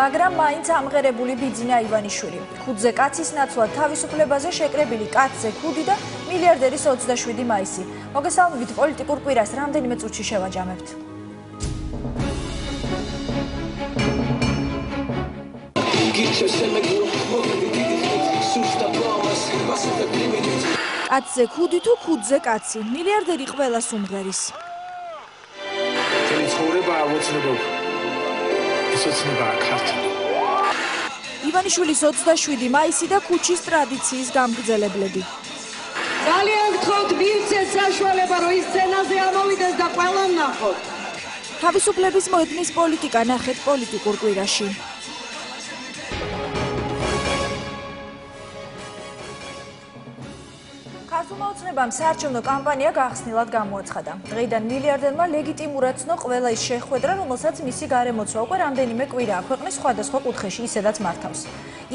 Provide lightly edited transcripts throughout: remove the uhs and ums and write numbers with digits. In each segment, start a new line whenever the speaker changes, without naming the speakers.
მაგრამ მაინც ამღერებული ბიძინა ივანიშვილი. ქუდზე კაცის ნაცვლად თავისუფლებაზე შეკრებილი კაცზე ქუდი და მილიარდერის 27 მაისი. მოგესალმებით პოლიტიკურ კვირას რამდენიმე წუთში შევაჯამებთ. კაცზე ქუდი თუ ქუდზე კაცი, მილიარდერი ყველა სუმღერის. ივანიშვილის 27 მაისი და ქუჩის ტრადიციის გამგრძელებლები.
ძალიან გთხოვთ მივცეთ საშუალება, რომ ის სცენაზე ამოვიდეს და ყველამ ნახოთ.
თავისუფლების მოედნის პოლიტიკა ნახეთ პოლიტიკურ კვირაში. ქართულმა ოცნებამ საარჩევნო კამპანია გახსნილად გამოაცხადა. დღეიდან მილიარდერმა ლეგიტიმურად ცნო ყველა ის შეხვედრა, რომელსაც მისი გარემოცვა უკვე რამდენიმე კვირაა ქვეყნის სხვადასხვა კუთხეში ისედაც მართავს.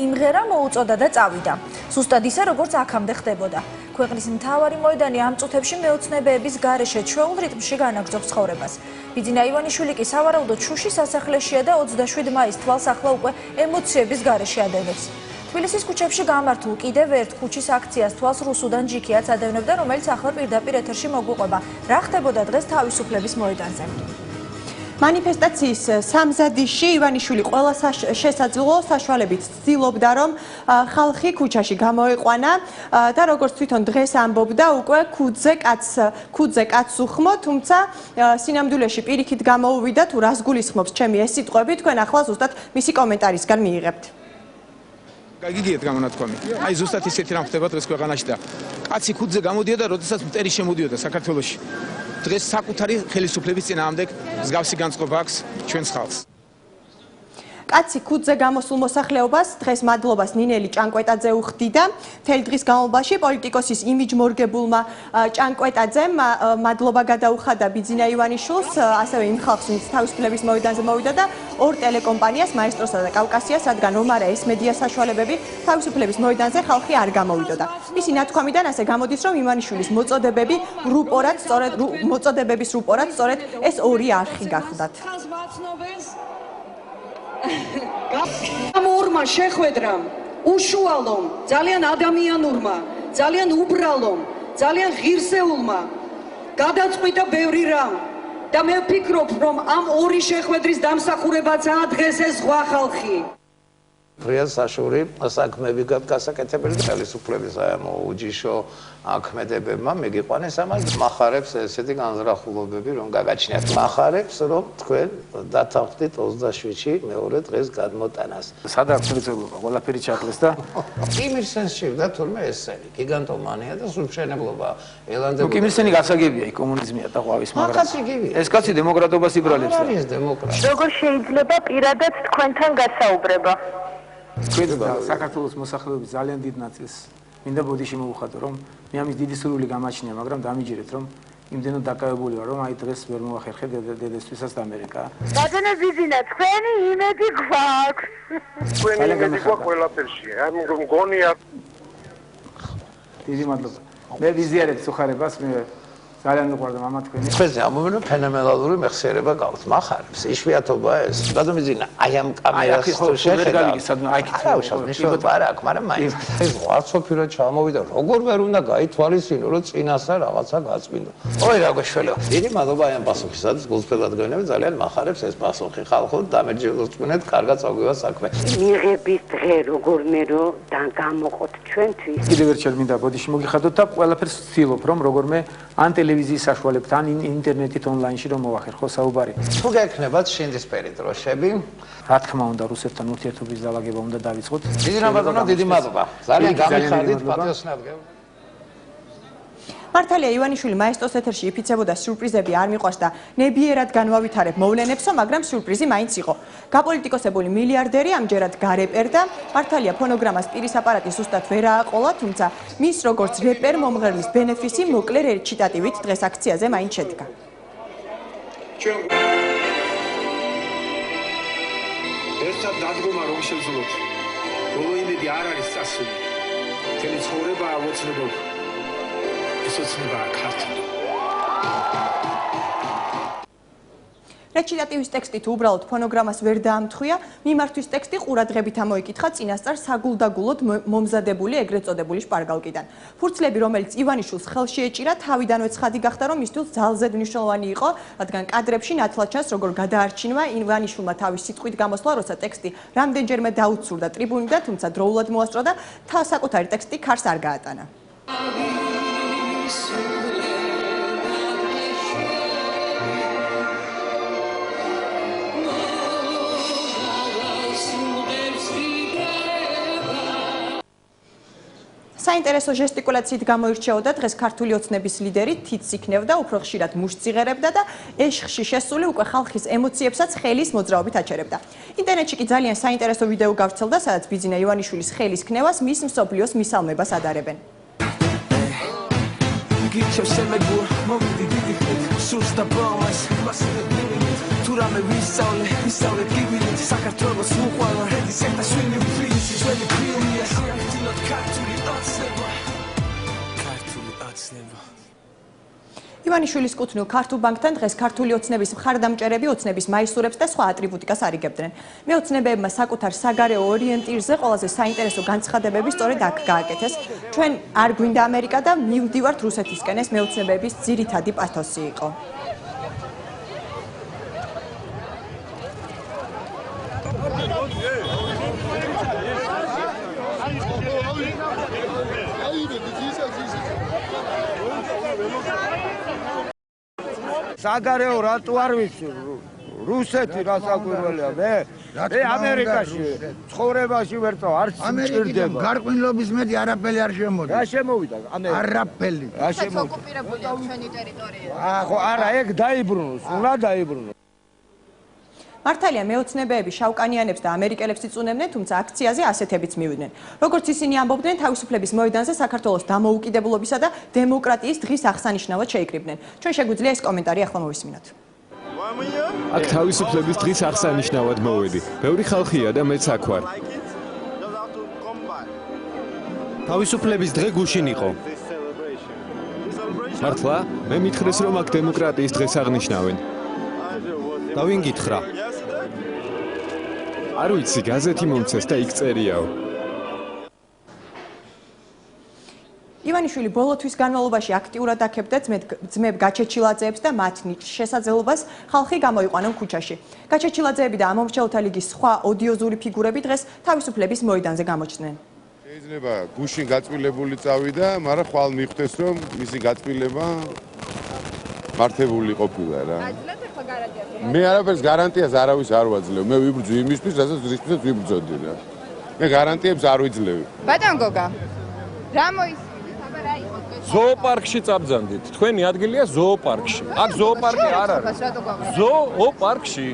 იმღერა მოუწოდა და წავიდა. ზუსტად ისე, როგორც აქამდე ხდებოდა. ქვეყნის მთავარი მოედანი ამ წუთებში მეოცნებეების გარეშე ჩვეულ რიტმში განაგრძობს ცხოვრებას. ბიძინა ივანიშვილი კი სავარაუდოდ შუშის სასახლეშია და 27 მაისს თვალს ახლა უკვე ემოციების გარეშე ადევნებს. თბილისის ქუჩებში გამართულ კიდევ ერთ ქუჩის აქციას თვალს რუსუდან ჯიქიაც ადევნებდა, რომელიც ახლა პირდაპირ ეთერში მოგვიყვება. რა ხდებოდა დღეს თავისუფლების მოედანზე?
მანიფესტაციის სამზადისში ივანიშვილი ყველა შესაძლო საშუალებით ცდილობდა, რომ ხალხი ქუჩაში გამოიყვანა და როგორც თვითონ დღეს ამბობდა, უკვე ქუდზე კაცს უხმო, თუმცა სინამდვილეში პირიქით გამოუვიდა თუ რას გულისხმობს ჩემი ეს სიტყვები, თქვენ ახლა ზუსტად მისი კომენტარისგან მიიღებთ.
გიგიეთ გამონათქვამი. აი ზუსტად ისეთი რამ ხდება დღეს ქვეყანაში და კაცი ქუდზე გამოდიოდა, როდესაც მტერი შემოდიოდა საქართველოში. დღეს საკუთარი ხელისუფლების წინააღმდეგ მსგავსი განწყობა აქვს ჩვენს ხალხს.
კაცი ქუდზე გამოსულ მოსახლეობას დღეს მადლობას ნინელი ჭანკვეტაძე უხდიდა. მთელი დღის განმავლობაში პოლიტიკოსის იმიჯ მორგებულმა ჭანკვეტაძემ მადლობა გადაუხადა ბიძინა ივანიშვილს, ასევე იმ ხალხს, ვინც თავისუფლების მოედანზე მოვიდა და ორ ტელეკომპანიას, მაესტროსა და კავკასიას, რადგან რომარა ეს მედია საშუალებები თავისუფლების მოედანზე ხალხი არ გამოვიდოდა. მისი ნათქვამიდან ასე გამოდის, რომ ივანიშვილის მოწოდებების რუპორად სწორედ ეს ორი არხი გახდათ.
გამორმა შეხვედრამ, უშუალომ, ძალიან ადამიანურმა, ძალიან უბრალომ, ძალიან ღირსეულმა გადაწყვიტა ბევრი რამ და მე ვფიქრობ, რომ ამ ორი შეხვედრის დამსახურებაცაა დღეს ეს სხვა ხალხი.
პრიასაშური საქმეები გასაკეთებელი ხელისუფლების უჯიშო აქმედებებმა მიგიყვანეს ამას მახარებს ესეთი განზრახულობები რომ გაგაჩნიათ მახარებს რომ თქვენ დათანხმდით 27-ში მეორე დღეს გადმოტანას
სადაც მრეწველობა ყველაფერი ჩაკლეს და
კიმირსენში და თურმე ესენი გიგანტომანია და სულშენებლობა ელანდები
კიმირსენი გასაგებია კომუნიზმია და ყვავის მაგრამ ეს კაცი დემოკრატობას იბრალებს და
არის დემოკრატია
როგორ შეიძლება პირადად თქვენთან გასაუბრება
თქვენ საქართველოს მოსახლეობის ძალიან დიდ ნაწილს მინდა ბოდიში მოუხადო რომ მე ამის დიდი სურვილი გამაჩნია მაგრამ დამიჯერეთ რომ იმდენად დაკავებული ვარ რომ აი დღეს ვერ მოახერხე დედესთვისაც და ამერიკა
ბატონო ბიძინა თქვენი იმედი გვაქვს
თქვენი იმედი გვაქვს ყველაფერში ამ მგონია
დიდი მადლობა მე ვიზიარებ სუხარებას მე ძალიან მიყვარდა მამა თქვენი
თქვენზე ამბობენ რომ ფენომენალური მეხსიერება გაქვთ მახარებს იშვიათობა ეს ბატონო ბიძინა აი ამ კამერას თუ შეხედა არა აქ მაგრამ მაინც ეს ვარცოფილად ჩამოვიდა როგორ ვერ უნდა გაითვალისწინო რომ წინასწარ რაღაცა გაწმინდა ოი რა გეშველო დიდი მადლობა აი ამ პასუხისათვის გულწრფელად გენები ძალიან მახარებს ეს პასუხი ხალხო დამეჯეროთ კარგად წაგვივა საქმე
მიღების დღე როგორმე რომ გამოყოთ ჩვენთვის
კიდევ ერთხელ მინდა ბოდიში მოგიხადოთ და ყველაფერს ვცდილობ რომ როგორმე ან ტელევიზიის საშუალებებით ან ინტერნეტით ონლაინში რომ მოვახერხო საუბარი.
თუ გექნებათ შინდისფერი დროშები,
რა თქმა უნდა რუსეთთან ურთიერთობის დალაგება უნდა დავიწყოთ.
დიდი მადლობა. ძალიან გამიხარდით პატრიოტულად.
მართალია ივანიშვილი მაესტროს ეთერში იფიცებოდა სიურპრიზები არ მიყვარს და ნებიერად განვავითარებ მოვლენებსო, მაგრამ სიურპრიზი მაინც იყო. გაპოლიტიკოსებული მილიარდერი ამჯერად გარეპერდა, მართალია ფონოგრამას პირის აპარატი ზუსტად ვერ ააყოლა, თუმცა მის როგორც რეპერ მომღერლის ბენეფისი მოკლე რეჩიტატივით დღეს აქციაზე მაინც შედგა.
ერთად დადგომა რომ შევძლოთ. ბოლო იმედი არ არის წასული. თელი ცხოვრება აუცილებლად
რეჩიტატივის ტექსტი თუ უბრალოდ ფონოგრამას ვერ დაამთხვია, მიმართვის ტექსტი ყურადღებით ამოიკითხა წინასწარ საგულდაგულოდ მომზადებული ეგრეთ წოდებული შპარგალკიდან. ფურცლები, რომელიც ივანიშვილს ხელში ეჭირა, თავიდანვე ცხადი გახდა, რომ მისთვის ძალზედ მნიშვნელოვანი იყო, რადგან კადრებში ნათლად ჩანს, როგორ გადაარჩინვა ივანიშვილმა თავის სიტყვით გამოსვლა, როცა ტექსტი რამდენჯერმე დაუცურდა ტრიბუნიდან, თუმცა დროულად მოასწრო და საკუთარი ტექსტი ქარს არ გაატანა. საინტერესო ჟესტიკულაციით გამოირჩეოდა დღეს ქართული ოცნების ლიდერი თითს იქნევდა, უფრო ხშირად მუშტს იღერებდა და ეშხში შესული უკვე ხალხის ემოციებსაც ხელის მოძრაობით აჩერებდა. ინტერნეტში კი ძალიან საინტერესო ვიდეო გავრცელდა, სადაც ბიძინა ივანიშვილის ხელის ქნევას მის მსოფლიოს მისალმებას ადარებენ. ივანიშვილის კუთვნილ ქართულ ბანკთან დღეს ქართული ოცნების მხარდამჭერები ოცნების მაისურებს და სხვა ატრიბუტიკას არიგებდნენ. მეოცნებებმა საკუთარ საგარეო ორიენტირზე ყველაზე საინტერესო განცხადებები სწორედ აქ გააკეთეს. ჩვენ არ გვინდა ამერიკა და მივდივართ რუსეთისკენ, ეს მეოცნებების ძირითადი პათოსი იყო.
საგარეო რატო არ ვიცი რუსეთი რასაკვირველია მე ამერიკაში ცხოვრებაში ვერ წავ არ
ამერიკიდან გარკვინლობის მეტი არაფერი არ შემოვიდა
რა შემოვიდა
არაფერი
რუსეთს ოკუპირებული აქვს ჩვენი ტერიტორია
ხო არა ეგ დაიბრუნოს უნდა დაიბრუნოს
მართალია მეოცნებეები შავკანიანებს და ამერიკელებს იწუნებდნენ, თუმცა აქციაზე ასეთებიც მივიდნენ. როგორც ისინი ამბობდნენ, თავისუფლების მოედანზე საქართველოს დამოუკიდებლობისა და დემოკრატიის დღის აღსანიშნავად შეიკრიბნენ. ჩვენ შეგვიძლია ეს კომენტარი ახლა მოვისმინოთ.
აქ თავისუფლების დღის აღსანიშნავად მოვედი. ბევრი ხალხია და მეც აქ ვარ.
თავისუფლების დღე გუშინ იყო.
მართლა? მე მითხრეს, რომ აქ დემოკრატიის დღეს აღნიშნავენ.
და ვინ გითხრა?
არ ვიცი, გაზეთი მომცეს და იქ წერიაო.
ივანიშვილი ბოლოთვის განმავლობაში აქტიურად აქებდა ძმებ გაჩეჩილაძეებს და მათ შესაძლებლობას ხალხი გამოიყვანონ ქუჩაში. გაჩეჩილაძეები და ამომრჩეველთა ლიგის სხვა ოდიოზური ფიგურები დღეს თავისუფლების მოედანზე გამოჩნდნენ.
შეიძლება გუშინ გაწმილებული წავიდა, მაგრამ ხვალ მიხვდეს, რომ მისი გაწმილება მართებული ყოფილა რა. მე არაფერს გარანტიას არავის არ ვაძლევ. მე ვიბრძვი იმისთვის, რასაც რისთვისაც ვიბრძოდი რა. მე გარანტიებს არ ვიძლევი.
ბატონ გოგა. რა მოისმინეთ, აბა რა იყო?
ზოოპარკში წაბძანდით. თქვენი ადგილია ზოოპარკში. აქ ზოოპარკი არ არის. ზოოპარკში.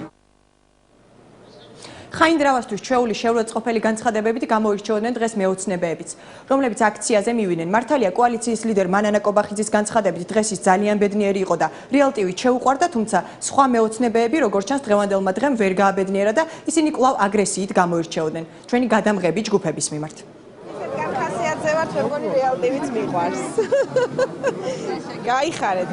ხაინდრავასთვის ჩვეული შეურაცხყოფელი განცხადებებით გამოირჩეოდნენ დღეს მეოცნებეებიც, რომლებიც აქციაზე მივიდნენ. მართალია კოალიციის ლიდერ მანანა კობახიძის განცხადებით დღეს ის ძალიან ბედნიერი იყო და რეალტივით შეუყვარდა, თუმცა სხვა მეოცნებეები, როგორც ჩანს, დღევანდელმა დღემ ვერ გააბედნიერა და ისინი კვლავ აგრესიით გამოირჩეოდნენ ჩვენი გადამღები ჯგუფების მიმართ.
ხასიათზე ვარ, მეგონი რეალტივიც მიყვარს. გაიხარეთ.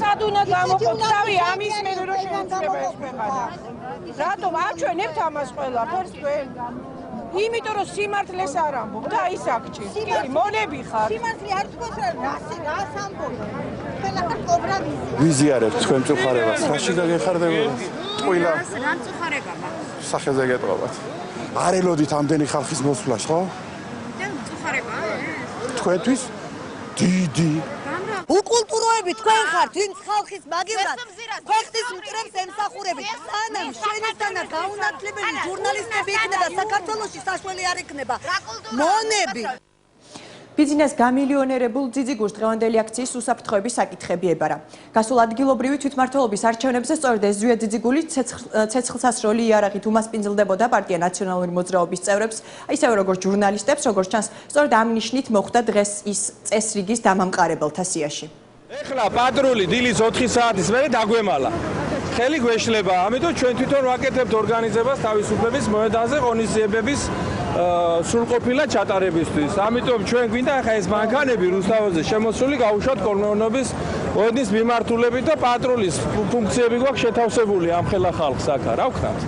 სად უნდა გამოყოფ თავი ამის მე რომ შეიძლება ეს ქვეყანა. რატომ აჩვენებთ ამას ყველაფერს თქვენ? იმიტომ რომ სიმართლეს არ ამბობ და ის აქჭირს. კი, მონები ხარ. სიმართლე არ თქვენს რას ამბობ? თქვენ ახლა კობრა
ვიზიარებთ თქვენ წუხარებას. ხაში გაგეხარდება? ტყუილა.
რა წუხარება მაქვს?
სახეზე გეტყობათ. არ ელოდით ამდენი ხალხის მოსვლას, ხო?
წუხარება ეს?
თქვენთვის დიდი
უკულტუროები თქვენ ხართ, ვინც ხალხის მაგივრად ქვეყნის მტრებს ემსახურებით. სანამ შენისთანა გაუნათლებელი ჟურნალისტები იქნება საქართველოში, საშველი არ იქნება. მონები.
ბიზნეს გამილიონერებულ ძიძიგურს დღევანდელი აქციის უსაფრთხოების საკითხები ებარა. გასულ ადგილობრივი თვითმმართველობის არჩევნებზე სწორედ ეს ზვია ძიძიგული ცეცხლსასროლი იარაღით უმასპინძლდებოდა პარტია ნაციონალური მოძრაობის წევრებს, ისევე როგორც ჟურნალისტებს, როგორც ჩანს, სწორედ ამ ნიშნით მოხვდა დღეს ის წესრიგის დამამყარებელთა სიაში.
ეხლა პატრული დილის 4 საათის მერე დაგვემალა. ხელი გვეშლება, ამიტომ ჩვენ თვითონ ვაკეთებთ ორგანიზებას თავისუფლების მოედანზე ღონისძიებების სრულყოფილად ჩატარებისთვის. ამიტომ ჩვენ გვინდა ახლა ეს მანქანები რუსთაველზე შემოსული გავუშვათ კოლონობის ოდნის მიმართულებით და პატრულის ფუნქციები გვაქვს შეთავსებული ამ ხელა ხალხს აქ რა ვქნათ.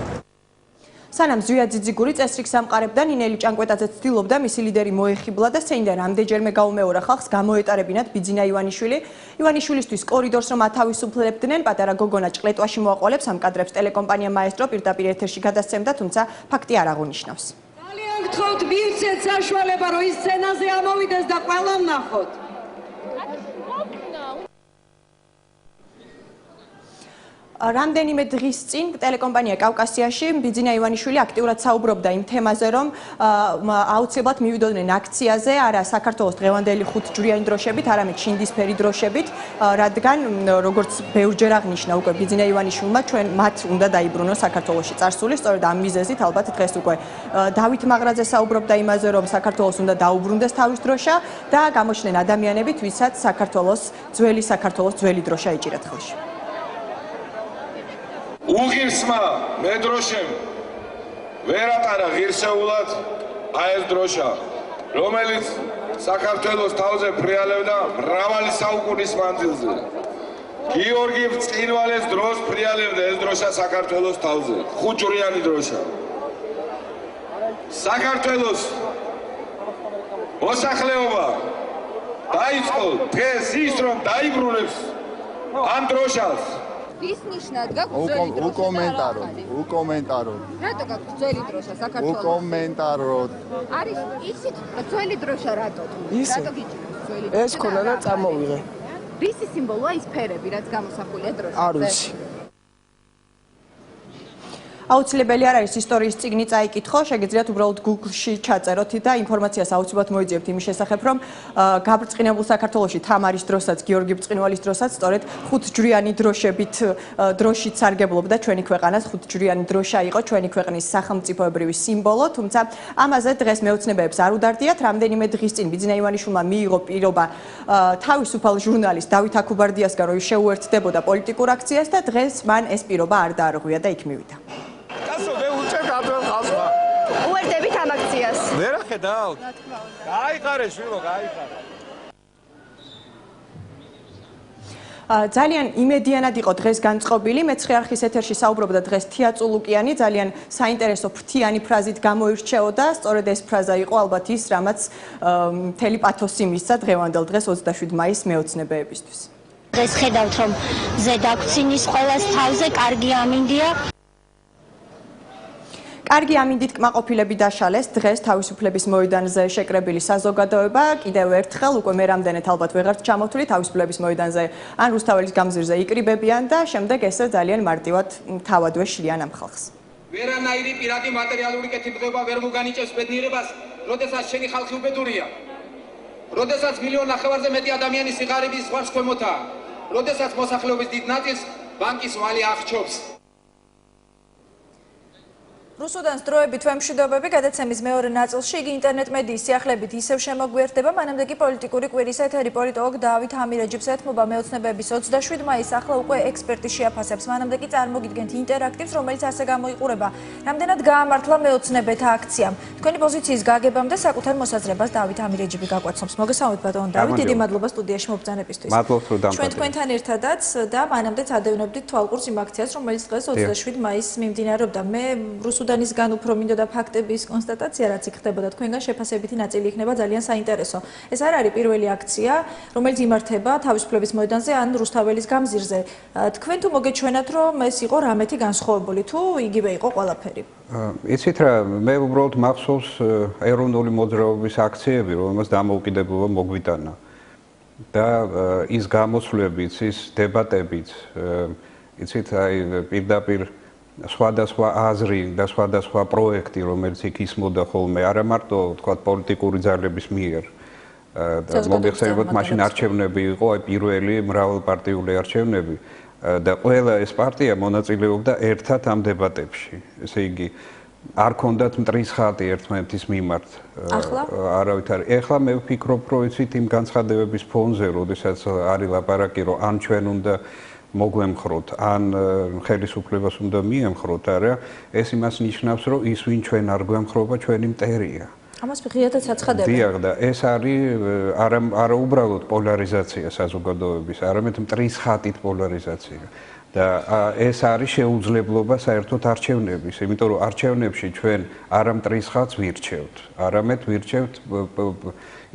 სანამ ზვია ძიძიგური წესრიგს ამყარებდა, ნინელი ჭანკვეტაძე ცდილობდა მისი ლიდერი მოეხიბლა და სცენიდან რამდენჯერმე გაუმეორა ხალხს გამოეტარებინათ ბიძინა ივანიშვილი. ივანიშვილისთვის კორიდორს რომ ათავისუფლებდნენ, პატარა გოგონა ჭყლეტვაში მოაყოლებს ამ კადრებს ტელეკომპანია მაესტრო პირდაპირ ეთერში გადასცემდა, თუმცა ფაქტი არ აღუნიშნავს.
ძალიან გთხოვთ მივცეთ საშუალება, რომ ის სცენაზე ამოვიდეს და ყველამ ნახოთ.
რამდენიმე დღის წინ ტელეკომპანია კავკასიაში ბიძინა ივანიშვილი აქტიურად საუბრობდა იმ თემაზე, რომ აუცილებლად მივიდოდნენ აქციაზე, არა საქართველოს დღევანდელი 5 ჯვრიანი დროშებით, არამედ შინდისფერი დროშებით, რადგან როგორც ბევრჯერ აღნიშნა უკვე ბიძინა ივანიშვილმა, ჩვენ მათ უნდა დაიბრუნოს საქართველოში წარსული, სწორედ ამ მიზეზით ალბათ დღეს უკვე დავით მაღრაძე საუბრობდა იმაზე, რომ საქართველოს უნდა დაუბრუნდეს თავის დროშა და გამოჩნდნენ ადამიანები, ვისაც საქართველოს ძველი დროშა ეჭირათ ხელში.
უღირსმა მედროშემ ვერ ატარა ღირსეულად აი ეს დროშა, რომელიც საქართველოს თავზე ფრიალებდა მრავალი საუკუნის მანძილზე. გიორგი ბრწყინვალეს დროს ფრიალებდა ეს დროშა საქართველოს თავზე, 5 ჯვრიანი დროშა. საქართველოს მოსახლეობა დაიწყო დღეს ის, რომ დაიბრუნებს ამ დროშას.
ის ნიშნად გაქვს ძველი დროშა?
უკომენტაროდ.
რატო გაქვს ძველი დროშა საქართველოს?
უკომენტაროდ.
არის ისიც ძველი დროშა რატო? რატო გიჭირავს ძველი დროშა?
ეს ქონა და წამოვიღე.
რისი სიმბოლოა ის ფერები, რაც გამოსახულია დროშაზე?
არ ვიცი.
აუცილებელი არ არის ისტორიის წიგნი წაიკითხო, შეგიძლიათ უბრალოდ Google-ში ჩაწეროთ და ინფორმაციას აუცილებლად მოიძიებთ იმის შესახებ, რომ გაბრწყინებულ საქართველოში თამარის დროსაც, გიორგი ბრწყინვალის დროსაც, სწორედ 5 ჯვრიანი დროშებით დროშით სარგებლობდა ჩვენი ქვეყანას, 5 ჯვრიანი დროშა იყო ჩვენი ქვეყნის სახელმწიფოებრივი სიმბოლო, თუმცა ამაზე დღეს მეოცნებეებს არ უდარდიათ, რამდენიმე დღის წინ ბიძინა ივანიშვილმა მიიღო პირობა თავისუფალ ჟურნალისტ დავით აქუბარდიასგან, რომ შეუერთდებოდა პოლიტიკურ აქციას და დღეს მან ეს პირობა არ დაარღვია და იქ მივიდა.
მე უწევ ქართველ ხალხმა.
უერთდებით ამ აქციას.
ვერ ახედავთ? გაიხარე შვილო, გაიხარე.
ძალიან იმედიანად იყო დღეს განწყობილი, მეცხრე არხის ეთერში საუბრობდა დღეს თია წულუკიანი, ძალიან საინტერესო ფრთიანი ფრაზით გამოირჩეოდა, სწორედ ეს ფრაზა იყო ალბათ ის, რამაც მთელი პათოსი მისცა დღევანდელ დღეს 27 მაისს მეოცნებეებისთვის.
დღეს ხედავთ, რომ ზედაგვცინის ყველას თავზე კარგი ამინდია.
კარგი ამინდით კმაყოფილები დაშალეს დღეს თავისუფლების მოედანზე შეკრებილი საზოგადოება, კიდევ ერთხელ უკვე მე რამდენად ალბათ ვეღართ ჩამოთვლი თავისუფლების მოედანზე ან რუსთაველის გამზირზე იკრიბებიან და შემდეგ ესე ძალიან მარტივად თავადვე შლიან ამ ხალხს.
ვერანაირი პირადი მატერიალური კეთილდღეობა ვერ მოგანიჭებს ბედნიერებას, როდესაც შენი ხალხი უბედურია. როდესაც მილიონ ნახევარზე მეტი ადამიანი სიღარიბის ზღვას ქვემოთაა, როდესაც მოსახლეობის დიდ ნაწილს ბანკის ვალი აღჩობს.
რუსუდანს დროებით ვემშვიდობები გადაცემის მეორე ნაწილში იგი ინტერნეტ მედიის სიახლებით ისევ შემოგვიერთდება, მანამდე კი პოლიტიკური კვირის ეთერი პოლიტოლოგ დავით ამირეჯიბს ეთმობა მეოცნებების 27 მაისს ახლა უკვე ექსპერტი შეაფასებს, მანამდე კი წარმოგიდგენთ ინტერაქტივს, რომელიც ასე გამოიყურება. რამდენად გაამართლა მეოცნებეთა აქციამ. თქვენი პოზიციის გაგებამდე საკუთარ მოსაზრებას დავით ამირეჯიბი გაგვაცნობს. მოგესალმებით ბატონო დავით, დიდი მადლობა სტუდიაში მობრძანებისთვის.
მადლობთ რომ
ჩვენ თქვენთან ერთადაც და მანამდეც ადევნებდით თვალყურს იმ აქციას, რომელიც დღეს 27 მაისს მიმდინარეობდა. მე სუდანისგან უფრო მინდოდა ფაქტების კონსტატაცია, რაც იქ ხდებოდა, თქვენგან შეფასებითი ნაწილი იქნება ძალიან საინტერესო. ეს არ არის პირველი აქცია, რომელიც იმართება თავისუფლების მოედანზე ან რუსთაველის გამზირზე. თქვენ თუ მოგეჩვენათ, რომ ეს იყო რამეთი განსხვავებული, თუ იგივე იყო ყველაფერი?
იცით რა, მე უბრალოდ მახსოვს ეროვნული მოძრაობის აქციები, რომელსაც დამოუკიდებლობა მოგვიტანა. და ის გამოსვლებიც, ის დებატებიც, იცით, აი პირდაპირ სხვადასხვა აზრი და სხვადასხვა პროექტი, რომელიც იქ ისმოდა ხოლმე, არა მარტო თქვა პოლიტიკური ძალების მიერ. მოგეხსენებათ, მაშინ არჩევნები იყო, აი პირველი მრავალპარტიული არჩევნები და ყველა ეს პარტია მონაწილეობდა ერთად ამ დებატებში. ესე იგი, არ ქონდათ მტრის ხატი ერთმანეთის მიმართ. არავით არ. ეხლა მე ვფიქრობ, რომ იცით იმ განცხადებების ფონზე, როდესაც არის ლაპარაკი, რომ ან ჩვენ უნდა მოგვემხროთ, ან ხელისუფლებას უნდა მიემხროთ, არა, ეს იმას ნიშნავს, რომ ის ვინ ჩვენ არ გვემხრობა, ჩვენი მტერია.
ამას ღიადაც აცხადებენ.
დიახ და ეს არის არა უბრალოდ პოლარიზაცია საზოგადოების, არამედ მტრის ხატით პოლარიზაცია. და ეს არის შეუძლებლობა საერთოდ არჩევნების, იმიტომ რომ არჩევნებში ჩვენ არა მტრის ხატს ვირჩევთ, არამედ ვირჩევთ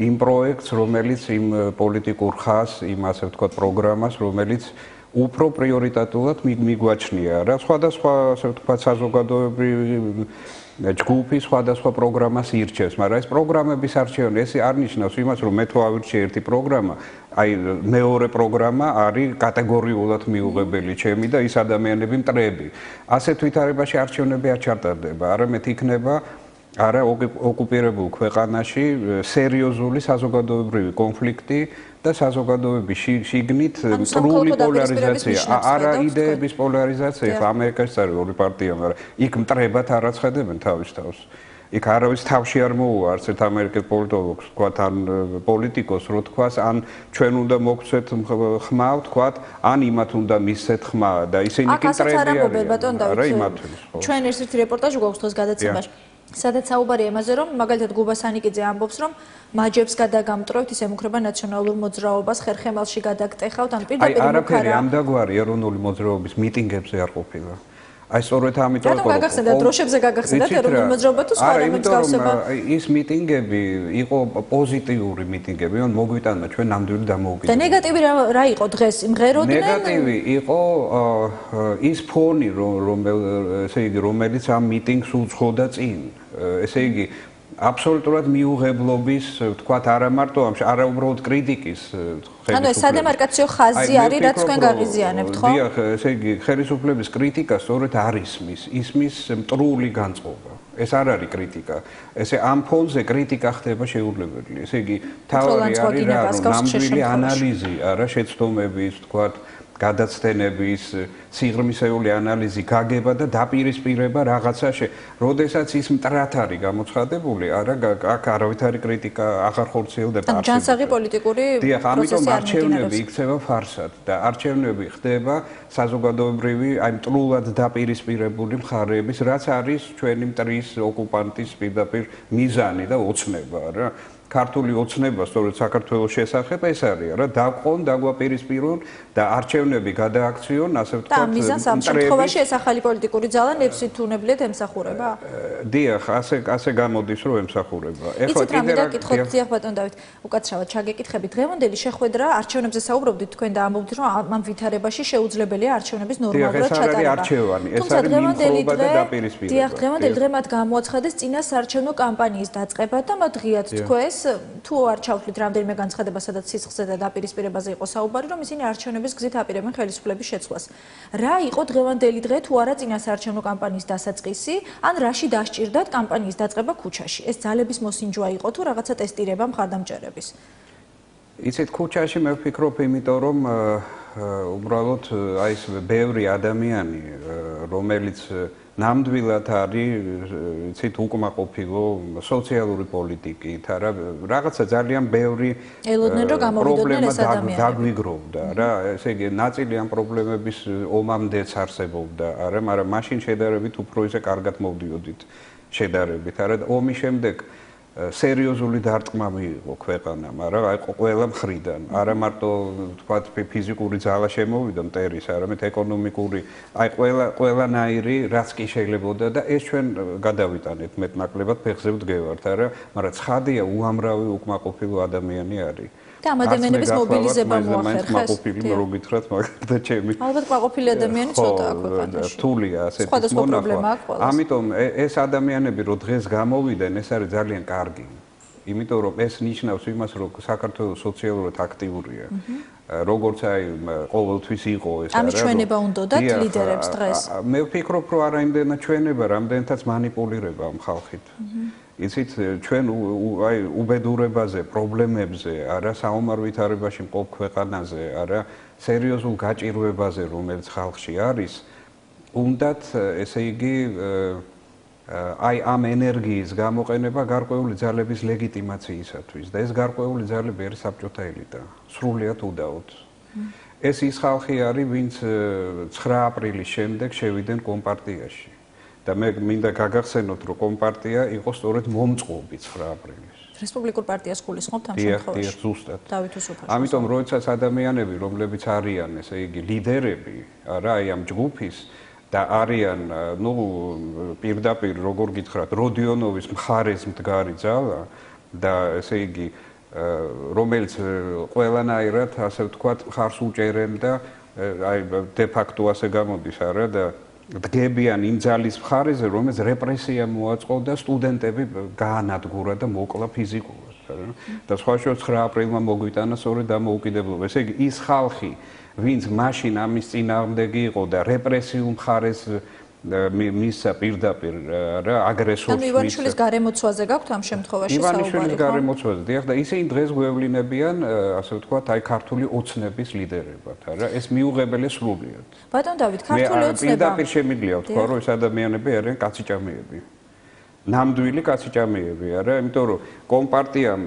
იმ პროექტს, რომელიც იმ პოლიტიკურ ხაზს, იმ ასე ვთქვათ პროგრამას, რომელიც უფრო პრიორიტეტულად მიგვაჩნია რა, სხვადასხვა ასე ვთქვათ საზოგადოებრივი ჯგუფი სხვადასხვა პროგრამას ირჩევს, მაგრამ ეს პროგრამების არჩევანი ეს არ ნიშნავს იმას, რომ მე თუ ავირჩიე ერთი პროგრამა, აი მეორე პროგრამა არის კატეგორიულად მიუღებელი ჩემი და ის ადამიანები მტრები. ასეთ ვითარებაში არჩევნები არ ჩატარდება, არამედ იქნება არა ოკუპირებულ ქვეყანაში სერიოზული საზოგადოებრივი კონფლიქტი და საზოგადოების შიგნით სრული პოლარიზაცია, არა იდეების პოლარიზაცია, ამერიკაში არის ორი პარტია, მაგრამ იქ მტრებად არ აცხადებენ თავის თავს. იქ არავის თავში არ მოუვა არც ერთ ამერიკელ პოლიტოლოგს, თქვათ ან პოლიტიკოს, რო თქვას, ან ჩვენ უნდა მოგცეთ ხმა, თქვათ, ან იმათ უნდა მისცეთ ხმა და ისინი კი მტრები არიან. არა იმათთვის.
ჩვენ ერთ-ერთი რეპორტაჟი გვაქვს დღეს გადაცემაში. სადაც საუბარია იმაზე, რომ მაგალითად გუბას ანიკიძე ამბობს, რომ მაჯებს გადაგამტრევთ, ის ემუქრება ნაციონალურ მოძრაობას, ხერხემალში გადაგტეხავთ, ან პირდაპირ
არაფერი ამდაგვარი ეროვნული მოძრაობის მიტინგებზე არ ყოფილა. აი სწორედ ამიტომ
რატომ გაგახსენდათ დროშებზე გაგახსენდათ ეროვნული მოძრაობა თუ სხვა რამე მსგავსება?
ის მიტინგები იყო პოზიტიური მიტინგები, ან მოგვიტანა ჩვენ ნამდვილი დამოუკიდებლობა.
და ნეგატივი რა იყო დღეს? იმღეროდნენ?
ნეგატივი იყო ის ფონი, ესე იგი, რომელიც ამ მიტინგს უძღოდა წინ. ესე იგი, აბსოლუტურად მიუღებლობის, ვთქვათ, არა მარტო ამ არა უბრალოდ კრიტიკის
ანუ ეს სადემარკაციო ხაზი არის, რაც თქვენ გაღიზიანებთ, ხო?
დიახ, ესე იგი, ხელისუფლების კრიტიკა სწორედ არ ისმის მტრული განწყობა. ეს არ არის კრიტიკა. ესე ამ ფონზე კრიტიკა ხდება შეუძლებელი. ესე იგი, თავი არის რა, ნამდვილი ანალიზი, არა შეცდომების, ვთქვათ, გადაცდენების, სიღრმისეული ანალიზი გაგება და დაპირისპირება რაღაცაში. როდესაც ის მტრად არის გამოცხადებული, არა აქ არავითარი კრიტიკა აღარ ხორციელდება.
ან ჯანსაღი პოლიტიკური პროცესი არ
დიახ, ამიტომ არჩევნები იქცევა ფარსად და არჩევნები ხდება საზოგადოებრივი, აი მტრულად დაპირისპირებული მხარეების, რაც არის ჩვენი მტრის ოკუპანტის პირდაპირ მიზანი და ოცნება, რა. ქართული ოცნება სწორედ საქართველოს შესახებ ეს არის რა დაყონ დაგვაპირისპირონ და არჩევნები გადააქციონ ასე ვთქვათ
და მიზანს ამ შემთხვევაში ეს ახალი პოლიტიკური ძალა ნებსით უნებლიეთ ემსახურება?
დიახ, ასე გამოდის რომ ემსახურება.
ეხლა კიდე რა კითხოთ დიახ ბატონ დავით, უკაცრავად ჩაგეკითხებით დღევანდელი შეხვედრა არჩევნებზე საუბრობდით თქვენ და ამბობთ რომ ამ ვითარებაში შეუძლებელია არჩევნების ნორმალურად ჩატარება.
ეს არის არჩევანი, ეს არის მიმხრობა და დაპირისპირება.
დიახ, დღევანდელი დღე მათ გამოაცხადეს წინა საარჩევნო კამპანიის დაწყება და მათ ღიად თქვეს თუ არ ჩავთვლით რამდენიმე განცხადება, სადაც სისხლზე და დაპირისპირებაზე იყო საუბარი, რომ ისინი არჩევნების გზით აპირებენ ხელისუფლების შეცვლას. რა იყო დღევანდელი დღე თუ არა წინა საარჩევნო კამპანიის დასაწყისი, ან რაში დასჭირდათ კამპანიის დაწყება ქუჩაში? ეს ძალების მოსინჯვა იყო თუ რაღაცა ტესტირება მხარდამჭერების?
იცით, ქუჩაში მე ვფიქრობ, იმიტომ რომ უბრალოდ აი ეს ბევრი ადამიანი, რომელიც ნამდვილად არის, იცით, უკმაყოფილო სოციალური პოლიტიკით, არა, რაღაცა ძალიან ბევრი პრობლემა დაგვიგროვდა, რა, ესე იგი, ნაწილი ამ პრობლემების ომამდეც არსებობდა, არა, მაგრამ მაშინ შედარებით უფრო ისე კარგად მოვდიოდით შედარებით, არა, ომის შემდეგ სერიოზული დარტყმა მიიღო ქვეყანამ, არა, აი ყველა მხრიდან, არა მარტო თქვათ ფიზიკური ძალა შემოვიდა მტერის, არამედ ეკონომიკური, აი ყველანაირი რაც კი შეიძლებოდა და ეს ჩვენ გადავიტანეთ მეტნაკლებად ფეხზე ვდგევართ, არა, მაგრამ ცხადია უამრავი უკმაყოფილო ადამიანი არის.
და ამ ადამიანების მობილიზება მოახერხეს.
უკმაყოფილი რო გითხრათ, მაგალითად ჩემი.
ალბათ უკმაყოფილი ადამიანი ცოტა აქვს ქვეყანაში.
რთულია ასეთი მონახვა. ამიტომ ეს ადამიანები რო დღეს გამოვიდნენ, ეს არის ძალიან კარგი. იმიტომ რომ ეს ნიშნავს იმას, რომ საქართველოს სოციალურად აქტიურია. როგორც აი ყოველთვის იყო ეს არა.
ამის ჩვენება უნდათ ლიდერებს დღეს.
მე ვფიქრობ, რომ არა იმდენად ჩვენება, რამდენადაც манипуლირება ამ ხალხით. იცით, ჩვენ აი უბედურებაზე, პრობლემებზე, არა საომარ ვითარებაში მყოფ ქვეყანაზე, არა სერიოზულ გაჭირვებაზე, რომელიც ხალხში არის, უნდათ, ესე იგი, აი ამ ენერგიის გამოყენება გარკვეული ძალების ლეგიტიმაციისათვის და ეს გარკვეული ძალები არის საბჭოთა ელიტა. სრულიად უდაოდ. ეს ის ხალხი არის, ვინც 9 აპრილის შემდეგ შევიდნენ კომპარტიაში. და მე მინდა გაგახსენოთ, რომ კომპარტია იყო სწორედ მომწყობი 9 აპრილის.
რესპუბლიკურ პარტიას გულისხმობთ ამ შემთხვევაში.
დიახ, ზუსტად.
დავით უსუფაშვილს.
ამიტომ როდესაც ადამიანები, რომლებიც არიან, ესე იგი, ლიდერები, რა, აი ამ ჯგუფის და არიან, ну, პირდაპირ როგორ გითხრათ, როდიონოვის მხარეს მდგარი ძალა და ესე იგი, რომელიც ყველანაირად, ასე ვთქვათ, მხარს უჭერენ და აი de facto ასე გამოდის, არა და დგებიან იმ ძალის მხარეზე, რომელიც რეპრესია მოაწყო და სტუდენტები გაანადგურა და მოკლა ფიზიკურად, არა? და სხვა შორის 9 აპრილმა მოგვიტანა სწორედ დამოუკიდებლობა. ესე იგი, ის ხალხი, ვინც მაშინ ამის წინააღმდეგი იყო და რეპრესიულ მხარეს მისცა პირდაპირ რა აგრესორს
ანუ ივანიშვილის გარემოცვაზე გაქვთ ამ შემთხვევაში საუბარი?
ივანიშვილის გარემოცვაზე, დიახ, და ისინი დღეს გვევლინებიან, ასე ვთქვათ, აი ქართული ოცნების ლიდერებად, არა? ეს მიუღებელია სრულიად.
ბატონ დავით, ქართული ოცნება.
პირდაპირ შემიძლია ვთქვა, რომ ეს ადამიანები არიან კაციჭამიები. ნამდვილი კაციჭამიები, არა? იმიტომ რომ კომპარტიამ,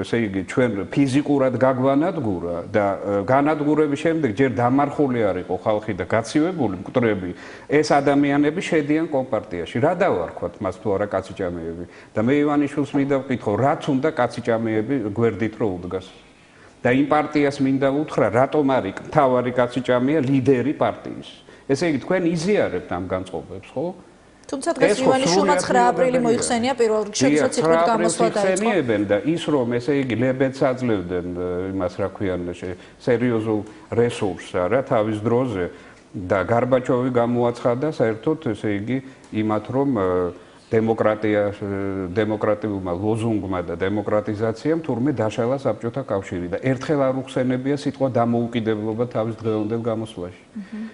ესე იგი, ჩვენ ფიზიკურად გაგვანადგურა და განადგურების შემდეგ ჯერ დამარხული არ იყო ხალხი და გაცივებული მკვდრები, ეს ადამიანები შედიან კომპარტიაში. რა დავარქვათ მას თუ არა კაციჭამიები? და მე ივანიშვილს მინდა ვკითხო, რაც უნდა კაციჭამიები გვერდით რო უდგას? და იმ პარტიას მინდა უთხრა, რატომ არის მთავარი კაციჭამია ლიდერი პარტიის? ესე იგი, თქვენ იზიარებთ ამ განწყობებს, ხო?
თუმცა დღეს ივანიშვილმა 9 აპრილი მოიხსენია პირველ რიგში, როდესაც ირკვით გამოსვლა
დაიწყო. და ის რომ ესე იგი ლებედს აძლევდნენ იმას რა ქვიან სერიოზულ რესურსს არა თავის დროზე და გარბაჩოვი გამოაცხადა საერთოდ ესე იგი იმათ რომ დემოკრატიულმა ლოზუნგმა და დემოკრატიზაციამ თურმე დაშალა საბჭოთა კავშირი და ერთხელ არ უხსენებია სიტყვა დამოუკიდებლობა თავის დღევანდელ გამოსვლაში.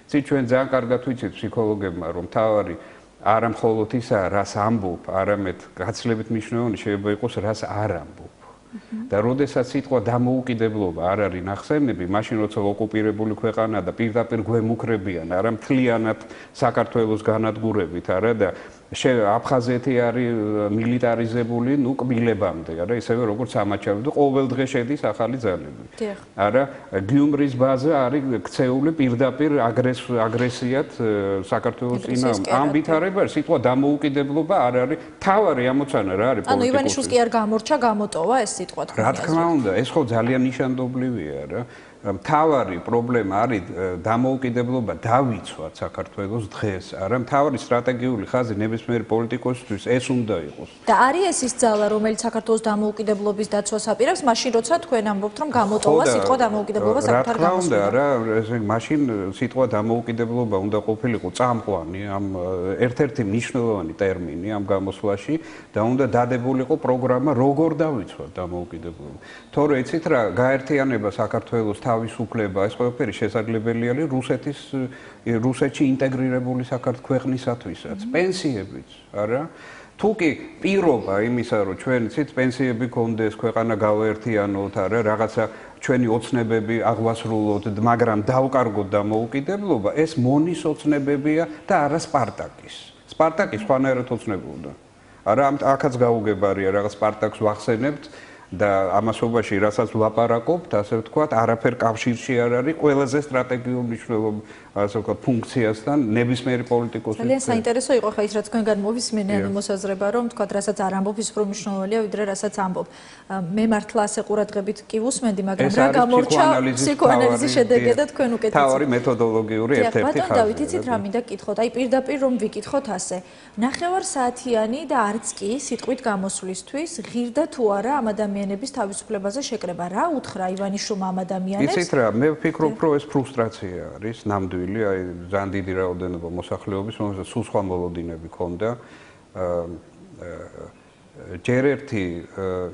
ცით ჩვენ ძალიან კარგად ვიცით ფსიქოლოგებმა რომ თავარი არა მხოლოდ ისა, რას ამბობ, არამედ გაცილებით მნიშვნელოვანი შეიძლება იყოს, რას არ ამბობ. და როდესაც სიტყვა დამოუკიდებლობა არ არის ნახსენები, მაშინ როცა ოკუპირებული ქვეყანა და პირდაპირ გვემუქრებიან, არა მთლიანად საქართველოს განადგურებით, არა და აფხაზეთი არის მილიტარიზებული, ну, კბილებამდე, არა, ისევე როგორც სამაჩაბლე და ყოველ დღე შედის ახალი ძალები. არა, გიუმრის ბაზა არის ქცეული პირდაპირ აგრესიად საქართველოს წინააღმდეგ. ამ ვითარებაში სიტყვა დამოუკიდებლობა არ არის თავარი ამოცანა რა არის პოლიტიკოსი.
ანუ ივანიშვილს კი არ გამორჩა, გამოტოვა ეს სიტყვა თქვენ.
რა თქმა უნდა, ეს ხო ძალიან ნიშანდობლივია რა. მთავარი პრობლემა არის დამოუკიდებლობა დავიცვათ საქართველოს დღეს, არა მთავარი სტრატეგიული ხაზი ნებისმიერ პოლიტიკოსისთვის ეს უნდა იყოს.
და არის ეს ის ძალა, რომელიც საქართველოს დამოუკიდებლობის დაცვას აპირებს, მაშინ როცა თქვენ ამბობთ, რომ გამოტოვა სიტყვა დამოუკიდებლობა საკუთარ გამოსვლაში.
რა თქმა უნდა, მაშინ სიტყვა დამოუკიდებლობა უნდა ყოფილიყო წამყვანი, ამ ერთ-ერთი მნიშვნელოვანი ტერმინი ამ გამოსვლაში და უნდა დადებულიყო პროგრამა როგორ დავიცვათ დამოუკიდებლობა. თორე იცით რა, გაერთიანება საქართველოს თავისუფლება, ეს ყველაფერი შესაძლებელი არის რუსეთში ინტეგრირებული ქვეყნისათვისაც, პენსიებიც, არა? თუ კი პირობა იმისა, რომ ჩვენ ცით პენსიები გქონდეს, ქვეყანა გავაერთიანოთ, არა, რაღაცა ჩვენი ოცნებები აღვასრულოთ, მაგრამ დავკარგოთ დამოუკიდებლობა, ეს მონის ოცნებებია და არა სპარტაკის. სპარტაკი სხვანაირად ოცნებობდა. არა, აქაც გაუგებარია რაღაც სპარტაკს ვახსენებთ. და ამასობაში რასაც ვლაპარაკობთ, ასე ვთქვათ, არაფერ კავშირში არ არის ყველაზე სტრატეგიულ მნიშვნელოვან ასე ვთქვათ ფუნქციასთან ნებისმიერი პოლიტიკოსის.
ძალიან საინტერესო იყო ხა ის რაც თქვენგან მოვისმენე ანუ მოსაზრება რომ ვთქვათ რასაც არ ამბობ ის უფრო მნიშვნელოვანია ვიდრე რასაც ამბობ. მე მართლა ასე ყურადღებით კი ვუსმენდი, მაგრამ რა გამორჩა ფსიქოანალიზის შედეგი და თქვენ უკეთეთ.
თავარი მეთოდოლოგიური ერთ-ერთი ხაზი.
ბატონ დავით, იცით რა მინდა გკითხოთ? აი პირდაპირ რომ ვიკითხოთ ასე. ნახევარ საათიანი და არც კი სიტყვით გამოსვლისთვის ღირდა თუ არა ამ ადამიანების თავისუფლებაზე შეკრება. რა უთხრა ივანიშვილმა ამ ადამიანებს?
იცით რა, მე ვფიქრობ, რომ ეს ფრუსტრაცია არის ნამდვილი, აი ძალიან დიდი რაოდენობა მოსახლეობის, რომელსაც სულ სხვა მოლოდინები ჰქონდა. ჯერ ერთი,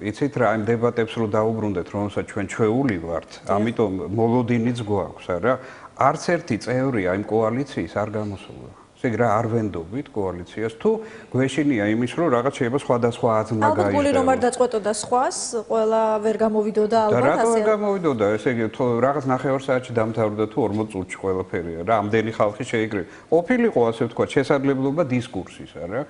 იცით რა, იმ დებატებს რო დაუბრუნდეთ, რომელსაც ჩვენ ჩვეული ვართ, ამიტომ მოლოდინიც გვაქვს, არა? არც ერთი წევრი აი იმ კოალიციის არ გამოსულა. ესე იგი რა არ ვენდობით კოალიციას თუ გვეშინია იმის რომ რაღაც შეიძლება სხვადასხვა აზრმა გაიჟღეროს.
ალბათ გული რომ არ დაწყვეტოდა სხვას, ყველა ვერ გამოვიდოდა ალბათ ასე.
რატო ვერ გამოვიდოდა? ესე იგი რაღაც 9 საათში დამთავრდა თუ 40 წუთში ყველაფერია რა. ამდენი ხალხი შეიკრიბა. ყოფილიყო ასე ვთქვათ შესაძლებლობა დისკურსის, არა?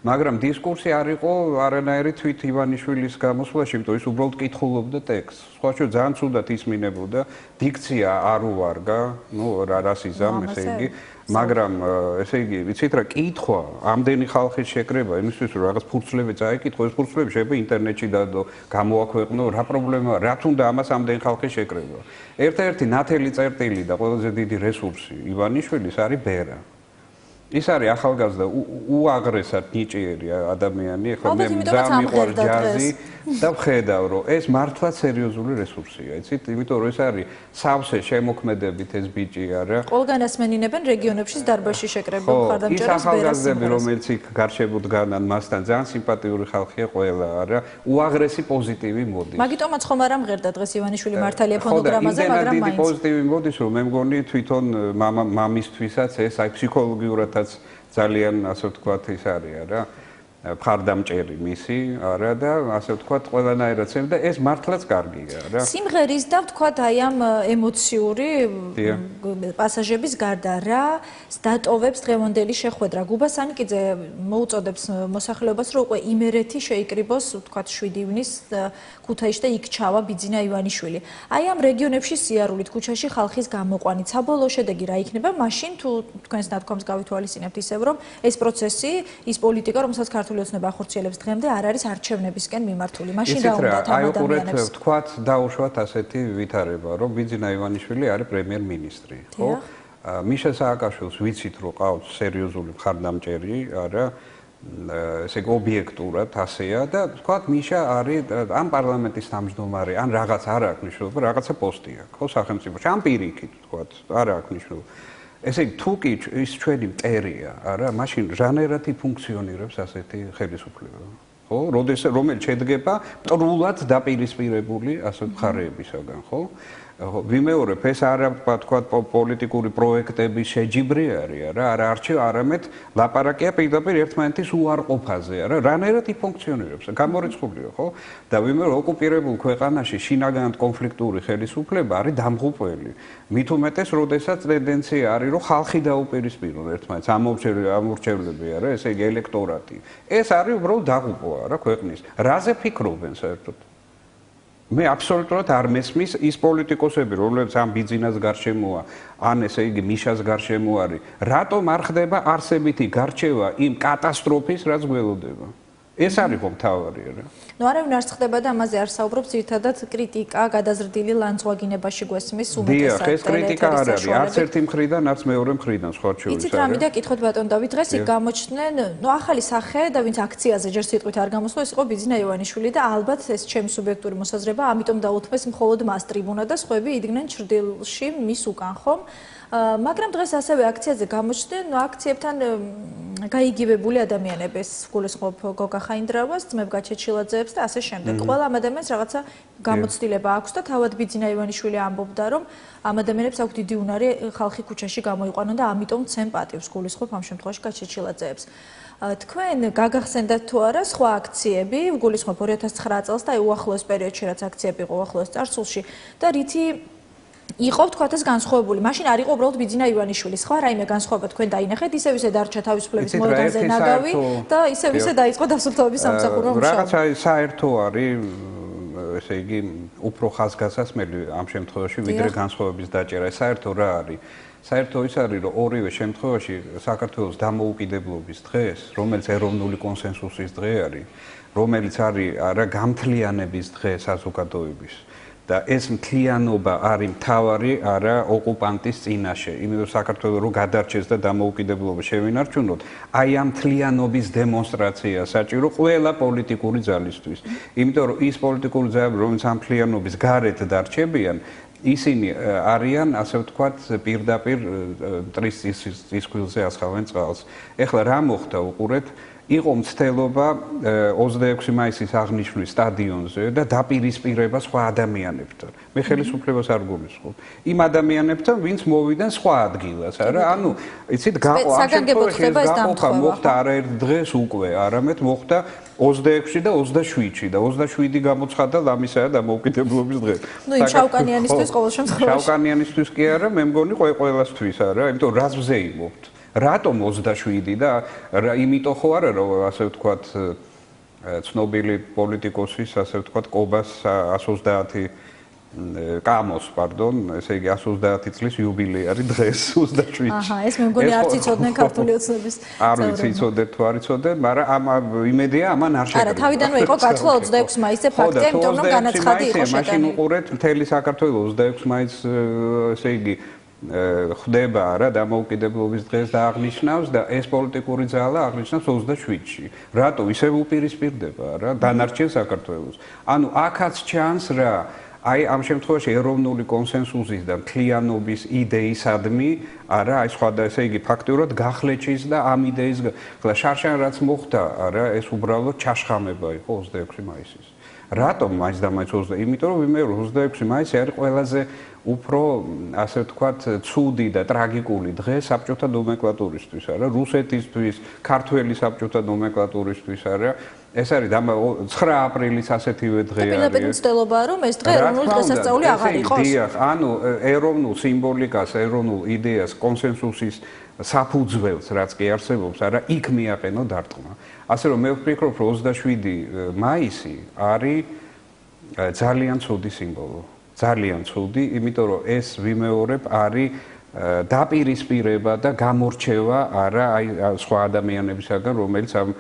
მაგრამ დისკურსი არ იყო არანაირი თვით ივანიშვილის გამოსვლაში, იმიტომ ის უბრალოდ კითხულობდა ტექსტს. სხვა შე ძალიან ცუდად ისმინებოდა, დიქცია არ უვარგა, ნუ რას იზამ, ესე იგი მაგრამ ესე იგი ვიცით რა კითხვა ამდენი ხალხის შეკრება იმისთვის რომ რაღაც ფურცლები წაიკითხო ეს ფურცლები შეიძლება ინტერნეტში დადო გამოაქვეყნო რა პრობლემაა რა თუნდა ამას ამდენი ხალხის შეკრება ერთ-ერთი ნათელი წერტილი და ყველაზე დიდი რესურსი ივანიშვილის არის ბერა ის არის ახალგაზრდა უაღრესად ნიჭიერი ადამიანი ახლა მე ძალიან მიყვარს ჯაზი და ვხედავ რომ ეს მართლაც სერიოზული რესურსია იცით იმიტომ რომ ეს არის სავსე შემოქმედებით ეს ბიჭი არა
ყველგან ასმენინებენ რეგიონებში დარბაზში შეკრება მხარდამჭერებს
ბერას ის ახალგაზრდები რომელიც იქ გარშემოდგანან მასთან ძალიან სიმპათიური ხალხია ყველა არა უაღრესი პოზიტივი მოდის
მაგიტომაც ხომ არ ამღერდა დღეს ივანიშვილი მართალია ფონოგრამაზე მაგრამ მაინც
პოზიტივი მოდის რომ მე მგონი თვითონ მამისთვისაც ეს აი ფსიქოლოგიურადაც ძალიან ასე ვთქვათ ის არის არა მხარდამჭერი მისი არა და ასე ვთქვათ ყველანაირად და ეს მართლაც კარგია რა
სიმღერის და ვთქვათ აი ამ ემოციური პასაჟების გარდა რა დატოვებს დღევანდელი შეხვედრა გუბასანიკიძე მოუწოდებს მოსახლეობას რომ უკვე იმერეთი შეიკრიბოს ვთქვათ 7 ივნის ქუთაისში და იქ ჩავა ბიძინა ივანიშვილი აი ამ რეგიონებში სიარულით ქუჩაში ხალხის გამოყვანით საბოლოო შედეგი რა იქნება მაშინ თუ თქვენს ნათქვამს გავითვალისწინებთ ისევ რომ ეს პროცესი ის პოლიტიკა რომელსაც ოცნება ახორციელებს დღემდე არ არის არჩევნებისკენ მიმართული. მაშინ რა უნდა ამ ადამიანებს?
აი ვთქვათ, დაუშვათ ასეთი ვითარება, რომ ბიძინა ივანიშვილი არის პრემიერ-მინისტრი, ხო? მიშა სააკაშვილს ვიცით, რომ ყავს სერიოზული მხარდამჭერი, არა? ესე იგი ობიექტურად ასეა და ვთქვათ, მიშა არის ამ პარლამენტის თავმჯდომარე, ან რაღაც არ აქვს მნიშვნელობა, რაღაცა პოსტი აქვს, ხო, სახელმწიფოში. ამ პირიქით, ვთქვათ, არ აქვს მნიშვნელობა. ესე იგი თუ კი ის ჩვენი მტერია, არა, მაშინ ჟანერად იფუნქციონირებს ასეთი ხელისუფლება. ხო? რომელიც შედგება მტრულად დაპირისპირებული ასე მხარეებისაგან, ხო? ვიმეორებ, ეს არა ვთქვათ პოლიტიკური პროექტების შეჯიბრი არის, არა არჩევ არამედ ლაპარაკია პირდაპირ ერთმანეთის უარყოფაზე, არა, რანაირად იფუნქციონირებს, გამორიცხულია, ხო? და ვიმეორებ, ოკუპირებულ ქვეყანაში შინაგანად კონფლიქტური ხელისუფლება არის დამღუპველი. მით უმეტეს, როდესაც ტენდენცია არის, რომ ხალხი დაუპირისპირონ ერთმანეთს, ამორჩევლები, არა, ესე იგი ელექტორატი. ეს არის უბრალოდ დაღუპვა, რა, ქვეყნის. რაზე ფიქრობენ საერთოდ? მე აბსოლუტურად არ მესმის ის პოლიტიკოსები, რომლებიც ამ ბიძინას გარშემოა, ან ესე იგი მიშას გარშემო არის, რატომ არ ხდება არსებითი გარჩევა იმ კატასტროფის, რაც გველოდება? ეს არის ხო მთავარი რა.
ნუ არავინ არ ხდება და ამაზე არ საუბრობს, ერთადად კრიტიკა გადაზრდილი ლანძღვაგინებაში გვესმის უმეტესად.
დიახ, ეს კრიტიკა არ არის, არც ერთი მხრიდან, არც მეორე მხრიდან სხვა შორის.
იცით რა მინდა კითხოთ ბატონ დავით, დღეს იქ გამოჩნდნენ, ნუ ახალი სახე და ვინც აქციაზე ჯერ სიტყვით არ გამოსულა, ეს იყო ბიძინა ივანიშვილი და ალბათ ეს ჩემი სუბიექტური მოსაზრება, ამიტომ დაუთმეს მხოლოდ მას ტრიბუნა და სხვები იდგნენ ჩრდილში მის უკან, ხომ? მაგრამ დღეს ასევე აქციაზე გამოჩნდნენ, ნუ აქციებთან გაიგივებული ადამიანების გულისხმობ გოგა ხაინდრავას, ძმებ გაჩეჩილაძეებს და ასე შემდეგ. ყველა ამ ადამიანს რაღაცა გამოცდილება აქვს და თავად ბიძინა ივანიშვილი ამბობდა, რომ ამ ადამიანებს აქვს დიდი უნარი ხალხი ქუჩაში გამოიყვანონ და ამიტომ ცემ პატივს გულისხმობ ამ შემთხვევაში გაჩეჩილაძეებს. თქვენ გაგახსენდათ თუ არა სხვა აქციები, გულისხმობ 2009 წელს და აი უახლოეს პერიოდში რაც აქციები იყო უახლოეს წარსულში და რითი იყო ვთქვათ ეს განსხვავებული. მაშინ არ იყო უბრალოდ ბიძინა ივანიშვილი. სხვა რაიმე განსხვავება თქვენ დაინახეთ, ისევ ისე დარჩა თავისუფლების მოედანზე ნაგავი და ისევ ისე დაიწყო დასუფთავების სამსახურო მუშაობა.
რაღაცა საერთო არის, ესე იგი, უფრო ხაზგასასმელი ამ შემთხვევაში ვიდრე განსხვავების დაჭერა. საერთო რა არის? საერთო ის არის, რომ ორივე შემთხვევაში საქართველოს დამოუკიდებლობის დღეს, რომელიც ეროვნული კონსენსუსის დღე არის, რომელიც არის არა გამთლიანების დღე საზოგადოების და ეს მთლიანობა არის მთავარი არა ოკუპანტის წინაშე. იმიტომ საქართველოს რო გადარჩეს და დამოუკიდებლობა შევინარჩუნოთ, აი ამ მთლიანობის დემონსტრაცია საჭირო ყველა პოლიტიკური ძალისთვის. იმიტომ რომ ის პოლიტიკური ძალები, რომელიც ამ მთლიანობის გარეთ დარჩებიან, ისინი არიან, ასე ვთქვათ, პირდაპირ მტრის წისქვილზე ასხავენ წყალს. ეხლა რა მოხდა უყურეთ, იყო მცდელობა 26 მაისის აღნიშვნის სტადიონზე და დაპირისპირება სხვა ადამიანებთან. მე ხელისუფლებას არ გულისხმობ. იმ ადამიანებთან, ვინც მოვიდნენ სხვა ადგილას, არა? ანუ, იცით, გაყოფა მოხდა არაერთ დღეს უკვე, არამედ მოხდა 26-ში და 27-ში და 27 გამოცხადდა ლამისა და დამოუკიდებლობის დღე.
ნუ იმ შავკანიანისთვის ყოველ შემთხვევაში.
შავკანიანისთვის კი არა, მე მგონი ყველასთვის არა, იმიტომ რას ვზეიმობთ. რატომ 27 და იმიტომ ხო არა რომ ასე ვთქვათ ცნობილი პოლიტიკოსის ასე ვთქვათ კობას 130 კამოს, პარდონ, ესე იგი 130 წლის იუბილეი არის დღეს 27-ში.
აჰა, ეს მე მგონი არც იცოდნენ ქართული ოცნების.
არ ვიცი იცოდეთ თუ არ იცოდეთ, მაგრამ ამ იმედია ამან არ შეგრება.
არა, თავიდანვე იყო გათვლა 26 მაისზე ფაქტია, იმიტომ რომ განაცხადი იყო შეტანილი.
მაშინ უყურეთ მთელი საქართველოს 26 მაისს ესე იგი ხდება რა დამოუკიდებლობის დღეს და აღნიშნავს და ეს პოლიტიკური ძალა აღნიშნავს 27-ში. რატო ისევ უპირისპირდება რა დანარჩენ საქართველოს? ანუ აქაც ჩანს რა აი ამ შემთხვევაში ეროვნული კონსენსუსის და მთლიანობის იდეისადმი არა აი სხვა და ესე იგი ფაქტურად გახლეჩის და ამ იდეის ხლა შარშან რაც მოხდა არა ეს უბრალოდ ჩაშხამება იყო 26 მაისის. რატომ მაინც და მაინც 20? იმიტომ რომ ვიმეორე 26 მაისი არის ყველაზე უფრო ასე ვთქვათ ცუდი და ტრაგიკული დღე საბჭოთა ნომენკლატურისთვის არა რუსეთისთვის, ქართველი საბჭოთა ნომენკლატურისთვის არა ეს არის 9 აპრილის ასეთივე დღე არის.
პირდაპირ მცდელობაა რომ ეს დღე ეროვნული დღესასწაული აღარ იყოს.
დიახ, ანუ ეროვნულ სიმბოლიკას, ეროვნულ იდეას, კონსენსუსის საფუძველს რაც კი არსებობს, არა, იქ მიაყენო დარტყმა. ასე რომ მე ვფიქრობ, რომ 27 მაისი არის ძალიან ცუდი სიმბოლო. ძალიან ცუდი, იმიტომ რომ ეს ვიმეორებ არის დაპირისპირება და გამორჩევა არა აი სხვა ადამიანებისაგან, რომელიც ამ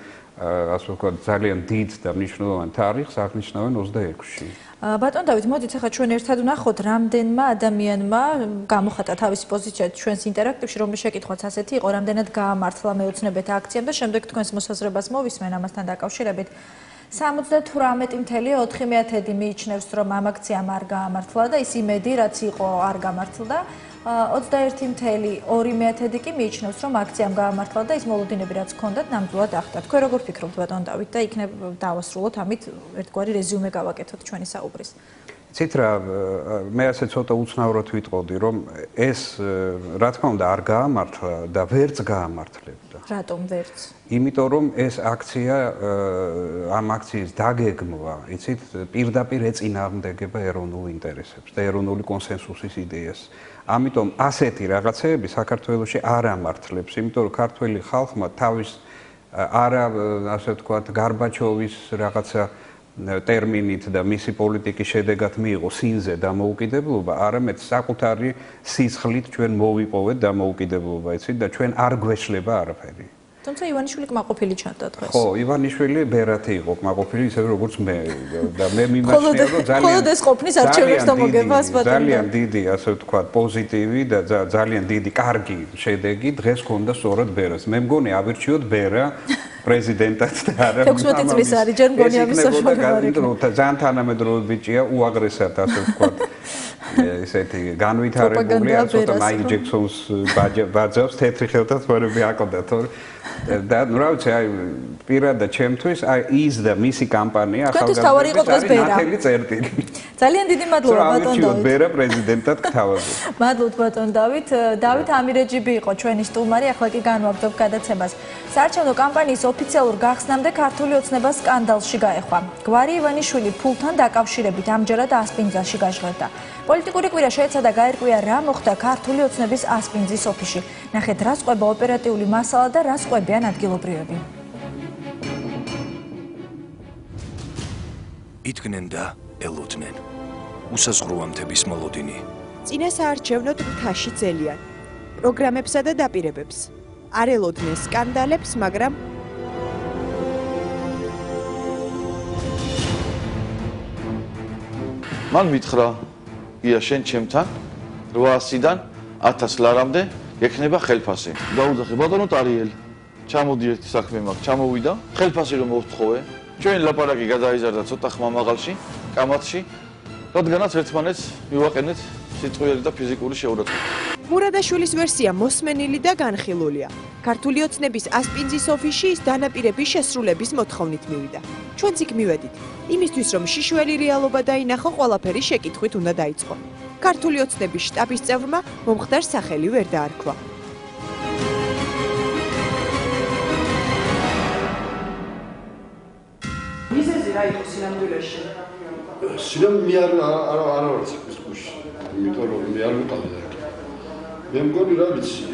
ასე ვთქვათ ძალიან დიდ და მნიშვნელოვან თარიღს აღნიშნავენ 26-ში.
ბატონ დავით, მოდით ახლა ჩვენ ერთად ვნახოთ, რამდენმა ადამიანმა გამოხატა თავისი პოზიცია ჩვენს ინტერაქტივში, რომლის შეკითხვაც ასეთი იყო, რამდენად გაამართლა მეოცნებეთა აქციამ და შემდეგ თქვენს მოსაზრებას მოვისმენ ამასთან დაკავშირებით. 78.4% მიიჩნევს, რომ ამ აქციამ არ გაამართლა და ის იმედი, რაც იყო, არ გამართლდა. 21.2% კი მიიჩნევს, რომ აქციამ გაამართლა და ის მოლოდინები, რაც ჰქონდათ, ნამდვილად ახდა. თქვენ როგორ ფიქრობთ, ბატონ დავით, და იქნებ დავასრულოთ ამით ერთგვარი რეზიუმე გავაკეთოთ ჩვენი საუბრის.
ცით რა, მე ასე ცოტა უცნაურად ვიტყოდი, რომ ეს რა თქმა უნდა არ გაამართლა და ვერც გაამართლებდა.
რატომ ვერც?
იმიტომ რომ ეს აქცია ამ აქციის დაგეგმვა, იცით, პირდაპირ ეწინააღმდეგება ეროვნულ ინტერესებს და ეროვნული კონსენსუსის იდეას. ამიტომ ასეთი რაღაცეები საქართველოში არ ამართლებს, იმიტომ რომ ქართველი ხალხმა თავის არა ასე ვთქვათ გარბაჩოვის რაღაცა ტერმინით და მისი პოლიტიკის შედეგად მიიღო სინზე დამოუკიდებლობა, არამედ საკუთარი სისხლით ჩვენ მოვიპოვეთ დამოუკიდებლობა, იცით და ჩვენ არ გვეშლება არაფერი.
თუმცა ივანიშვილი კმაყოფილი ჩანდა დღეს.
ხო, ივანიშვილი ბერათი იყო კმაყოფილი, ისევე როგორც მე და მე მიმაჩნია რომ ძალიან დიდი ასე ვთქვათ პოზიტივი და ძალიან დიდი კარგი შედეგი დღეს ჰქონდა სწორად ბერას. მე მგონი ავირჩიოთ ბერა პრეზიდენტად და არა
16 წლის არის ჯერ მგონი ამის
საშუალება. ძალიან თანამედროვე ბიჭია, უაღრესად ასე ვთქვათ ესეთი განვითარებულია, ცოტა მაიკ ჯექსონს ბაძავს თეთრი ხელთათმარები აკლდა, თორე და ნუ რა ვიცი, აი პირადად ჩემთვის აი ის და მისი კამპანია ახალგაზრდების ნათელი წერტილი.
ძალიან დიდი მადლობა ბატონ დავით.
ბერა პრეზიდენტად გთავაზობ.
მადლობთ ბატონ დავით. დავით ამირეჯიბი იყო ჩვენი სტუმარი, ახლა კი განვაგრძობ გადაცემას. საარჩევნო კამპანიის ოფიციალურ გახსნამდე ქართული ოცნება სკანდალში გაეხვა. გვარი ივანიშვილი ფულთან დაკავშირებით ამჯერად ასპინძაში გაჟღერდა. პოლიტიკური კვირა შეეცადა გაერკვია რა მოხდა ქართული ოცნების ასპინძის ოფისში. ნახეთ რა სყვება ოპერატიული მასალა და რა სყვებიან ადგილობრივები.
იდგნენ და ელოდნენ. უსაზღვროა მთების მოლოდინი.
წინა საარჩევნოდ მთაში ძელიან. პროგრამებსა და დაპირებებს. არ ელოდნენ სკანდალებს, მაგრამ
მან მითხრა ია შენ ჩემთან 800-დან 1000 ლარამდე ექნება ხელფასი. დაუძახე ბატონო ტარიელი. ჩამოდი ერთი საქმე მაქვს, ჩამოვიდა. ხელფასი რომ მოვთხოვე, ჩვენ ლაპარაკი გადაიზარდა ცოტა ხმა მაღალში, კამათში, რადგანაც ერთმანეთს მივაყენეთ სიტყვიერი და ფიზიკური შეურაცხყოფა.
მურადაშვილის ვერსია მოსმენილი და განხილულია. ქართული ოცნების ასპინძის ოფისში ის დანაპირების შესრულების მოთხოვნით მივიდა. ჩვენც იქ მივედით. იმისთვის რომ შიშველი რეალობა დაინახო, ყველაფერი შეკითხვით უნდა დაიწყო. ქართული ოცნების შტაბის წევრმა მომხდარს სახელი ვერ დაარქვა.
მიზეზი რა იყო სინამდვილეში?
სინამდვილე არ ვარ ცეკვის გუში. იმიტომ რომ მე არ ვიყავი. მე მგონი რა ვიცი.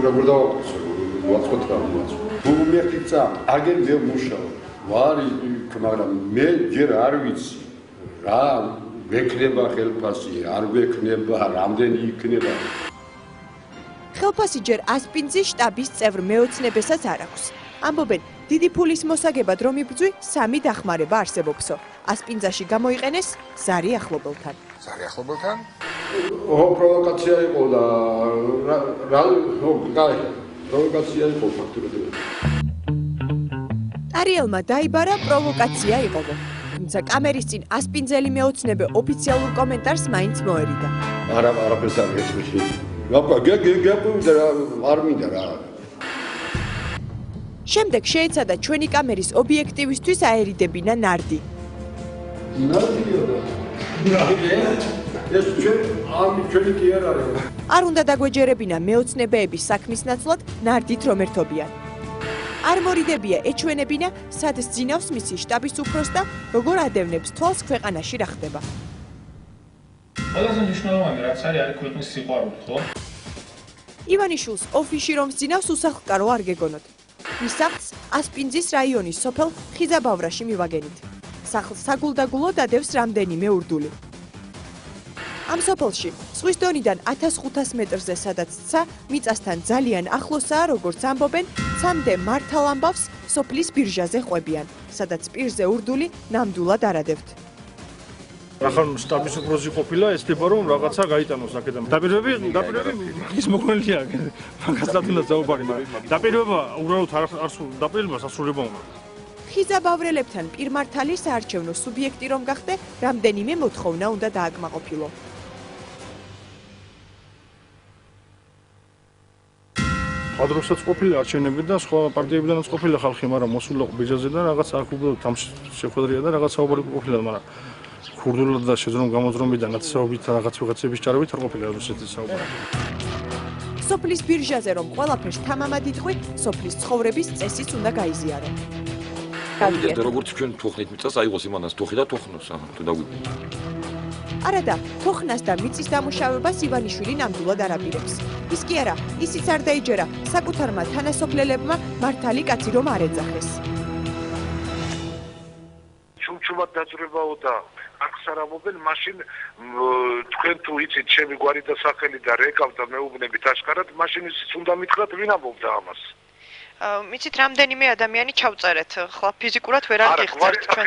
როგორ დავაკვირდე, ვაწყოთ რა ვაწყო. თუ მე ხიცა, აგენ მე მუშაობ. ვარი, მაგრამ მე ჯერ არ ვიცი. რა ვექნება ხელფასი, არ ვექნება, რამდენი იქნება.
ხელფასი ჯერ ასპინძის შტაბის წევრ მეოცნებესაც არ აქვს. ამბობენ, დიდი ფულის მოსაგებად რომ იბრძვი, 3 დახმარება არსებობსო. ასპინძაში გამოიყენეს ზარი ახლობელთან.
ზარი ახლობელთან? პროვოკაცია იყო და პროვოკაცია იყო ფაქტურად.
ტარიელმა დაიბარა პროვოკაცია იყოვო. თუმცა კამერის წინ ასპინძელი მეოცნებე ოფიციალურ კომენტარს მაინც მოერიდა.
არაფერს არ გეცნობ. არ მინდა რა.
შემდეგ შეეცადა ჩვენი კამერის ობიექტივისთვის აერიდებინა ნარდი.
ნარდიო და ეს ჩვენი კი არ არის.
არ უნდა დაგვეჯერებინა მეოცნებეების საქმის ნაცვლად ნარდით რომ ერთობიან. არ მორიდებია ეჩვენებინა, სად სძინავს მისი შტაბის უფროს და როგორ ადევნებს თვალს ქვეყანაში რა ხდება.
ყველაზე მნიშვნელოვანი რაც არის ქვეყნის სიყვარული, ხო?
ივანიშვილს ოფისში რომ სძინავს უსახლკარო არ გეგონოთ. მის სახლს ასპინძის რაიონის სოფელ ხიზაბავრაში მივაგენით. სახლს საგულდაგულო დადევს რამდენიმე ურდული. ამ სოფელში ზღვის დონიდან 1500 მეტრზე სადაც ცა მიწასთან ძალიან ახლოსაა, როგორც ამბობენ, ცამდე მართალ ამბავს სოფლის ბირჟაზე ყვებიან, სადაც პირზე ურდული ნამდვილად არადევთ.
ახალ შტაბის უფროსი ყოფილა, ესწრება რომ რაღაცა გაიტანოს აქედან. დაპირებები ის მოქმედია, მაგას უნდა საუბარი, მაგრამ დაპირება უბრალოდ არ დაპირებას ასრულება უნდა.
ხიზაბავრელებთან პირმართალი საარჩევნო სუბიექტი რომ გახდე, რამდენიმე მოთხოვნა უნდა დააკმაყოფილო.
ადროსაც ყოფილი არჩევნები და სხვა პარტიებიდანაც ყოფილი ხალხი, მაგრამ მოსულა ბიძაზე და რაღაც აქ უბრალოდ ამ შეხვედრია და რაღაც საუბარი ყოფილა, მაგრამ ქურდულად და შეძრომ გამოძრომიდან ნაცნობით რაღაც ვიღაცების ჯარებით არ ყოფილა რუსეთის საუბარი.
სოფლის ბირჟაზე რომ ყველაფერს თამამად იტყვი, სოფლის ცხოვრების წესიც უნდა გაიზიარო.
და როგორც ჩვენ თოხნით მიწას აიღოს იმანას თოხი და თოხნოს, თუ დაგვიყვი.
არადა, თოხნას და მიწის დამუშავებას ივანიშვილი ნამდვილად არ აპირებს. ის კი არა, ისიც არ დაიჯერა საკუთარმა თანასოფლელებმა მართალი კაცი რომ არ ეძახეს.
ჩუმჩუმად დაძრებაო და აღსარავობენ, მაშინ თქვენ თუ იცით ჩემი გვარი და სახელი და რეკავ და მეუბნებით აშკარად, მაშინ ისიც უნდა მითხრათ, ვინ ამბობდა ამას.
მიცით რამდენიმე ადამიანი ჩავწერეთ, ხლა ფიზიკურად ვერ არ გიხსენებთ თქვენ.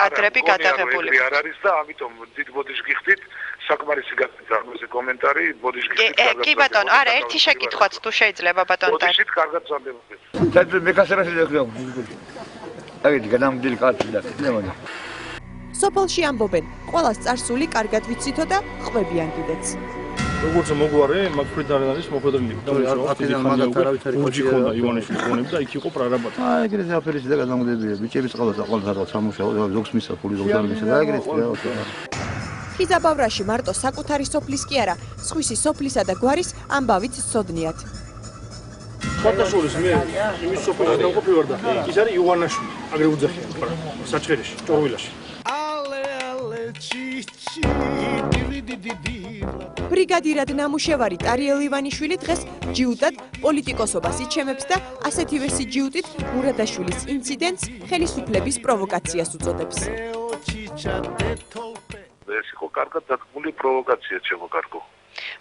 კადრები გადაღებული.
არ არის და ამიტომ დიდ ბოდიშ გიხდით, საკმარისი გასაგებია კომენტარი, ბოდიშ გიხდით.
კი ბატონო, არა, ერთი შეკითხვაც თუ შეიძლება ბატონო.
ბოდიშით კარგად ზამბებია.
და მე კასერაში დაგხვდა. აგეთ გადამგდილი კაცი და ნემონი.
სოფელში ამბობენ, ყველას წარსული კარგად ვიცითო და ყვებიან კიდეც.
როგორც მოგვარე, მაგფრიდან არის მოხვედრილი.
აფრიდან მაგათ არავით არ იყო.
უჯი ხონდა ივანიშვილის ხონები და იქ იყო პრარაბატი.
ეგრეთ აფერისი და გადამგდებია. ბიჭების ყავდა საყვალთაო სამუშაო, ზოგს მისა ფული ზოგს არ მისა და ეგრეთ რა.
ხიზაბავრაში მარტო საკუთარი სოფლის კი არა, სხვისი სოფლისა და გვარის ამბავით სწოდნიათ.
ხატაშურის მე იმის სოფელში დავყოფი ვარ და ის არის ივანაშვილი, აგრე უძახიან, საჩხერეში, ჭორვილაში.
ბრიგადირად ნამუშევარი ტარიელ ივანიშვილი დღეს ჯიუტად პოლიტიკოსობას იჩემებს და ასეთივე სიჯიუტით მურადაშვილის ინციდენტს ხელისუფლების პროვოკაციას უწოდებს.
ეს იყო კარგად დადგმული პროვოკაცია, ჩემო კარგო.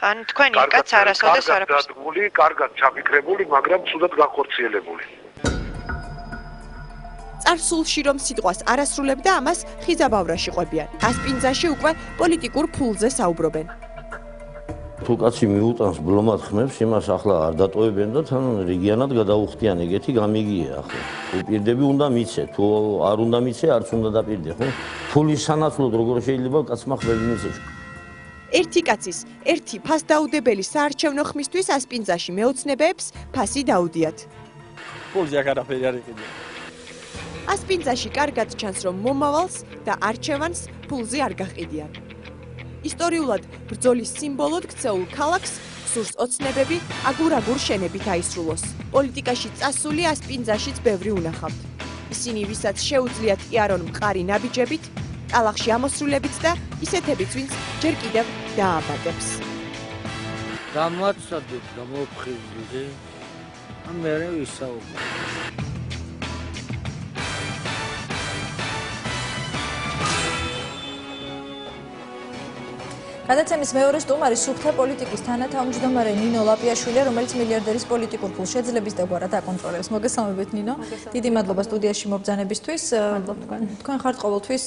ანუ თქვენი კაც არასოდეს არაფერს
დადგმული, კარგად ჩაფიქრებული, მაგრამ ცუდად განხორციელებული.
წარსულში რომ სიტყვას არასრულებდა, ამას ხიზაბავრაში ყვებიან. ასპინძაში უკვე პოლიტიკურ ფულზე საუბრობენ.
თუ კაცი მიუტანს ბლომად ხმებს, იმას ახლა არ დატოვებენ და თან რეგიონად გადაუხდიან, ეგეთი გამიგია ახლა. უპირდები უნდა მიცე, თუ არ უნდა მიცე, არც უნდა დაპირდე, ხო? ფულის სანაცვლოდ როგორ შეიძლება კაცმა ხმები მიცეს?
ერთი კაცის, ერთი ფასდაუდებელი საარჩევნო ხმისთვის ასპინძაში მეოცნებებს ფასი დაუდიათ.
ფულზე აღარაფერი არ იყიდია.
ასპინძაში კარგად ჩანს, რომ მომავალს და არჩევანს ფულზე არ გაყიდიან. ისტორიულად ბრძოლის სიმბოლოდ ქცეულ ქალაქს სურს ოცნებები აგურ-აგურ შენებით აისრულოს. პოლიტიკაში წასული ასპინძაშიც ბევრი უნახავთ. ისინი, ვისაც შეუძლიათ იარონ მყარი ნაბიჯებით, ტალახში ამოსრულებით და ისეთებიც, ვინც ჯერ კიდევ დააბადებს.
დამაცადეთ, გამოფხიზლდი. ამერე ვისაუბრე.
გადაცემის მეორე სტუმარი სუფთა პოლიტიკის თანათავმჯდომარე ნინო ლაპიაშვილია, რომელიც მილიარდერის პოლიტიკურ ფულს შეძლებს და გვარად აკონტროლებს. მოგესალმებით ნინო. დიდი მადლობა სტუდიაში მობრძანებისთვის. თქვენ ხართ ყოველთვის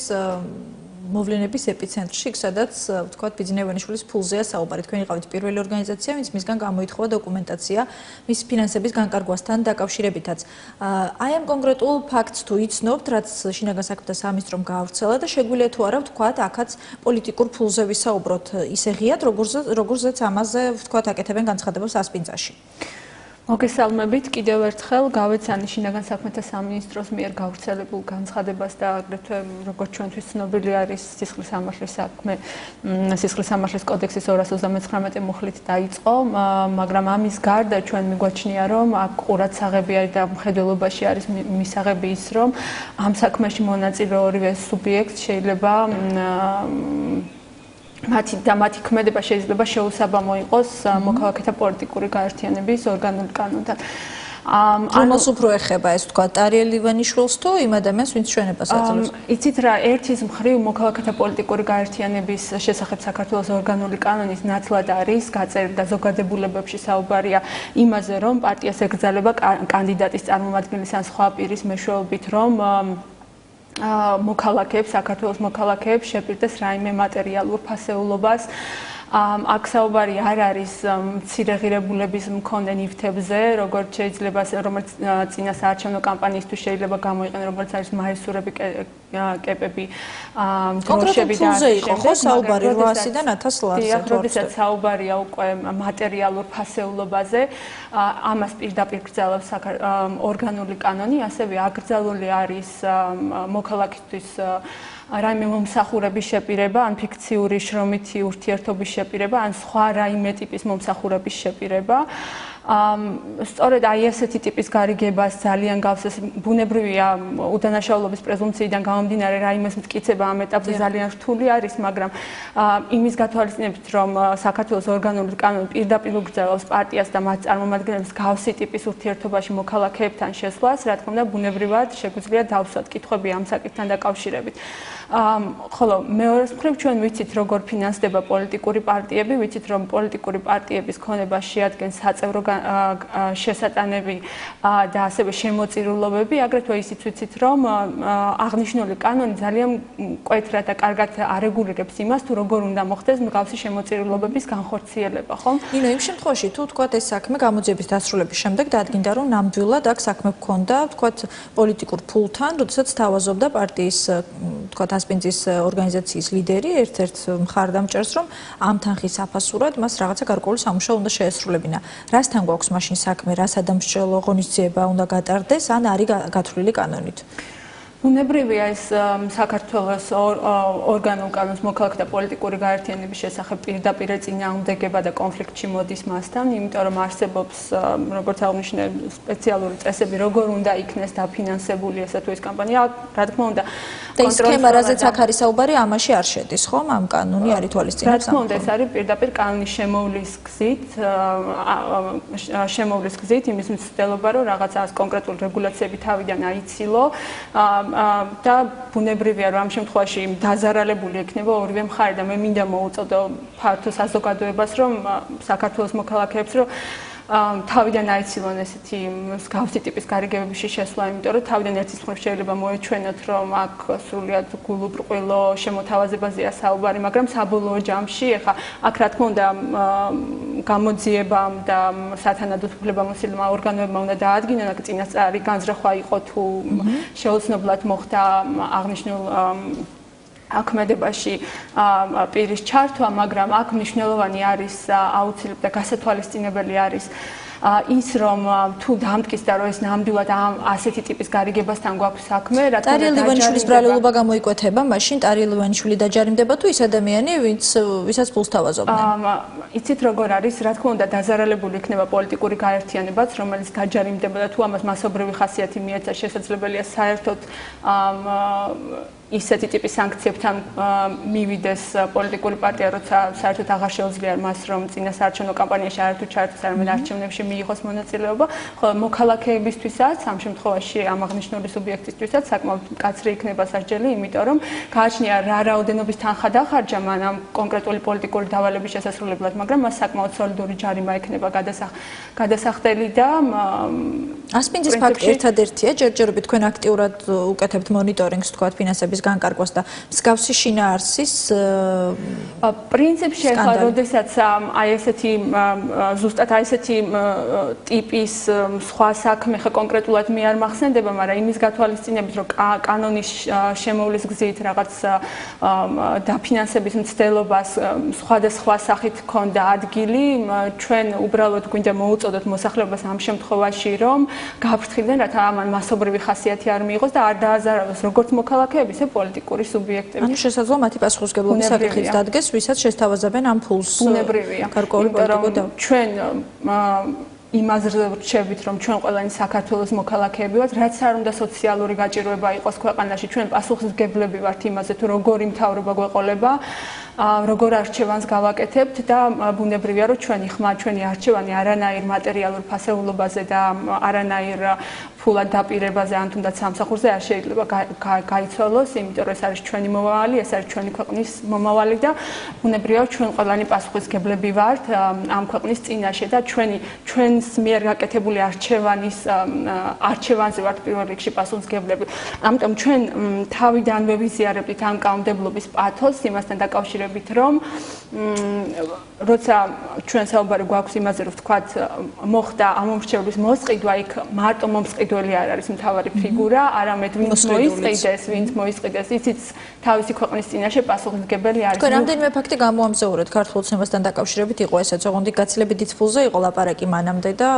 მოვლენების ეპიცენტრში, სადაც ვთქვათ ბიძინევანიშვილის ფულზეა საუბარი. თქვენ იყავით პირველი ორგანიზაცია, ვინც მისგან გამოითხოვა დოკუმენტაცია მის ფინანსების განკარგვასთან დაკავშირებითაც. აი ამ კონკრეტულ ფაქტს თუ იცნობთ, რაც შინაგან საქმეთა სამინისტრომ გაავრცელა და შეგვიძლია თუ არა ვთქვათ, აქაც პოლიტიკურ ფულზე ვისაუბროთ, ისე ღიად, როგორზეც ამაზე ვთქვათ აკეთებენ განცხადებებს ასპინძაში.
მოგესალმებით კიდევ ერთხელ გავეცანი შინაგან საქმეთა სამინისტროს მიერ გავრცელებულ განცხადებას და აგრეთვე როგორც ჩვენთვის ცნობილი არის სისხლის სამართლის საქმე სისხლის სამართლის კოდექსის 239 მუხლით დაიწყო, მაგრამ ამის გარდა ჩვენ მიგვაჩნია რომ აქ ყურადსაღები არის და მხედველობაში არის მისაღები ის რომ ამ საქმეში მონაწილე ორივე სუბიექტს შეიძლება მათი ქმედება შეიძლება შეუსაბამო იყოს მოქალაქეთა პოლიტიკური გაერთიანების ორგანული კანონთან.
რომელს უფრო ეხება ეს თქვა ტარიელ ივანიშვილს თუ იმ ადამიანს ვინც ჩვენებას აძლევს?
იცით რა, ერთის მხრივ მოქალაქეთა პოლიტიკური გაერთიანების შესახებ საქართველოს ორგანული კანონის ნაცვლად არის გაწერილი და ზოგადებულებებში საუბარია იმაზე რომ პარტიას ეკრძალება კანდიდატის წარმომადგენლის ან სხვა პირის მეშვეობით რომ მოქალაქეებს, საქართველოს მოქალაქეებს შეპირდეს რაიმე მატერიალურ ფასეულობას. აქ საუბარი არ არის მცირე ღირებულების მქონე ნივთებზე, როგორც შეიძლება, რომელიც წინა საარჩევნო კამპანიისთვის შეიძლება გამოიყენონ, როგორც არის მაისურები, კეპები, დროშები და
ფულზე იყო ხო საუბარი 800-დან 1000 ლარზე.
როდესაც საუბარია უკვე მატერიალურ ფასეულობაზე, ამას პირდაპირ გრძელავს ორგანული კანონი, ასევე აკრძალული არის მოქალაქისთვის რაიმე მომსახურების შეპირება, ან ფიქციური შრომითი ურთიერთობის შეპირება, ან სხვა რაიმე ტიპის მომსახურების შეპირება. სწორედ აი ესეთი ტიპის გარიგებას ძალიან გავსეს ბუნებრივია უდანაშაულობის პრეზუმპციიდან გამომდინარე რაიმეს მტკიცება ამ ეტაპზე ძალიან რთული არის, მაგრამ იმის გათვალისწინებით რომ საქართველოს ორგანული კანონი პირდაპირ უგრძელავს პარტიას და მათ წარმომადგენლებს გავსი ტიპის ურთიერთობაში მოქალაქეებთან შესვლას, რა თქმა უნდა ბუნებრივად შეგვიძლია დავსვათ კითხვები ამ საკითხთან დაკავშირებით. ხოლო მეორე მხრივ ჩვენ ვიცით როგორ ფინანსდება პოლიტიკური პარტიები, ვიცით რომ პოლიტიკური პარტიების ქონება შეადგენს საწევრო შესატანები და ასევე შემოწირულობები, აგრეთვე ისიც ვიცით რომ აღნიშნული კანონი ძალიან მკვეთრად და კარგად არეგულირებს იმას თუ როგორ უნდა მოხდეს მსგავსი შემოწირულობების განხორციელება, ხო?
ნინო, იმ შემთხვევაში თუ თქვათ ეს საქმე გამოძიების დასრულების შემდეგ დაადგინდა რომ ნამდვილად აქ საქმე გქონდა, თქვათ პოლიტიკურ ფულთან, როდესაც თავაზობდა პარტიის თქვათ ასპინძის ორგანიზაციის ლიდერი ერთ-ერთ მხარდამჭერს რომ ამ თანხის აფასურად მას რაღაცა გარკვეული სამუშაო უნდა შეესრულებინა. რასთან გვაქვს მაშინ საქმე, რა სადამსჯელო ღონისძიება უნდა გატარდეს ან არის გათვლილი კანონით?
ბუნებრივია ეს საქართველოს ორგანულ კანონს მოქალაქეთა პოლიტიკური გაერთიანების შესახებ პირდაპირ წინააღმდეგება და კონფლიქტში მოდის მასთან, იმიტომ რომ არსებობს როგორც აღნიშნე სპეციალური წესები, როგორ უნდა იქნეს დაფინანსებული ესა თუ ეს კამპანია, რა თქმა უნდა
და ის სქემა, რაზეც აქ არის საუბარი, ამაში არ შედის, ხო? ამ კანონი არ ითვალისწინებს.
რა თქმა უნდა, ეს არის პირდაპირ კანონის შემოვლის გზით, იმის მცდელობა, რომ რაღაცა კონკრეტული რეგულაციები თავიდან აიცილო და ბუნებრივია რომ ამ შემთხვევაში დაზარალებული ექნება ორივე მხარე და მე მინდა მოუწოდო ფართო საზოგადოებას რომ საქართველოს მოქალაქეებს რომ თავიდან აიცილონ ესეთი მსგავსი ტიპის გარიგებებში შესვლა, იმიტომ რომ თავიდან ერთის მხრივ შეიძლება მოეჩვენოთ რომ აქ სრულიად გულუბრყვილო შემოთავაზებაზეა საუბარი, მაგრამ საბოლოო ჯამში ეხა აქ რა თქმა უნდა გამოძიებამ და სათანადო უფლებამოსილმა ორგანოებმა უნდა დაადგინონ, აქ წინასწარი განზრახვა იყო თუ შეუცნობლად მოხდა აღნიშნულ აქმედებაში პირის ჩართვა, მაგრამ აქ მნიშვნელოვანი არის აუცილებლად და გასათვალისწინებელი არის ის რომ თუ დამტკის და რომ ეს ნამდვილად ასეთი ტიპის გარიგებასთან გვაქვს საქმე, რა თქმა უნდა
ტარიელ ივანიშვილის ბრალეულობა გამოიკვეთება, მაშინ ტარიელ ივანიშვილი დაჯარიმდება თუ ის ადამიანი, ვისაც ფულს თავაზობდნენ.
იცით როგორ არის, რა თქმა უნდა დაზარალებული იქნება პოლიტიკური გაერთიანებაც, რომელიც დაჯარიმდება და თუ ამას მასობრივი ხასიათი მიეცა, შესაძლებელია საერთოდ ისეთი ტიპის სანქციებთან მივიდეს პოლიტიკური პარტია, როცა საერთოდ აღარ შეუძლია მას რომ წინა საარჩევნო კამპანიაში არათუ ჩაერთოს, არამედ არჩევნებში მიიღოს მონაწილეობა, ხოლო მოქალაქეებისთვისაც, ამ შემთხვევაში ამაღნიშნული სუბიექტისთვისაც საკმაოდ მკაცრი იქნება სასჯელი, იმიტომ რომ გააჩნია რა რაოდენობის თანხა დახარჯა მან ამ კონკრეტული პოლიტიკური დავალების შესასრულებლად, მაგრამ მას საკმაოდ სოლიდური ჯარიმა ექნება გადასახდელი და
ასპინძის ფაქტი ერთადერთია, ჯერჯერობით თქვენ აქტიურად უკეთებთ მონიტორინგს, თქვათ ფინანსების განკარგვას და მსგავსი შინაარსის
პრინციპში ახლა როდესაც აი ესეთი ზუსტად აი ესეთი ტიპის სხვა საქმე ხა კონკრეტულად მე არ მახსენდება, მაგრამ იმის გათვალისწინებით რომ კანონის შემოვლის გზით რაღაც დაფინანსების მცდელობას სხვადასხვა სახით ჰქონდა ადგილი, ჩვენ უბრალოდ გვინდა მოუწოდოთ მოსახლეობას ამ შემთხვევაში რომ გაფრთხილდნენ, რათა ამან მასობრივი ხასიათი არ მიიღოს და არ დააზარალოს როგორც მოქალაქეები, ისე პოლიტიკური სუბიექტები.
ანუ შესაძლოა მათი პასუხისმგებლობის საკითხიც დადგეს, ვისაც შესთავაზებენ ამ ფულს.
ბუნებრივია. ჩვენ იმაზე ვრჩებით, რომ ჩვენ ყველანი საქართველოს მოქალაქეები ვართ, რაც არ უნდა სოციალური გაჭირვება იყოს ქვეყანაში, ჩვენ პასუხისმგებლები ვართ იმაზე, თუ როგორი მთავრობა გვეყოლება, როგორ არჩევანს გავაკეთებთ და ბუნებრივია, რომ ჩვენი ხმა, ჩვენი არჩევანი არანაირ მატერიალურ ფასეულობაზე და არანაირ ფულად დაპირებაზე ან თუნდაც სამსახურზე არ შეიძლება გაიცვალოს, იმიტომ რომ ეს არის ჩვენი მომავალი, ეს არის ჩვენი ქვეყნის მომავალი და ბუნებრივია, ჩვენ ყველანი პასუხისმგებლები ვართ ამ ქვეყნის წინაშე და ჩვენს მიერ გაკეთებული არჩევანზე ვართ პირველ რიგში პასუხისმგებლები. ამიტომ ჩვენ თავიდანვე ვიზიარებთ ამ კანონმდებლობის პათოს იმასთან დაკავშირებით, რომ როცა ჩვენ საუბარი გვაქვს იმაზე, რომ ვთქვათ, მოხდა ამომრჩევლის მოსყიდვა, იქ მარტო მომსყიდველი არ არის მთავარი ფიგურა, არამედ ვინც მოისყიდეს, ისიც თავისი ქვეყნის წინაშე პასუხისმგებელი არის.
თქვენ რამდენიმე ფაქტი გამოამზაურეთ ქართულ ცნებასთან დაკავშირებით, იყო ესეც, ოღონდ გაცილებით დიდ ფულზე იყო ლაპარაკი მანამდე და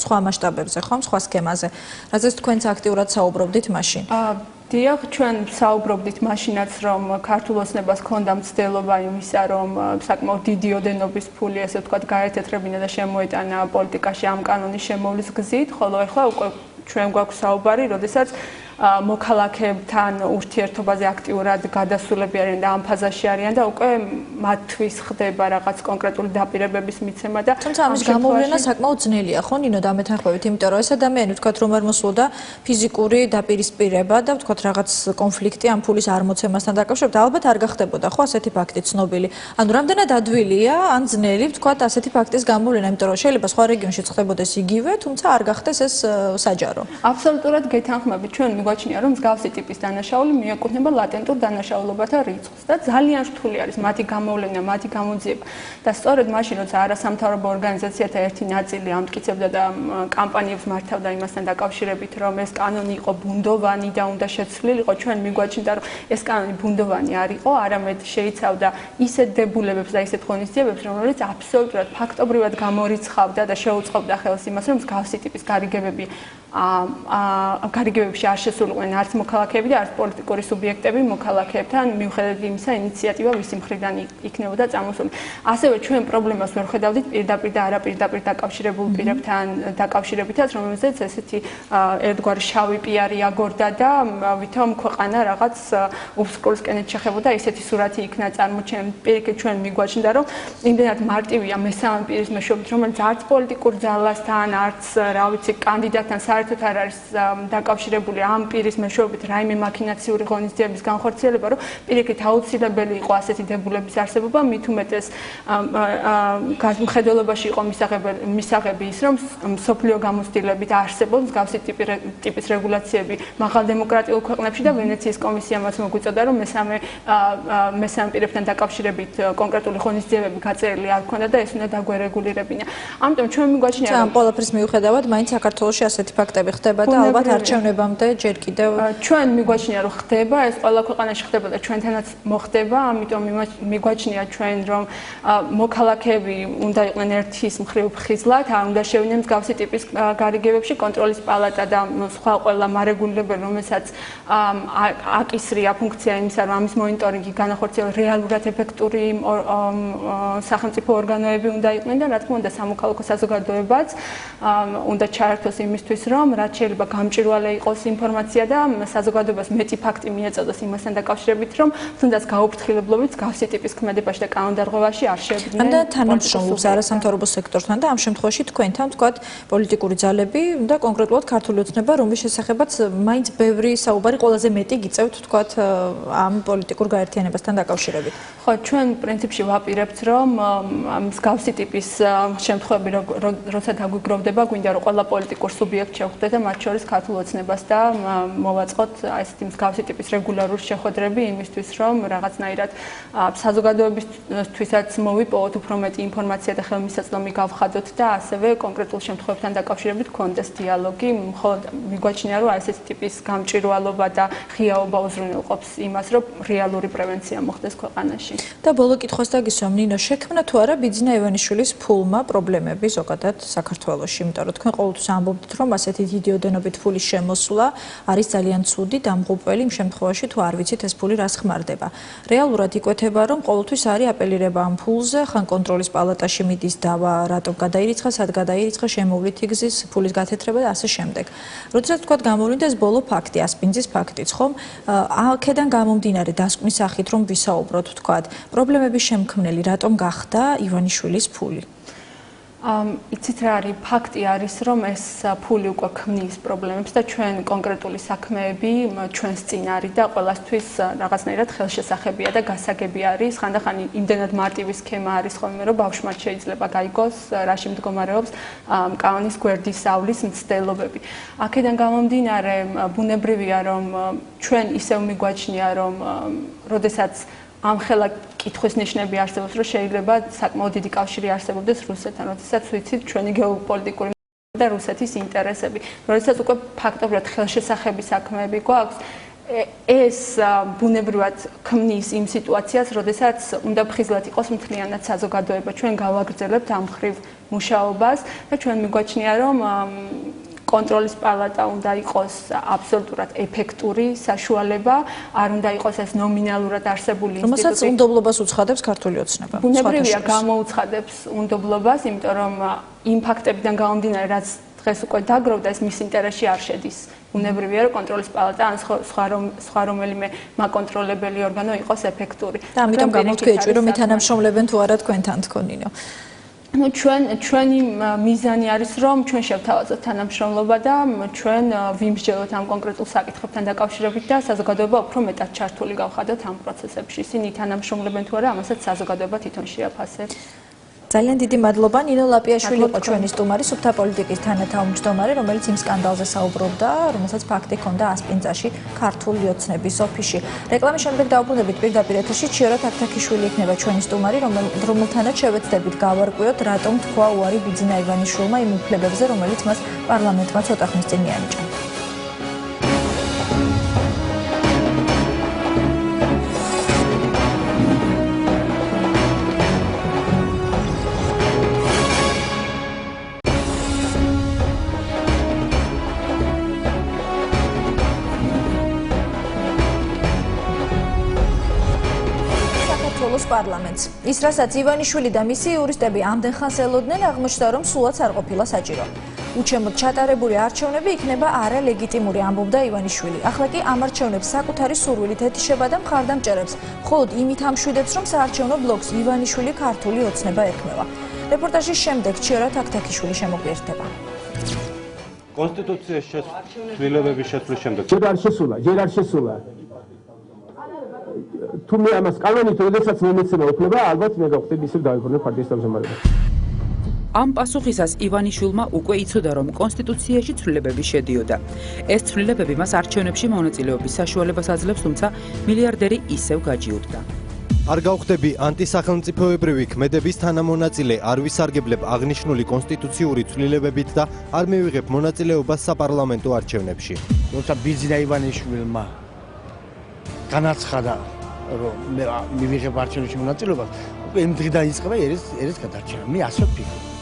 სხვა მასშტაბებზე, ხომ, სხვა სქემაზე. რაზეც თქვენც აქტიურად საუბრობდით მაშინ.
დიახ, ჩვენ საუბრობდით მაშინაც, რომ ქართულ ოცნებას ჰქონდა მცდელობა იმისა, რომ საკმაოდ დიდი ოდენობის ფული, ესე ვთქვათ, გაეთეთრებინა და შემოეტანა პოლიტიკაში ამ კანონის შემოვლის გზით, ხოლო ახლა უკვე ჩვენ გვაქვს საუბარი, როდესაც მოქალაქეებთან ურთიერთობაზე აქტიურად გადასულები არიან და ამ ფაზაში არიან და უკვე მათთვის ხდება რაღაც კონკრეტული დაპირებების მიცემა და
თუმცა ამის გამოვლენა საკმაოდ ძნელია, ხო, ნინო, დამეთანხმებით, იმიტომ რომ ეს ადამიანი ვთქვათ, რომ არ მოსულოდა ფიზიკური დაპირისპირება და ვთქვათ რაღაც კონფლიქტი ამ ფულის არ მოცემასთან დაკავშირებით, ალბათ არ გახდებოდა, ხო, ასეთი ფაქტი ცნობილი. ანუ რამდენად ადვილია ან ძნელი ვთქვათ ასეთი ფაქტის გამოვლენა, იმიტომ რომ შეიძლება სხვა რეგიონში ხდებოდეს იგივე, თუმცა არ გახდეს ეს საჯარო.
აბსოლუტურად გეთანხმებით, ჩვენ გვაჩნია, რომ მსგავსი ტიპის დანაშაული მიეკუთვნება ლატენტურ დანაშაულებათა რიცხვს და ძალიან რთული არის მათი გამოვლენა, მათი გამოძიება. და სწორედ მაშინ, როცა არასამთავრობო ორგანიზაციათა ერთი ნაწილი ამტკიცებდა და კამპანიებს მართავდა იმასთან დაკავშირებით, რომ ეს კანონი იყო ბუნდოვანი და უნდა შეცვლილიყო, ჩვენ მიგვაჩნდა, რომ ეს კანონი ბუნდოვანი არ იყო, არამედ შეიცავდა ისეთ დებულებებს და ისეთ ღონისძიებებს, რომელიც აბსოლუტურად ფაქტობრივად გამორიცხავდა და შეუწყობდა ხელს იმას, რომ მსგავსი ტიპის გარიგებებში არ შესულიყვნენ არც მოქალაქეები და არც პოლიტიკური სუბიექტები მოქალაქეებთან მიუხედავად იმისა ინიციატივა ვისი მხრიდან იქნებოდა წამოსული. ასევე ჩვენ პრობლემას ვერ ხედავდით პირდაპირ და არაპირდაპირ დაკავშირებულ პირებთან დაკავშირებითაც, რომელზეც ესეთი ერთგვარი შავი პიარი აგორდა და ვითომ ქვეყანა რაღაც უბსკურსკენით შეხებოდა, ისეთი სურათი იქნა წარმოჩენილი. პირიქით ჩვენ მიგვაჩნდა, რომ იმდენად მარტივია მესამე პირის მეშვეობით, რომელიც არც პოლიტიკურ ძალასთან, არც რა ვიცი კანდიდატთან საერთოდ არ არის დაკავშირებული ამ პირის მეშვეობით რაიმე მაქინაციური ღონისძიების განხორციელება, რომ პირიქით აუცილებელი იყო ასეთი დებულების არსებობა, მით უმეტეს განმხედველობაში იყო მისაღები ის, რომ მსოფლიო გამოცდილებით არსებობს მსგავსი ტიპის რეგულაციები მაღალ დემოკრატიულ ქვეყნებში და ვენეციის კომისიამაც მოგვიწოდა, რომ მესამე პირებთან დაკავშირებით კონკრეტული ღონისძიებები გაწერილი არ ქონდა და ეს უნდა დაგვერეგულირებინა. ამიტომ ჩვენ მიგვაჩნია,
რომ ამ ყველაფრის მიუხედავად, მაინც საქართველოში ასეთი ფაქტები ხდება და ალბათ არჩევნებამდე ჯერ ჯერ კიდევ
ჩვენ მიგვაჩნია რომ ხდება ეს ყველა ქვეყანაში ხდება და ჩვენთანაც მოხდება, ამიტომ მიგვაჩნია ჩვენ რომ მოქალაქეები უნდა იყვნენ ერთის მხრივ ხიზლად, არ უნდა შევიდნენ მსგავსი ტიპის გარიგებებში, კონტროლის პალატა და სხვა ყველა მარეგულირებელი, რომელსაც აკისრია ფუნქცია იმისა, რომ ამის მონიტორინგი განახორციელოს რეალურად ეფექტური სახელმწიფო ორგანოები უნდა იყვნენ და რა თქმა უნდა სამოქალაქო საზოგადოებაც უნდა ჩაერთოს იმისთვის, რომ რაც შეიძლება გამჭვირვალე იყოს ინფორმაცია და საზოგადოებას მეტი ფაქტი მიეწოდოს იმასთან დაკავშირებით, რომ თუნდაც გაუფრთხილებლობით გავსი ტიპის ქმედებაში და კანონდარღვევაში არ შეებდნენ.
და თანამშრომლობს არასამთავრობო სექტორთან და ამ შემთხვევაში თქვენთან თქვათ პოლიტიკური ძალები და კონკრეტულად ქართული ოცნება, რომლის შესახებაც მაინც ბევრი საუბარი ყველაზე მეტი გიწევთ თქვათ ამ პოლიტიკურ გაერთიანებასთან დაკავშირებით.
ხო, ჩვენ პრინციპში ვაპირებთ, რომ მსგავსი ტიპის შემთხვევები როცა დაგვიგროვდება, გვინდა რომ ყველა პოლიტიკურ სუბიექტს შევხვდეთ და მათ შორის ქართულ ოცნებას და მოვაწყოთ ესეთი მსგავსი ტიპის რეგულარული შეხვედრები იმისთვის, რომ რაღაცნაირად საზოგადოებისთვისაც მოვიპოვოთ უფრო მეტი ინფორმაცია და ხელმისაწვდომი გავხადოთ და ასევე კონკრეტულ შემთხვევებთან დაკავშირებით გქონდეს დიალოგი, მხოლოდ მიგვაჩნია რომ ესეთი ტიპის გამჭვირვალობა და ღიაობა უზრუნველყოფს იმას, რომ რეალური პრევენცია მოხდეს ქვეყანაში.
და ბოლო კითხვას დაგისვამ, ნინო, შექმნა თუ არა ბიძინა ივანიშვილის ფულმა პრობლემები ზოგადად საქართველოში, იმიტომ რომ თქვენ ყოველთვის ამბობთ, რომ ასეთი დიდი ოდენობით ფულის შემოსვლა არის ძალიან ცუდი, დამღუპველი იმ შემთხვევაში, თუ არ ვიცით ეს ფული რას ხმარდება. რეალურად იკვეთება, რომ ყოველთვის არის აპელირება ამ ფულზე, ხან კონტროლის პალატაში მიდის დავა, რატომ გადაირიცხა, სად გადაირიცხა, შემოვლით იგზის, ფულის გათეთრება და ასე შემდეგ. როდესაც თქვათ გამოვლინდა ეს ბოლო ფაქტი, ასპინძის ფაქტიც, ხომ? აქედან გამომდინარე დასკვნის სახით რომ ვისაუბროთ, თქვათ, პრობლემების შემქმნელი რატომ გახდა ივანიშვილის ფული?
იცით რა არის, ფაქტი არის, რომ ეს ფული უკვე ქმნის პრობლემებს და ჩვენ კონკრეტული საქმეები ჩვენს წინ არის და ყველასთვის რაღაცნაირად ხელშესახებია და გასაგები არის. ხანდახან იმდენად მარტივი სქემა არის ხოლმე, რომ ბავშვმაც შეიძლება გაიგოს, რაში მდგომარეობს კანონის გვერდის ავლის მცდელობები. აქედან გამომდინარე, ბუნებრივია, რომ ჩვენ ისევ მიგვაჩნია, რომ როდესაც ამ ხელა კითხვის ნიშნები არსებობს, რომ შეიძლება საკმაოდ დიდი კავშირი არსებობდეს რუსეთთან, როდესაც ვიცით ჩვენი გეოპოლიტიკური და რუსეთის ინტერესები. როდესაც უკვე ფაქტობრივად ხელშესახები საქმეები გვაქვს, ეს ბუნებრივად ქმნის იმ სიტუაციას, როდესაც უნდა ფხიზლად იყოს მთლიანად საზოგადოება. ჩვენ გავაგრძელებთ ამ მხრივ მუშაობას და ჩვენ მიგვაჩნია, რომ კონტროლის პალატა უნდა იყოს აბსოლუტურად ეფექტური საშუალება, არ უნდა იყოს ეს ნომინალურად არსებული ინსტიტუტი.
რომელსაც უნდობლობას უცხადებს ქართული ოცნება.
ბუნებრივია გამოუცხადებს უნდობლობას, იმიტომ რომ იმ ფაქტებიდან გამომდინარე, რაც დღეს უკვე დაგროვდა, ეს მის ინტერესში არ შედის. ბუნებრივია, რომ კონტროლის პალატა ან სხვა რომელიმე მაკონტროლებელი ორგანო იყოს ეფექტური.
და ამიტომ გამოგვიჭირ რომ ითანამშრომლებენ თუ არა თქვენთან თქონინო.
ჩვენი მიზანი არის, რომ ჩვენ შევთავაზოთ თანამშრომლობა და ჩვენ ვიმსჯელოთ ამ კონკრეტულ საკითხებთან დაკავშირებით და საზოგადოება უფრო მეტად ჩართული გავხადოთ ამ პროცესებში. ისინი თანამშრომლებენ თუ არა, ამასაც საზოგადოება თვითონ შეაფასებს.
ძალიან დიდი მადლობა. ნინო ლაპიაშვილი იყო ჩვენი სტუმარი, სუფთა პოლიტიკის თანათავმჯდომარე, რომელიც იმ სკანდალზე საუბრობდა, რომელსაც ფაქტი ჰქონდა ასპინძაში ქართული ოცნების ოფისში. რეკლამის შემდეგ დაუბრუნდებით პირდაპირ ეთერში. ჩიორა თაქთაქიშვილი იქნება ჩვენი სტუმარი, რომელთანაც შევეცდებით გავარკვიოთ, რატომ თქვა უარი ბიძინა ივანიშვილმა იმ უფლებებზე, რომელიც მას პარლამენტმა ცოტა ხნის წინ მიანიჭა. პარლამენტს. ის, რასაც ივანიშვილი და მისი იურისტები ამდენ ხანს ელოდნენ, აღმოჩნდა, რომ სულაც არ ყოფილა საჭირო. უჩემოდ ჩატარებული არჩევნები იქნება არალეგიტიმური, ამბობდა ივანიშვილი. ახლა კი ამ არჩევნებს საკუთარი სურვილით ეთიშება და მხარდამჭერებს, მხოლოდ იმით ამშვიდებს, რომ საარჩევნო ბლოკს ივანიშვილი ქართული ოცნება ერქმევა. რეპორტაჟის შემდეგ ჩიორა თაქთაქიშვილი შემოგვიერთდება.
კონსტიტუციის ცვლილებების შესრულების შემდეგ
ჯერ არ შესულა. თუ მე ამას კანონით როდესაც მომეცემა უფლება, ალბათ მე გავხდები ისევ დავიფორნე პარტიის თავმჯდომარედ.
ამ პასუხისას ივანიშვილმა უკვე იცოდა, რომ კონსტიტუციაში ცვლილებები შედიოდა. ეს ცვლილებები მას არჩევნებში მონაწილეობის საშუალებას აძლევს, თუმცა მილიარდერი ისევ გაჯიურდა.
არ გავხდები ანტისახელმწიფოებრივი ქმედების თანამონაწილე, არ ვისარგებლებ აღნიშნული კონსტიტუციური ცვლილებებით და არ მივიღებ მონაწილეობას საპარლამენტო არჩევნებში.
როცა ბიძინა ივანიშვილმა განაცხადა, რომ მე მივიღებ არჩევნებში მონაწილეობას, უკვე იმ დღიდან იწყება ერის გადარჩენა. მე ასე ვფიქრობ.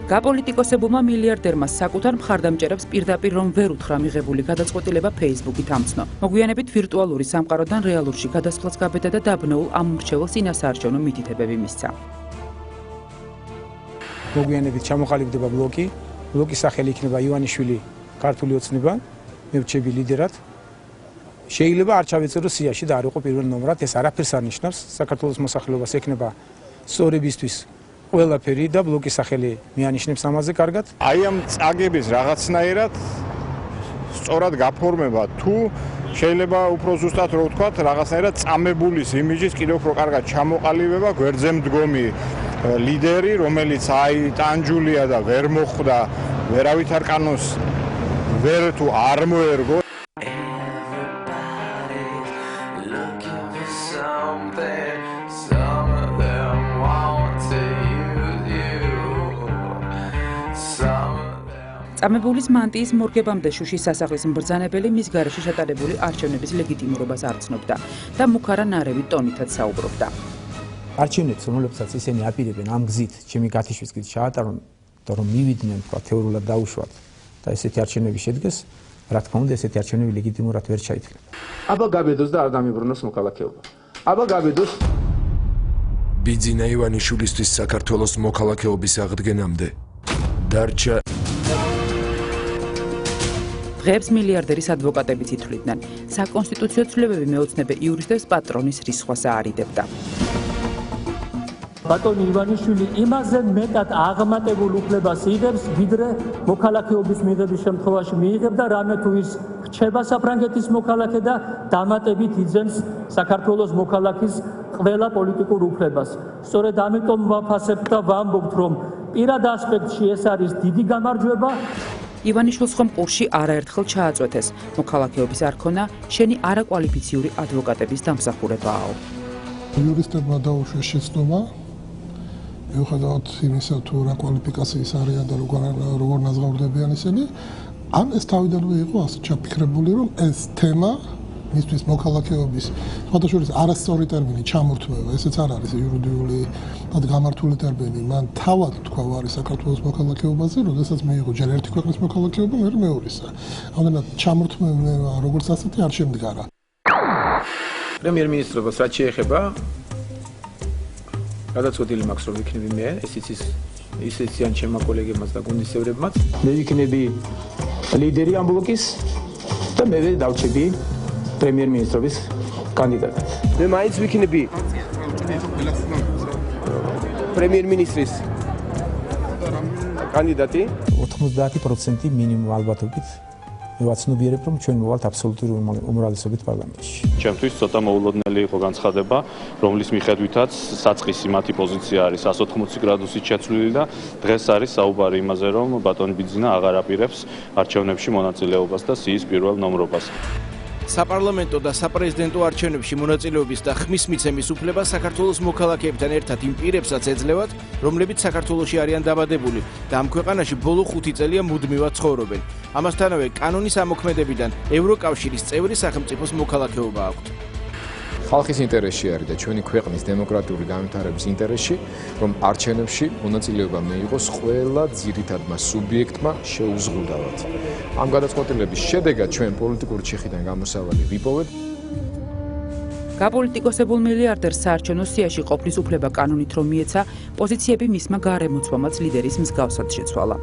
გაპოლიტიკოსებულმა მილიარდერმა საკუთარ მხარდამჭერებს პირდაპირ რომ ვერ უთხრა მიღებული გადაწყვეტილება Facebook-ით ამცნო. მოგვიანებით ვირტუალური სამყაროდან რეალურში გადასვლაც გაბედა და დაბნეულ ამ მრჩეველს წინასაარჩევნო მითითებები მისცა.
მოგვიანებით ჩამოყალიბდება ბლოკი. ბლოკის სახელი იქნება ივანიშვილი ქართული ოცნება, მე ვრჩები ლიდერად. შეიძლება არ ჩავეწერო სიაში და არ იყო პირველ ნომრად, ეს არაფერს არ ნიშნავს. საქართველოს მოსახლეობას ექნება სწორებისთვის ყველაფერი და ბლოკის სახელი მიანიშნებს ამაზე კარგად.
აი ამ წაგების რაღაცნაირად სწორად გაფორმება თუ შეიძლება უფრო ზუსტად რო ვთქვათ, რაღაცნაირად წამებულის იმიჯის კიდევ უფრო კარგად ჩამოყალიბება გვერდზე მდგომი ლიდერი, რომელიც აი ტანჯულია და ვერ მოხვდა ვერავითარ კანონს ვერ თუ არ მოერგო.
წამებულის მანტიის მორგებამდე შუშის სასახლის მბრძანებელი მის გარეშე შეტანებული არჩევნების ლეგიტიმურობას არ ცნობდა და მუქარა ნარევი ტონითაც საუბრობდა.
არჩევნებს, რომლებსაც ისინი აპირებენ ამ გზით, ჩემი გათიშვის გზით ჩაატარონ და რომ მივიდნენ თქვა თეორულად დაუშვათ და ესეთი არჩევნები შედგეს, რა თქმა უნდა, ესეთი არჩევნები ლეგიტიმურად ვერ ჩაითქმება.
აბა გაბედოს და არ დამიბრუნოს მოქალაქეობა. აბა გაბედოს
ბიძინა ივანიშვილისთვის საქართველოს მოქალაქეობის აღდგენამდე დარჩა
დღეებს მილიარდერის ადვოკატებიც ითვლიდნენ. საკონსტიტუციო ცვლილებები მეოცნებე იურისტებს პატრონის რისხვას აარიდებდა.
ბატონი ივანიშვილი იმაზე მეტად აღმატებულ უფლებას იღებს, ვიდრე მოქალაქეობის მიღების შემთხვევაში მიიღებდა, რამე თუ ის რჩება საფრანგეთის მოქალაქე და დამატებით იძენს საქართველოს მოქალაქის ყველა პოლიტიკურ უფლებას. სწორედ ამიტომ ვაფასებთ და ვამბობთ, რომ პირად ასპექტში ეს არის დიდი გამარჯვება.
ივანიშვილს ხომ ყურში არაერთხელ ჩააწვეთეს. მოქალაქეობის არ ქონა, შენი არაკვალიფიციური ადვოკატების დამსახურებაო.
იურისტებმა დაუშვეს შეცდომა, მიუხედავად იმისა, თუ რა კვალიფიკაციის არიან და როგორ ნაზღაურდებიან ისინი, ან ეს თავიდანვე იყო ასე ჩაფიქრებული, რომ ეს თემა მისთვის მოქალაქეობის სხვადასხვა არასწორი ტერმინი ჩამორთმევა, ესეც არ არის იურიდიული და გამართული ტერმინი. მან თავად თქვა არის საქართველოს მოქალაქეობაზე, როდესაც მიიღო ჯერ ერთი ქვეყნის მოქალაქეობა, მე მეორისა. ამდენად ჩამორთმევა როგორც ასეთი არ შემდგარა.
პრემიერ-მინისტრობას რაც შეეხება, გადაწყვეტილი მაქვს რომ ვიქნები მე, ისიც ისეციან ჩემმა კოლეგებმაც და გუნდის წევრებმაც. მე ვიქნები ლიდერი ამ ბლოკის და მე დავჩები პრემიერ-მინისტრობის კანდიდატად. მე მაინც ვიქნები პრემიერ-მინისტრის კანდიდატი. 90% მინიმუმ ალბათობით ვაცნობიერებ, რომ ჩვენ მოვალთ აბსოლუტური უმრავლესობით პარლამენტში.
ჩემთვის ცოტა მოულოდნელი იყო განცხადება, რომლის მიხედვითაც საწყისი მათი პოზიცია არის 180 გრადუსით შეცვლილი და დღეს არის საუბარი იმაზე, რომ ბატონი ბიძინა აღარ აპირებს არჩევნებში მონაწილეობას და სიის პირველ ნომრობას.
საპარლამენტო და საპრეზიდენტო არჩევნებში მონაწილეობის და ხმის მიცემის უფლება საქართველოს მოქალაქეებთან ერთად იმ პირებსაც ეძლევათ, რომლებიც საქართველოში არიან დაბადებული და ამ ქვეყანაში ბოლო 5 წელია მუდმივად ცხოვრობენ. ამასთანავე კანონის ამოქმედებიდან ევროკავშირის წევრი სახელმწიფოს მოქალაქეობა აქვთ.
ხალხის ინტერესში არის და ჩვენი ქვეყნის დემოკრატიული განვითარების ინტერესში, რომ არჩევნებში მონაწილეობა მიიღოს ყველა ძირითადმა სუბიექტმა შეუზღუდავად. ამ გადაწყვეტილების შედეგად ჩვენ პოლიტიკური ჩიხიდან გამოსავალი ვიპოვეთ.
გაპოლიტიკოსებულ მილიარდერს საარჩევნო სიაში ყოფნის უფლება კანონით რომ მიეცა, პოზიციები მისმა გარემოცვამაც ლიდერის მსგავსად შეცვალა.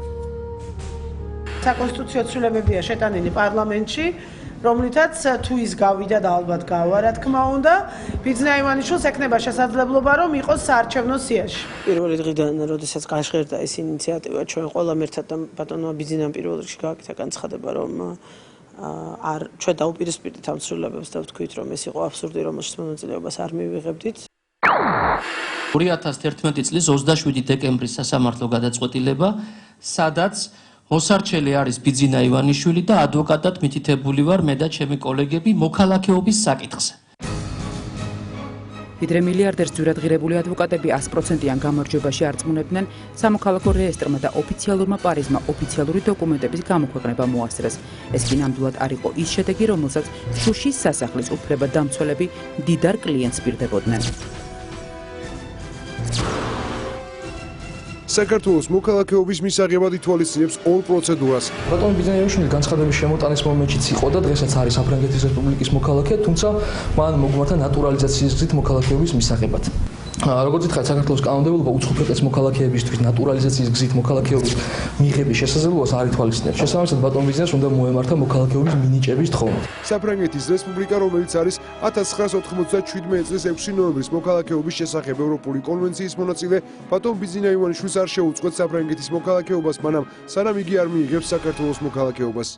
საკონსტიტუციო ცვლილებებია შეტანილი პარლამენტში, რომლითაც თუ ის გავიდა და ალბათ გავა, რა თქმა უნდა, ბიძინა ივანიშვილს ექნება შესაძლებლობა, რომ იყოს საარჩევნო სიაში. პირველი დღიდან, როდესაც გაჟღერდა ეს ინიციატივა, ჩვენ ყველამ ერთად და ბატონმა ბიძინამ პირველ რიგში გააკეთა განცხადება, რომ ჩვენ დაუპირისპირდით ამ ცვლილებებს და ვთქვით, რომ ეს იყო აბსურდი, რომელშიც მონაწილეობას არ მივიღებდით.
2011 წლის 27 დეკემბრის სასამართლო გადაწყვეტილება, სადაც მოსარჩელი არის ბიძინა ივანიშვილი და ადვოკატად მითითებული ვარ მე და ჩემი კოლეგები მოქალაქეობის საკითხზე.
ვიდრე მილიარდერს ძვირადღირებული ადვოკატები 100%-იან გამარჯვებაში არწმუნებდნენ, სამოქალაქო რეესტრმა და ოფიციალურმა პარიზმა ოფიციალური დოკუმენტების გამოქვეყნება მოასწრეს. ეს კი ნამდვილად არ იყო ის შედეგი, რომელსაც შუშის სასახლის უფლებადამცველები მდიდარ კლიენტს პირდებოდნენ.
საქართველოს მოქალაქეობის მისაღებად ითვალისწინებს ორ პროცედურას.
ბატონი ბიზნაიშვილი განცხადების შემოტანის მომენტშიც იყო და დღესაც არის საფრანგეთის რესპუბლიკის მოქალაქე, თუმცა მან მოგმართა ნატურალიზაციის გზით მოქალაქეობის მისაღებად. როგორც ითხრათ, საქართველოს კანონმდებლობა უცხოპრეტეს მოქალაქეებისთვის ნატურალიზაციის გზით მოქალაქეობის მიღების შესაძლებლობას არ ითვალისწინებს. შესაბამისად, ბატონ ბიზნეს უნდა მოემართა მოქალაქეობის მინიჭების თხოვნით.
საფრანგეთის რესპუბლიკა, რომელიც არის 1997 წლის 6 ნოემბრის მოქალაქეობის შესახებ ევროპული კონვენციის მონაწილე, ბატონ ბიზინა ივანიშვილს არ შეუწყვეტ საფრანგეთის მოქალაქეობას, მანამ სანამ იგი არ მიიღებს საქართველოს მოქალაქეობას.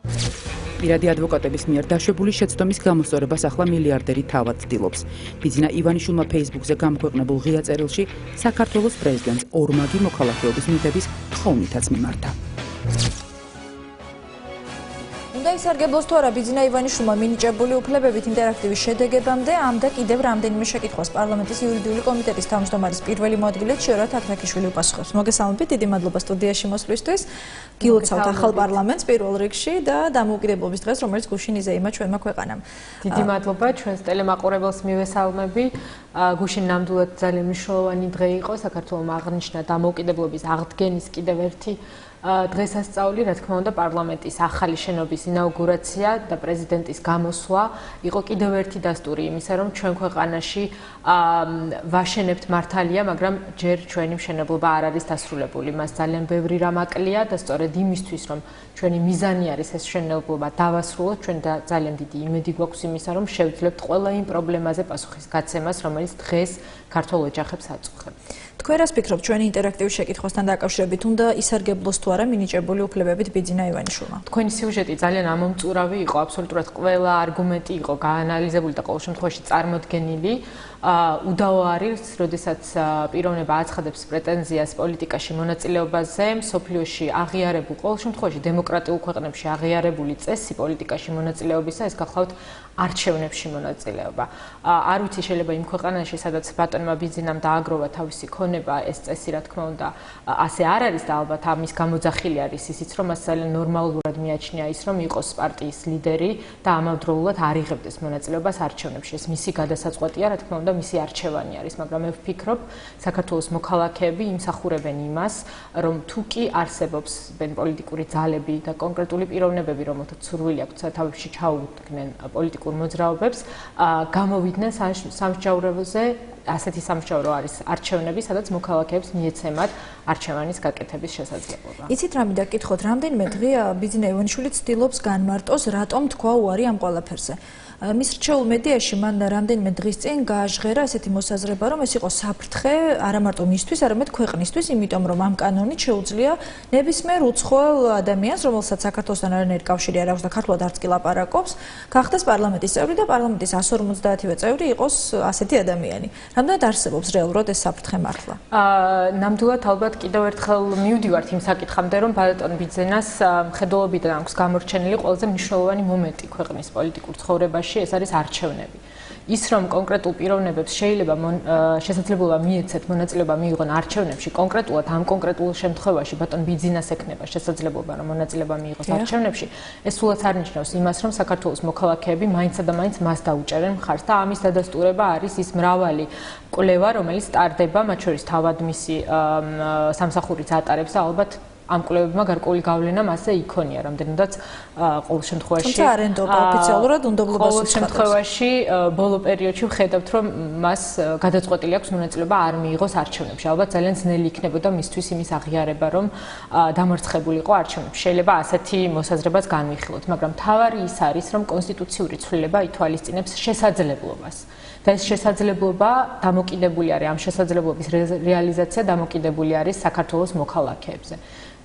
პირადი ადვოკატების მიერ დაშვებული შეცდომის გამოსწორებას ახლა მილიარდერი თავად ცდილობს. ბიზინა ივანიშვილმა Facebook-ზე გამოქვეყნებულ ღია წერილში საქართველოს პრეზიდენტს ორმაგი მოქალაქეობის მიღების თხოვნითაც მიმართა.
უნდა ისარგებლოს თუ არა ბიზინა ივანიშვილმა მინიჭებული უფლებებით ინტერაქტივის შედეგებამდე, ამ და კიდევ რამდენიმე შეკითხვას პარლამენტის იურიდიული კომიტეტის თავმჯდომარის პირველი მოადგილე ჩიორა თაქთაქიშვილი უპასუხებს. მოგესალმებით, დიდი მადლობა სტუდიაში მოსვლისთვის. გილოცავთ ახალ პარლამენტს პირველ რიგში და დამოუკიდებლობის დღეს, რომელიც გუშინ იზეიმა ჩვენმა ქვეყანამ.
დიდი მადლობა ჩვენს ტელემაყურებელს მივესალმები. გუშინ ნამდვილად ძალიან მნიშვნელოვანი დღე იყო, საქართველოს აღნიშნა დამოუკიდებლობის აღდგენის კიდევ ერთი დღესასწაული, რა თქმა უნდა, პარლამენტის ახალი შენობის ინაუგურაცია და პრეზიდენტის გამოსვლა იყო კიდევ ერთი დასტური იმისა, რომ ჩვენ ქვეყანაში ვაშენებთ მართალია, მაგრამ ჯერ ჩვენი მშენებლობა არ არის დასრულებული. მას ძალიან ბევრი რამ აკლია და სწორედ იმისთვის, რომ ჩვენი მიზანი არის ეს მშენებლობა დავასრულოთ, ჩვენ ძალიან დიდი იმედი გვაქვს იმისა, რომ შევძლებთ ყველა იმ პრობლემაზე პასუხის გაცემას, რომელიც დღეს ქართულ ოჯახებს აწუხებს.
თქვენ რას ფიქრობთ ჩვენი ინტერაქტიულ შეკითხვასთან დაკავშირებით, უნდა ისარგებლოს თუ არა მინიჭებული უფლებებით ბიზინა ივანიშვილმა?
თქვენი სიუჟეტი ძალიან ამომწურავი იყო, აბსოლუტურად ყველა არგუმენტი იყო გაანალიზებული და ყოველ შემთხვევაში წარმოდგენილი. უდავო არის, როდესაც პიროვნება აცხადებს პრეტენზიას პოლიტიკაში მონაწილეობაზე, მსოფლიოში აღიარებულ, ყოველ შემთხვევაში დემოკრატიულ ქვეყნებში აღიარებული წესი პოლიტიკაში მონაწილეობისა, ეს გახლავთ არჩევნებში მონაწილეობა. არ ვიცი, შეიძლება იმ ქვეყანაში, სადაც ბატონმა ბიზინამ დააგროვა თავისი ქონება, ეს წესი, რა თქმა უნდა, ასე არ არის და ალბათ ამის გამოძახილი არის ისიც, რომ მას ძალიან ნორმალურად მიაჩნია ის, რომ იყოს პარტიის ლიდერი და ამავდროულად არ იღებდეს მონაწილეობას არჩევნებში. ეს მისი გადასაწყვეტია, რა თქმა უნდა, მისი არჩევანი არის, მაგრამ მე ვფიქრობ, საქართველოს მოქალაქეები იმსახურებენ იმას, რომ თუ კი არსებობს პოლიტიკური ძალები და კონკრეტული პიროვნებები, რომელთაც სურვილი აქვთ სათავეში ჩაუდგნენ პოლიტიკურ მოძრაობებს, გამოვიდნენ სამსჯავროზე. ასეთი სამსჯავრო არის არჩევნები, სადაც მოქალაქეებს მიეცემათ არჩევანის გაკეთების შესაძლებლობა.
იცით რა მინდა გკითხოთ, რამდენიმე დღეა ბიზინა ივანიშვილი ცდილობს განმარტოს, რატომ თქვა უარი ამ ყველაფერზე. მის რჩეულ მედიაში მან რამდენიმე დღის წინ გააჟღერა ესეთი მოსაზრება, რომ ეს იყო საფრთხე არა მარტო მისთვის, არამედ ქვეყნისთვის, იმიტომ რომ ამ კანონით შეუძლია ნებისმიერ უცხოელ ადამიანს, რომელსაც საქართველოსთან არანაირი კავშირი არ აქვს და ქართულად არც კი ლაპარაკობს, გახდეს პარლამენტის წევრი და პარლამენტის 150-ვე წევრი იყოს ასეთი ადამიანი. რამდენად არსებობს რეალურად ეს საფრთხე მართლა?
ნამდვილად ალბათ კიდევ ერთხელ მივდივართ იმ საკითხამდე, რომ ბატონ ბიზინას მხედველობიდან აქვს გამორჩენილი ყველაზე მნიშვნელოვანი მომენტი ქვეყნის პოლიტიკურ ცხოვრებაში. ეს არის არჩევნები. ის რომ კონკრეტულ პიროვნებებს შეიძლება შესაძლებლობა მიეცეთ მონაწილეობა მიიღონ არჩევნებში, კონკრეტულად ამ კონკრეტულ შემთხვევაში ბატონ ბიზინას ექნება შესაძლებლობა რომ მონაწილეობა მიიღოს არჩევნებში, ეს სულაც არ ნიშნავს იმას, რომ საქართველოს მოქალაქეები მაინცსა და მაინც მას დაუჭერენ მხარს და ამის დადასტურება არის ის მრავალი კვლევა, რომელიც ტარდება, მათ შორის თავად მისი სამსახურიც ატარებს და ალბათ ამ კვლევებმა გარკვეული გავლენა მასზე იქონია, რამდენადაც ყოველ შემთხვევაში
თუმცა არ ენდობა ოფიციალურად უნდობლობას
ყოველ შემთხვევაში ბოლო პერიოდში ვხედავთ, რომ მას გადაწყვეტილი აქვს მონაწილეობა არ მიიღოს არჩევნებში. ალბათ ძალიან ძნელი იქნებოდა მისთვის იმის აღიარება, რომ დამარცხებული იყო არჩევნებში. შეიძლება ასეთი მოსაზრებაც განვიხილოთ, მაგრამ მთავარი ის არის, რომ კონსტიტუციური ცვლილება ითვალისწინებს შესაძლებლობას. და ეს შესაძლებლობა დამოკიდებული არის, ამ შესაძლებლობის რეალიზაცია დამოკიდებული არის საქართველოს მოქალაქეებზე.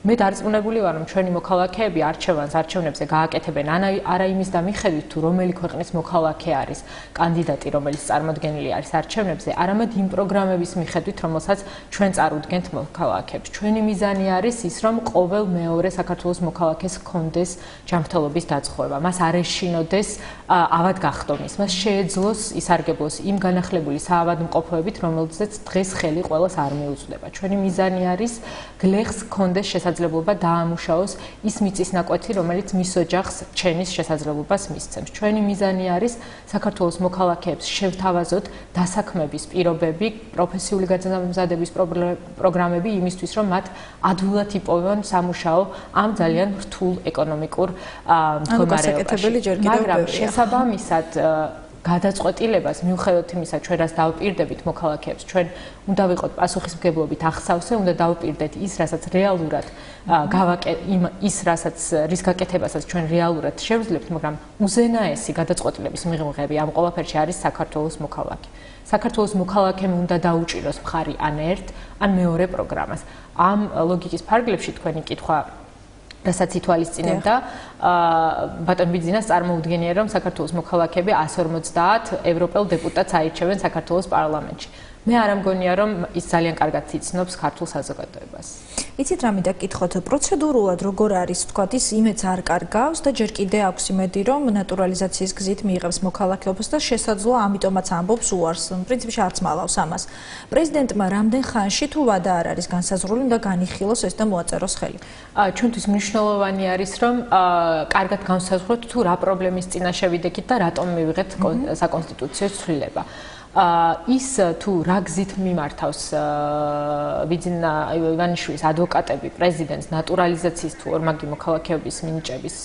მე დარწმუნებული ვარ, რომ ჩვენი მოქალაქეები არჩევნებზე გააკეთებენ არა იმის და მიხედვით თუ რომელი ქვეყნის მოქალაქე არის კანდიდატი, რომელიც წარმოდგენილი არის არჩევნებზე, არამედ იმ პროგრამების მიხედვით, რომელსაც ჩვენ წარუდგენთ მოქალაქეებს. ჩვენი მიზანი არის ის, რომ ყოველ მეორე საქართველოს მოქალაქეს ჰქონდეს ჯანმრთელობის დაცხოვება, მას არ ეშინოდეს ავად გახდომის, მას შეეძლოს ისარგებლოს იმ განახლებული საავადმყოფოებით, რომელზეც დღეს ხელი ყველას არ მიუწვდება. ჩვენი მიზანი არის გლეხს ჰქონდეს შესაძლებლობა დაამუშავოს ის მიწის ნაკვეთი, რომელიც მის ოჯახს ჩენის შესაძლებლობას მისცემს. ჩვენი მიზანი არის საქართველოს მოქალაქეებს შევთავაზოთ დასაქმების პირობები, პროფესიული გადამზადების პროგრამები იმისთვის, რომ მათ ადვილად იპოვონ სამუშაო ამ ძალიან რთულ ეკონომიკურ მდგომარეობაში. მაგრამ შესაბამისად გადაწყვეტილებას მიუხედავად იმისა, ჩვენ რას დავპირდებით მოქალაქეებს, ჩვენ უნდა ვიყოთ პასუხისმგებლობით ახსავსე, უნდა დავპირდეთ ის, რასაც რეალურად რის გაკეთებასაც ჩვენ რეალურად შევძლებთ, მაგრამ უზენაესი გადაწყვეტილების მიღმღები ამ ყველაფერში არის საქართველოს მოქალაქე. საქართველოს მოქალაქემ უნდა დაუჭიროს მხარი ან ერთ, ან მეორე პროგრამას. ამ ლოგიკის ფარგლებში თქვენი კითხვა რასაც ითვალისწინებდა ბატონ ბიძინას წარმოუდგენია, რომ საქართველოს მოქალაქეები 150 ევროპელ დეპუტატს აირჩევენ საქართველოს პარლამენტში. მე არ ამგონია, რომ ის ძალიან კარგად იცნობს ქართულ საზოგადოებას.
იცით რა მინდა გკითხოთ, პროცედურულად როგორ არის, თქვათ, ის იმედს არ კარგავს და ჯერ კიდე აქვს იმედი, რომ ნატურალიზაციის გზით მიიღებს მოქალაქეობას და შესაძლოა ამიტომაც ამბობს უარს. პრინციპში არც მალავს ამას. პრეზიდენტმა რამდენ ხანში თუ ვადა არ არის განსაზღვრული, უნდა განიხილოს ეს და მოაწეროს ხელი.
ჩვენთვის მნიშვნელოვანი არის, რომ კარგად განსაზღვროთ თუ რა პრობლემის წინაშე ვიდექით და რატომ მივიღეთ საკონსტიტუციო ცვლილება. ის თუ რა გზით მიმართავს ბიძინა ივანიშვილის ადვოკატები პრეზიდენტს ნატურალიზაციის თუ ორმაგი მოქალაქეობის მინიჭების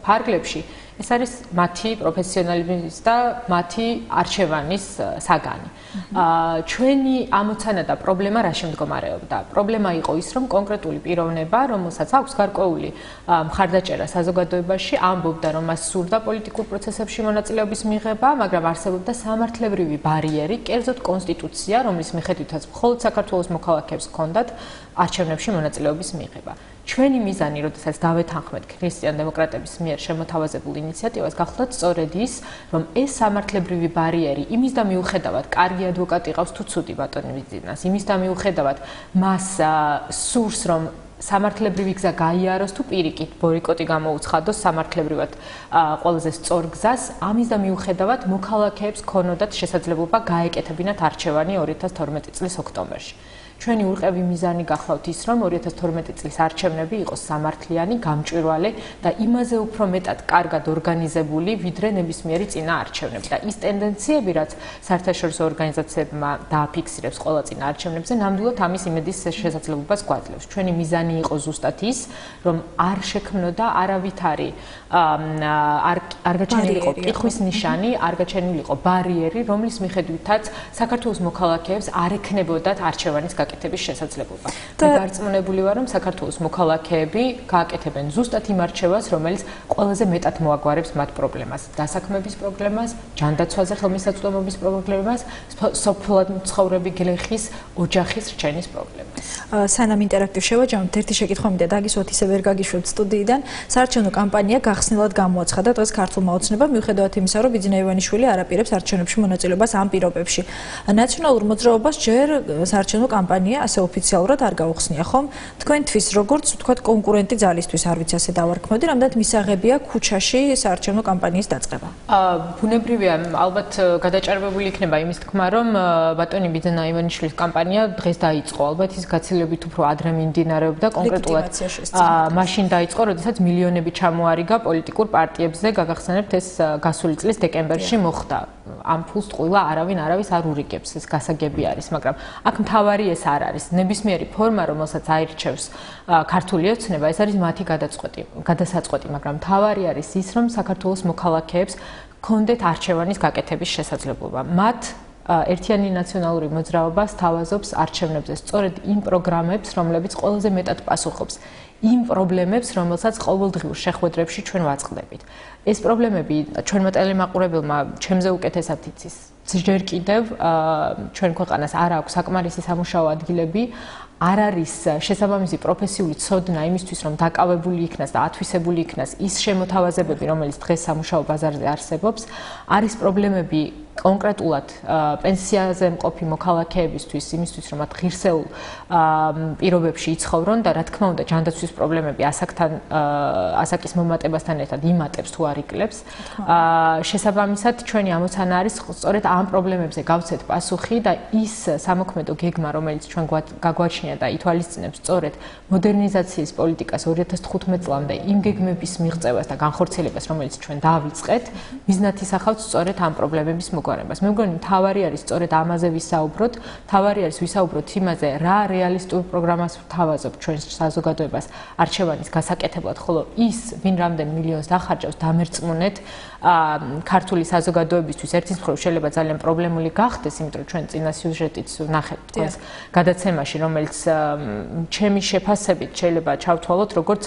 ფარგლებში, ეს არის მათი პროფესიონალიზმის და მათი არჩევანის საგანი. ჩვენი ამოცანა და პრობლემა რაში მდგომარეობდა? პრობლემა იყო ის, რომ კონკრეტული პიროვნება, რომელსაც აქვს გარკვეული მხარდაჭერა საზოგადოებაში, ამბობდა, რომ მას სურდა პოლიტიკურ პროცესებში მონაწილეობის მიღება, მაგრამ არსებობდა სამართლებრივი ბარიერი, კერძოდ კონსტიტუცია, რომლის მიხედვითაც მხოლოდ საქართველოს მოქალაქეებს ჰქონდათ არჩევნებში მონაწილეობის მიღება. ჩვენი მიზანი, როდესაც დავეთანხმეთ ქრისტიან-დემოკრატების მიერ შემოთავაზებულ ინიციატივას, გახლდათ სწორედ ის, რომ ეს სამართლებრივი ბარიერი იმის და მიუხედავად, კარგი ადვოკატი ყავს თუ ცუდი ბატონი ბიძინას, იმის და მიუხედავად, მას სურს, რომ სამართლებრივი გზა გაიაროს თუ პირიქით ბოიკოტი გამოუცხადოს სამართლებრივად ყველაზე სწორ გზას, ამის და მიუხედავად მოქალაქეებს ქონოდათ შესაძლებლობა გაეკეთებინათ არჩევანი 2012 წლის ოქტომბერში. ჩვენი ურყევი მიზანი გახლავთ ის, რომ 2012 წლის არჩევნები იყოს სამართლიანი, გამჭვირვალე და იმაზე უფრო მეტად კარგად ორგანიზებული, ვიდრე ნებისმიერი წინა არჩევნები. და ის ტენდენციები, რაც საერთაშორისო ორგანიზაციებმა დააფიქსირებს ყველა წინა არჩევნებზე, ნამდვილად ამის იმედის შესაძლებლობას გვაძლევს. ჩვენი მიზანი იყო ზუსტად ის, რომ არ შექმნოდა არავითარი არ გაჩენილიყო კითხვის ნიშანი, არ გაჩენილიყო ბარიერი, რომლის მიხედვითაც საქართველოს მოქალაქეებს არ ექნებოდათ არჩევანის გაკეთების შესაძლებლობა. მე დარწმუნებული ვარ, რომ საქართველოს მოქალაქეები გააკეთებენ ზუსტად იმ არჩევას, რომელიც ყველაზე მეტად მოაგვარებს მათ პრობლემას, დასაქმების პრობლემას, ჯანდაცვაზე ხელმისაწვდომობის პრობლემას, სოფლად მცხოვრები გლეხის ოჯახის რჩენის პრობლემას.
სანამ ინტერაქტივ შევაჯამოთ, ერთი შეკითხვა მინდა დაგისვათ, ისე ვერ გაგიშვებთ სტუდიიდან. საარჩევნო კამპანია გახსნილად გამოაცხადა დღეს ქართულმა ოცნებამ, მიუხედავად იმისა, რომ ბიძინა ივანიშვილი არ აპირებს არჩევნებში მონაწილეობას ამ პირობებში. ნაციონალურ მოძრაობას ჯერ საარჩევნო კამპანია ასე ოფიციალურად არ გაუხსნია, ხომ? თქვენთვის როგორც ვთქვათ კონკურენტი ძალისთვის, არ ვიცი ასე დავარქმევდი, რამდენად მისაღებია ქუჩაში საარჩევნო კამპანიის დაწყება?
ბუნებრივია, ალბათ გადაჭარბებული იქნება იმის თქმა, რომ ბატონი ბიძინა ივანიშვილის კამპანია დღეს დაიწყო. ალბათ ის გაცილებით უფრო ადრე მიმდინარეობდა, კონკრეტულად მაშინ დაიწყო, როდესაც მილიონები ჩამოარიგა პოლიტიკურ პარტიებზე, გაგახსენებთ ეს გასული წლის დეკემბერში მოხდა. ამ ფულს ტყუილა არავის არ ურიგებს, ეს გასაგები არის, მაგრამ აქ მთავარი ეს არ არის. ნებისმიერი ფორმა, რომელსაც აირჩევს ქართული ოცნება, ეს არის მათი გადასაწყვეტი, მაგრამ მთავარი არის ის, რომ საქართველოს მოქალაქეებს ჰქონდეთ არჩევანის გაკეთების შესაძლებლობა. მათ ერთიანი ნაციონალური მოძრაობა სთავაზობს არჩევნებზე სწორედ იმ პროგრამებს, რომლებიც ყველაზე მეტად პასუხობს იმ პრობლემებს, რომელსაც ყოველდღიურ შეხვედრებში ჩვენ ვაწყდებით. ეს პრობლემები ჩვენმა ტელემაყურებელმა ჩემზე უკეთესად იცის. ჯერ კიდევ ჩვენ ქვეყანას არ აქვს საკმარისი სამუშაო ადგილები, არ არის შესაბამისი პროფესიული ცოდნა იმისთვის, რომ დაკავებული იქნას და ათვისებული იქნას ის შემოთავაზებები, რომელიც დღეს სამუშაო ბაზარზე არსებობს, არის პრობლემები კონკრეტულად პენსიაზე მყოფი მოქალაქეებისთვის, იმისთვის, რომ მათ ღირსეულ პირობებში იცხოვრონ და რა თქმა უნდა, ჯანდაცვის პრობლემები ასაკის მომატებასთან ერთად იმატებს თუ არ იკლებს. შესაბამისად, ჩვენი ამოცანა არის სწორედ ამ პრობლემებზე გავცეთ პასუხი და ის სამოქმედო გეგმა, რომელიც ჩვენ გაგვაჩნია და ითვალისწინებს სწორედ მოდერნიზაციის პოლიტიკას 2015 წლამდე იმ გეგმების მიღწევას და განხორციელებას, რომელიც ჩვენ დავიწყეთ, მიზნად ისახავთ სწორედ ამ პრობლემების მოგვარებას. მე მგონი, მთავარი არის სწორედ ამაზე ვისაუბროთ, მთავარი არის ვისაუბროთ იმაზე, რა რეალისტურ პროგრამას ვთავაზობთ ჩვენ საზოგადოებას არჩევანის გასაკეთებლად, ხოლო ის, ვინ რამდენ მილიონს დახარჯავს, დამერწმუნეთ ქართული საზოგადოებისთვის ერთის მხრივ შეიძლება ძალიან პრობლემული გახდეს, იმიტომ რომ ჩვენ წინა სიუჟეტიც ვნახეთ თქვენს გადაცემაში, რომელიც ჩემი შეფასებით შეიძლება ჩავთვალოთ როგორც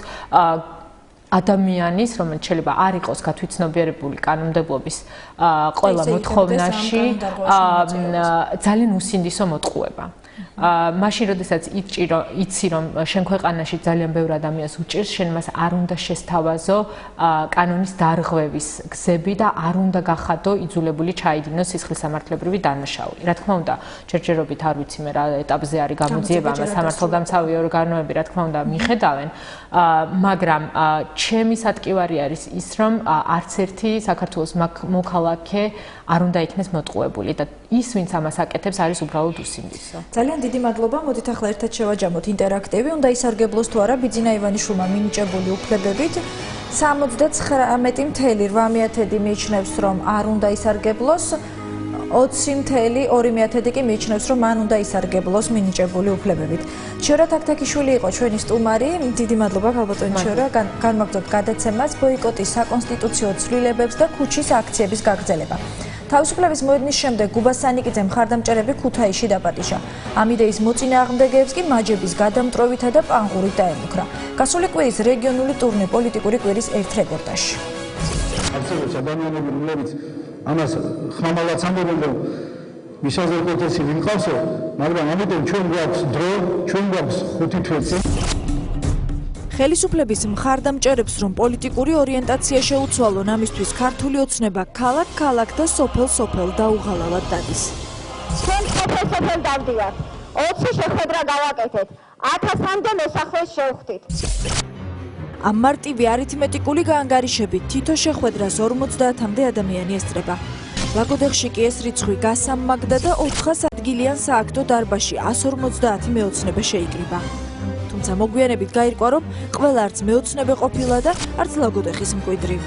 ადამიანის, რომელიც შეიძლება არ იყოს გათვითცნობიერებული კანონმდებლობის ყველა მოთხოვნაში ძალიან უსინდისო მოტყუება. მაშინ, როდესაც იცი, რომ შენ ქვეყანაში ძალიან ბევრი ადამიანს უჭირს, შენ მას არ უნდა შესთავაზო კანონის დარღვევის გზები და არ უნდა გახადო იძულებული ჩაიდინო სისხლისამართლებრივი დანაშაული. რა თქმა უნდა, ჯერჯერობით არ ვიცი მე რა ეტაპზე არის გამოძიება, სამართალდამცავი ორგანოები, რა თქმა უნდა, მიხედავენ, მაგრამ ჩემი სატკივარი არის ის, რომ არც ერთი საქართველოს მოქალაქე არ უნდა იქნეს მოტყუებული და ის, ვინც ამას აკეთებს, არის უბრალოდ უსინდისო.
ძალიან დიდი მადლობა. მოდით ახლა ერთად შევაჯამოთ ინტერაქტივი. უნდა ისარგებლოს თუ არა ბიძინა ივანიშვილმა მინიჭებული უფლებებით. 79.8 მიიჩნევს, რომ არ უნდა ისარგებლოს. 20.2 კი მიიჩნევს, რომ მან უნდა ისარგებლოს მინიჭებული უფლებებით. ჩიორა თაქთაქიშვილი იყო ჩვენი სტუმარი. დიდი მადლობა ქალბატონი ჩიორა. განმაგრძობთ გადაცემას, ბოიკოტის საკონსტიტუციო ცვლილებებს და ქუჩის აქციების გაგრძელება. თავისუფლების მოედნის შემდეგ გუბას სანიკიძე მხარდამჭერები ქუთაისში დაპატიჟა. ამ იდეის მოწინააღმდეგეებს კი მაჯების გადამტროვითა და პანღურით დაემუქრა. გასული კვირის რეგიონული ტურნე პოლიტიკური კვირის ერთ რეპორტაჟში.
არსებობს ადამიანები, რომლებიც ამას ხმამალაც ამბობენ, რომ მისაზრ პროცესი ვიმყავსო, მაგრამ ამიტომ ჩვენ გვაქვს დრო, ჩვენ გვაქვს 5 თვეში.
ხელისუფლების მხარდამჭერებს რომ პოლიტიკური ორიენტაცია შეუცვალონ, ამისთვის ქართული ოცნება ქალაქ-ქალაქ და სოფელ-სოფელ დაუღალავად დადის.
ჩვენ სოფელ-სოფელ დავდივართ. 20 შეხვედრა გავაკეთეთ. 1000-მდე მოსახლეს შევხვდით.
ამ მარტივი არითმეტიკული გაანგარიშებით თითო შეხვედრას 50-მდე ადამიანი ესწრება. ლაგოდეხში კი ეს რიცხვი გასამაგდა და 400 ადგილიან სააქტო დარბაზში 150 მეოცნებე შეიკრიბა. თუმცა მოგვიანებით გაირკვა, რომ ყველა არც მეოცნებე ყოფილა და არც ლაგოდეხის მკვიდრი.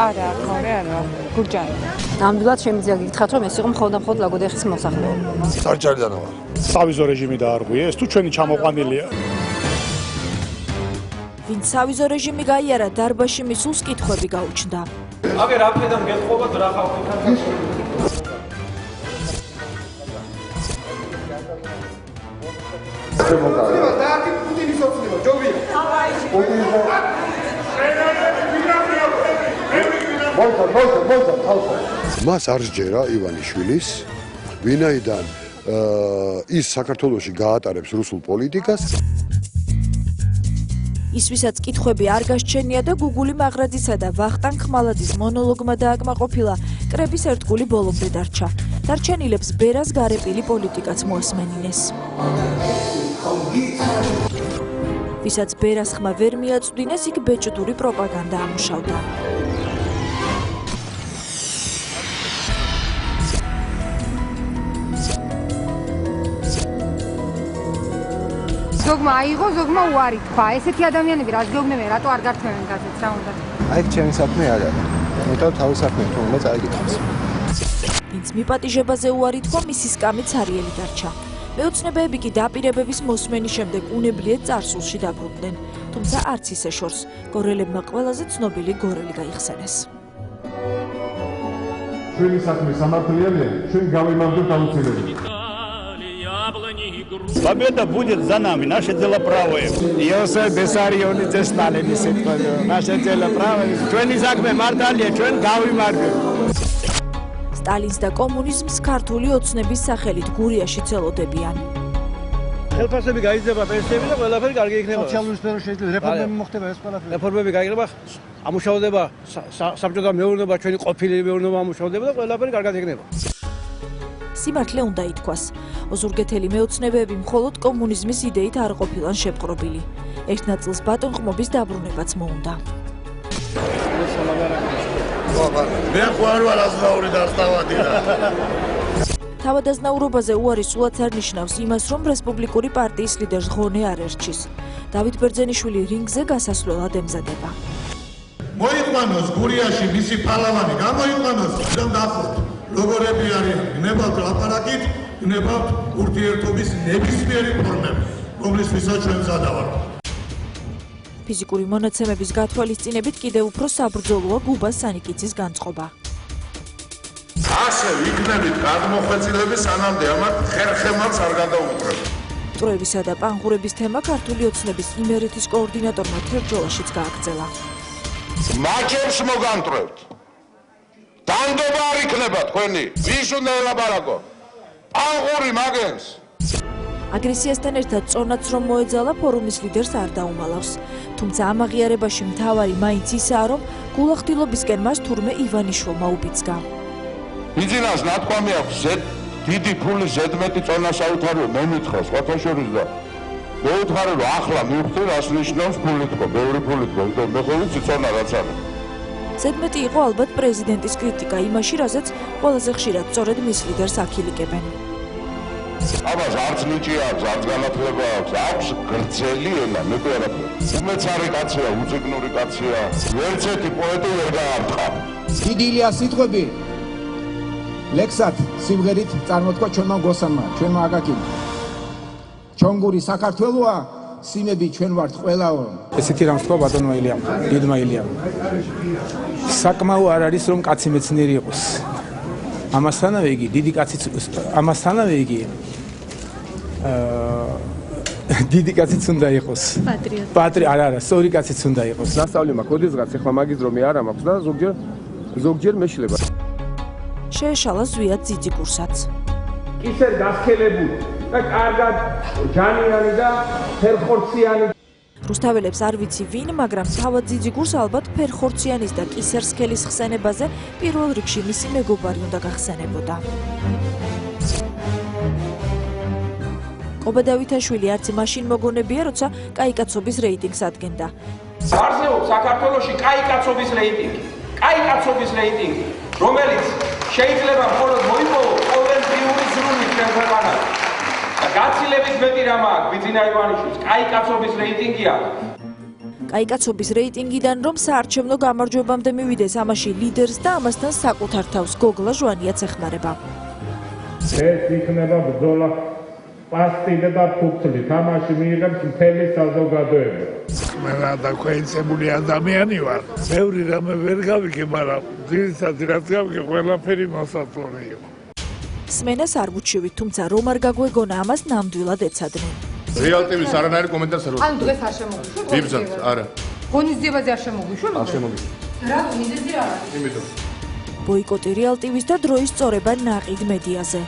არა, გურჯანი. ნამდვილად შემიძლია გითხრათ, რომ ეს იყო მხოლოდ ლაგოდეხის მოსახლეობა.
სარჭარიდან ვარ. სავიზო რეჟიმი დაარღვიეს, თუ ჩვენი ჩამოყვანილია.
ვინც სავიზო რეჟიმი გაიარა, დარბაზში მისულს კითხვები გაუჩნდა.
აგერ აფედან გეთხოვოთ რა ხალხთან.
მას არ სჯერა ივანიშვილის, ვინაიდან ის საქართველოში გაატარებს რუსულ პოლიტიკას.
ის ვისაც კითხვები არ გასჩენია და გუგული მაღრაძისა და ვახტანგ ხმალაძის მონოლოგმა დააკმაყოფილა, კრების ერთგული ბოლომდე დარჩა. დარჩენილებს ბერას გარეპილი პოლიტიკაც მოასმენინეს. ვისაც ბერას ხმა ვერ მიაწვდინეს, იქ ბეჭდური პროპაგანდა ამუშავდა.
ზოგმა აიღო, ზოგმა უარი თქვა. ესეთი ადამიანები რაც გეუბნებიან, რატო არ გართმევენ გაზეთს, რა უნდა?
აი ჩემი საქმე არ არის. მეტად თავის საქმე თუ უნდა წაიგეთოს.
ვინც მიპატიჟებაზე უარი თქვა, მისი სკამიც არიელი დარჩა. მეოცნებეები კი დაპირებების მოსმენის შემდეგ უნებლიეთ წარსულში დაბრუნდნენ. თუმცა არც ისე შორს, გორელებმა ყველაზე цნობილი გორელი გაიხსენეს.
ჩვენი საქმე სამართლიანია, ჩვენ გავიმარჯვებთ აუცილებლად.
Победа будет за нами, наше дело правое.
Иосиф Бессарионидзе Сталиნის სიტყვა, наше дело правое. ჩვენი საქმე მართალია, ჩვენ გავიმარჯვებთ.
სტალინს და კომუნიზმს ქართული ოცნების სახელით გურიაში ცელოდებიან.
ხელფასები გაიზრდება, პენსიები და ყველაფერი კარგი იქნება.
სოციალური სფერო შეიძლება რეფორმები მოხდება ეს ყველაფერი.
რეფორმები გაიგრება, ამუშავდება საბჭოთა მეურნეობა, ჩვენი ყოფილი მეურნეობა ამუშავდება და ყველაფერი კარგად იქნება.
სიმართლე უნდა ითქვას, ოზურგეთელი მეოცნებები მხოლოდ კომუნიზმის იდეით არ ყოფილან შეპყრობილი. ერთ ნაწილს ბატონყმობის დაბრუნებაც მოუნდა.
მე ხوار ვარ აზნაური დასტავადი და
თავადაზნაურობაზე უარი სულაც არ ნიშნავს იმას, რომ რესპუბლიკური პარტიის ლიდერს ღონე არ ერჩის. დავით ბერძენიშვილი რინგზე გასასვლელად ემზადება.
მოიყვანოს გურიაში მისი პარლამენტი, გამოიყვანოს და დაახლოთ. როგორები არიან, გნებავთ ლაპარაკით, გნებავთ ურთიერთობის ნებისმიერი ფორმები, რომლისთვისაც ჩვენ მზადავართ.
ფიზიკური მონაცემების გათვალისწინებით კიდევ უფრო საბრძოლოა გუბას სანიკიცის განწყობა.
ასე ვიქნებით გადმოხვეწილები სანამდე ამათ ხერხემალს არ გადაუკრებ.
მტროებისა და პანღურების თემა ქართული ოცნების იმერეთის კოორდინატორმა თერჯოლაშიც გააგრძელა.
მაჯებს მოგანტრევთ. დანდობა არ იქნება თქვენი. ვის უნდა ელაპარაკო? პანღური მაგენს.
აგრესიასთან ერთად წონაც რომ მოეძალა ფორუმის ლიდერს არ დაუმალავს. თუმცა ამ აღიარებაში მთავარი მაინც ისაა, რომ გულახდილობისკენ მას თურმე ივანიშვილმა უბიძგა.
ბიძინას ნათქვამი აქვს დიდი ფულის ზედმეტი წონა საუთარია მე მითხრა სხვათა შორის და მე ვუთხარი რომ ახლა მივხვდი რას ნიშნავს ფული თქო ბევრი ფული თქო იმიტომ მე ხოლმე წონა რაც არის
ზედმეტი იყო ალბათ პრეზიდენტის კრიტიკა იმაში რაზეც ყველაზე ხშირად სწორედ მის ლიდერს აქილიკებენ.
აბა არც ნიჭი აქვს არც განათლება აქვს გრძელი ენა მე კი არაფერი უმეცარი კაცია უწიგნური კაცია ვერცეთი პოეტი ვერ გაარტყა
დიდილია სიტყვები ლექსად სიმღერით წარმოთქვა ჩვენმა გოსანმა, ჩვენმა აკაკიმ. ჩონგური საქართველოა, სიმები ჩვენ ვართ ყველაო.
ესეთი რამს თქვა ბატონმა ილიამ, დიდმა ილიამ. საკმაო არ არის რომ კაცი მეცნიერი იყოს. ამასთანავე იგი დიდი კაციც ამასთანავე იგი დიდი კაციც უნდა იყოს. არა, სწორი კაციც უნდა იყოს.
ნასწავლი მაქვს, ოდესღაც ახლა მაგის დრომი არ მაქვს და ზოგჯერ მეშლება.
შეეშალა ზვიად ძიძიგურსაც.
ისე გასქელებული და კარგად ჯანიანი და ფერხორციანი.
რუსთაველებს არ ვიცი ვინ, მაგრამ თავად ძიძიგურს ალბათ ფერხორციანის და კისერსქელის ხსენებაზე პირველ რიგში მისი მეგობარი უნდა გახსენებოდა. ყობადავითაშვილი არც მაშინ მოგონებია, როცა კაიკაცობის რეიტინგს ადგენდა.
არსებობს საქართველოში კაიკაცობის რეიტინგი. კაიკაცობის რეიტინგი, რომელიც შეიძლება მხოლოდ მოიპოვოს ყოველდღიური ზრუნვით ჩვენ ქვეყანაში. და გაცილებით მეტი რამ აქვს ბიძინა ივანიშვილის კაიკაცობის რეიტინგი აქვს.
კაიკაცობის რეიტინგიდან რომ საარჩევნო გამარჯვებამდე მივიდეს ამაში ლიდერს და ამასთან საკუთარ თავს გოგლა ჟვანიაც ეხმარება.
ეს იქნება ბრძოლა პასტილი და ფუფლი. თამაში მიიღებს მთელი საზოგადოება.
მე გადაქვეითებული ადამიანი ვარ. ბევრი რამე ვერ გავიგე, მაგრამ ძირითადად რაც გავიგე, ყველაფერი მოსაწონი იყო.
სმენას არ ვუჩივით, თუმცა რომ არ გაგვეგონა ამას ნამდვილად ეცადნენ.
რეალ ტივის არანაირი კომენტარს არ
ანუ დღეს არ შემოგვიშვი?
ვიბრძანთ, არა.
ღონისძიებაზე არ შემოგვიშვი?
არ შემოგვიშვი.
რა მიზეზი არ არის?
იმიტომ.
ბოიკოტი რეალ ტივის და დროის წორება ნაყიდ მედიაზე.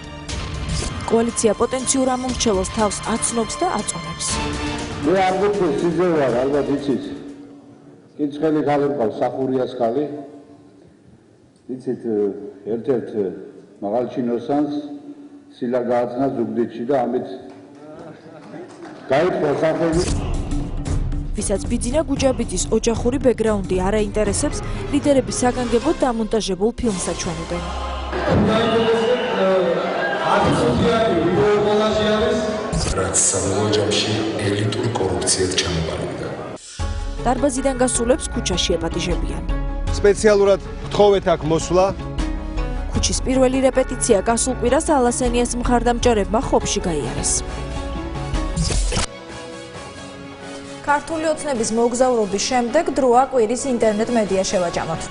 კოალიცია პოტენციურ ამომრჩეველს თავს აცნობს და აწონებს.
მე არ ვუხდი სიძე ვარ, ალბათ იცით. კიცხელი ხალი მყავს, სახურიას ხალი. იცით, ერთ-ერთ მაღალჩინოსანს სილა გააცნა ზუგდიდში და ამით გაითქვა სახელი. ვისაც ბიძინა გუჯაბიძის ოჯახური ბექგრაუნდი არ აინტერესებს, ლიდერების საგანგებოდ დამონტაჟებულ ფილმს აჩვენებენ.
რაც სამოჯამში ელიტურ კორუფციად ჩამოყალიბდა.
დარბაზიდან გასულებს ქუჩაში ეპატიჟებიან.
სპეციალურად გთხოვეთ აქ მოსვლა.
ქუჩის პირველი რეპეტიცია გასულ კვირას ალასენიას მხარდამჭერებმა ხობში გაიარეს. ქართული ოცნების მოგზაურობის შემდეგ დროა კვირის ინტერნეტ მედია შევაჯამოთ.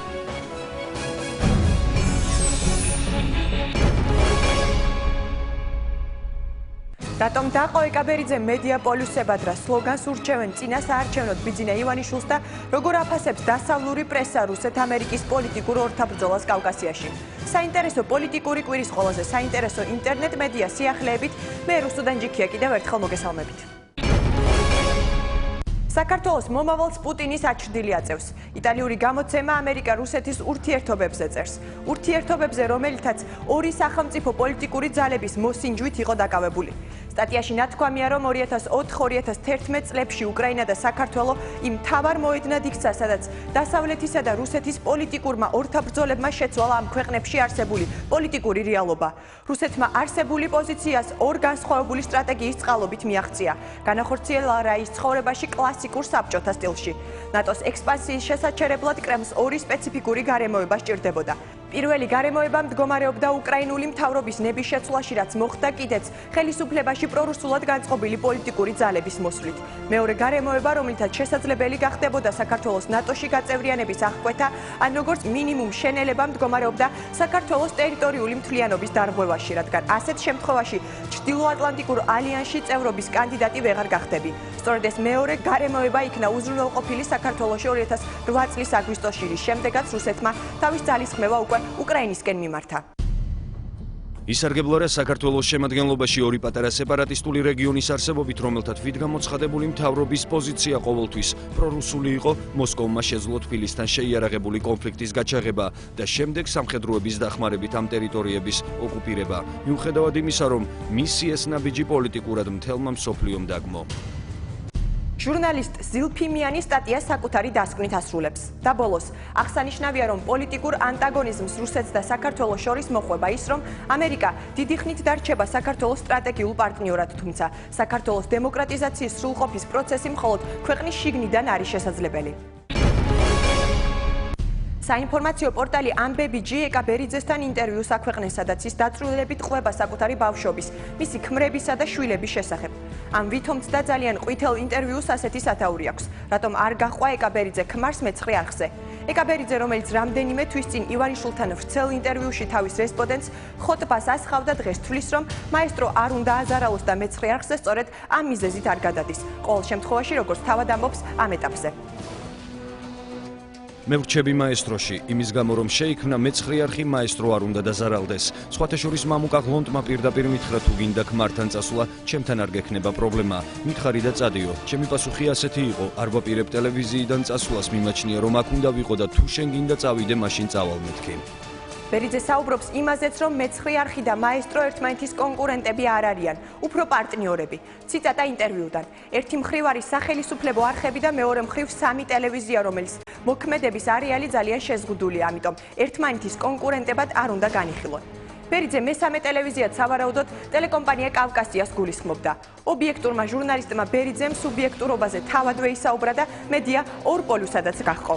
რატომ დაყო ეკაბერიძე მედიაპოლუსებად რა სლოგანს ურჩევენ წინა საარჩევნოდ ბიძინა ივანიშვილს და როგორ აფასებს დასავლური პრესა რუსეთ-ამერიკის პოლიტიკურ ორთაბრძოლას კავკასიაში. საინტერესო პოლიტიკური კვირის ყველაზე საინტერესო ინტერნეტ მედია სიახლეებით მე რუსუდან ჯიქია კიდევ ერთხელ მოგესალმებით. საქართველოს მომავალს პუტინის აჩრდილი აწევს. იტალიური გამოცემა ამერიკა-რუსეთის ურთიერთობებზე წერს. ურთიერთობებზე, რომელთაც ორი სახელმწიფო პოლიტიკური ძალების მოსინჯვით იყო დაკავებული. სტატიაში ნათქვამია, რომ 2004-2011 წლებში უკრაინა და საქართველო იმ მთავარ მოედნად იქცა, სადაც დასავლეთისა და რუსეთის პოლიტიკურმა ორთაბრძოლებმა შეცვალა ამ ქვეყნებში არსებული პოლიტიკური რეალობა. რუსეთმა არსებული პოზიციას ორ განსხვავებული სტრატეგიის წყალობით მიაღწია. განახორციელა რაის ცხოვრებაში კლასიკურ საბჭოთა სტილში. ნატოს ექსპანსიის შესაჩერებლად კრემლს ორი სპეციფიკური გარემოება სჭირდებოდა. პირველი გარემოება მდგომარეობდა უკრაინული მთავრობის ნების შეცვლაში, რაც მოხდა კიდეც ხელისუფლებაში პრორუსულად განწყობილი პოლიტიკური ძალების მოსვლით. მეორე გარემოება, რომლითაც შესაძლებელი გახდებოდა საქართველოს ნატოში გაწევრიანების აღკვეთა, ან როგორც მინიმუმ შენელება მდგომარეობდა საქართველოს ტერიტორიული მთლიანობის დარღვევაში, რადგან ასეთ შემთხვევაში ჩრდილოატლანტიკურ ალიანსში წევრობის კანდიდატი ვეღარ გახდები. სწორედ ეს მეორე გარემოება იქნა უზრუნველყოფილი საქართველოში 2008 წლის აგვისტოში, რის შემდეგაც რუსეთმა თავის ძალისხმევა უკვე უკრაინისკენ მიმართა.
ისარგებლა რა საქართველოს შემადგენლობაში ორი პატარა სეპარატისტული რეგიონის არსებობით, რომელთა თვითგამოცხადებული მთავრობის პოზიცია ყოველთვის პრორუსული იყო, მოსკოვმა შეძლო თბილისთან შეიარაღებული კონფლიქტის გაჩაღება და შემდეგ სამხედროების დახმარებით ამ ტერიტორიების ოკუპირება, მიუხედავად იმისა, რომ მისი ეს ნაბიჯი პოლიტიკურად მთელმა მსოფლიომ დაგმო.
ჟურნალისტ ზილფიმიანი სტატია საკუთარი დასკვნით ასრულებს. და ბოლოს, აღსანიშნავია, რომ პოლიტიკურ ანტაგონიზმს რუსეთს და საქართველოს შორის მოხვება ის, რომ ამერიკა დიდი ხნით დარჩება საქართველოს სტრატეგიულ პარტნიორად, თუმცა საქართველოს დემოკრატიზაციის სრულყოფის პროცესი მხოლოდ ქვეყნის შიგნიდან არის შესაძლებელი. საინფორმაციო პორტალი ამბებიჯი ეკაბერიძესთან ინტერვიუს აქვეყნეს, სადაც ის დაწვრილებით ყვება საკუთარი ბავშვობის, მისი ქმრებისა და შვილების შესახებ. ამ ვითომც და ძალიან ყვითელ ინტერვიუს ასეთი სათაური აქვს. რატომ არ გაჰყვა ეკაბერიძე ქმარს მეცხრე არხზე? ეკაბერიძე, რომელიც რამდენიმე თვის წინ ივანიშვილთან ვრცელ ინტერვიუში თავის რესპონდენტს ხოტბას ასხავდა, დღეს თვლის, რომ მაესტრო არ უნდა აზარალოს და მეცხრე არხზე სწორედ ამ მიზეზით არ გადადის. ყოველ შემთხვევაში, როგორც თავად ამბობს, ამ ეტაპზე.
მე ვრჩები მაესტროში, იმის გამო რომ შეიქმნა მეცხრე არხი მაესტრო არ უნდა დაზარალდეს. სხვათა შორის მამუკა ღლონტმა პირდაპირ მითხრა, თუ გინდა ქმართან წასვლა, ჩემთან არ გექნება პრობლემა. მითხარი და წადიო. ჩემი პასუხი ასეთი იყო, არ ვაპირებ ტელევიზიიდან წასვლას, მიმაჩნია რომ აქ უნდა ვიყო და თუ შენ გინდა წავიდე, მაშინ წავალ მეთქი.
ბერიძე საუბრობს იმაზეც, რომ მეცხრე არხი და მაესტრო ერთმანეთის კონკურენტები არ არიან, უფრო პარტნიორები. ციტატა ინტერვიუდან. ერთი მხრივ არის სახელისუფლებო არხები და მეორე მხრივ სამი ტელევიზია, რომელიც მოქმედების არეალი ძალიან შეზღუდულია, ამიტომ ერთმანეთის კონკურენტებად არ უნდა განიხილონ. ბერიძე მესამე ტელევიზიად სავარაუდოდ ტელეკომპანია კავკასიას გულისხმობდა. ობიექტურმა ჟურნალისტმა ბერიძემ სუბიექტურობაზე თავადვე ისაუბრა და მედია ორ პოლუსადაც გაჰყო.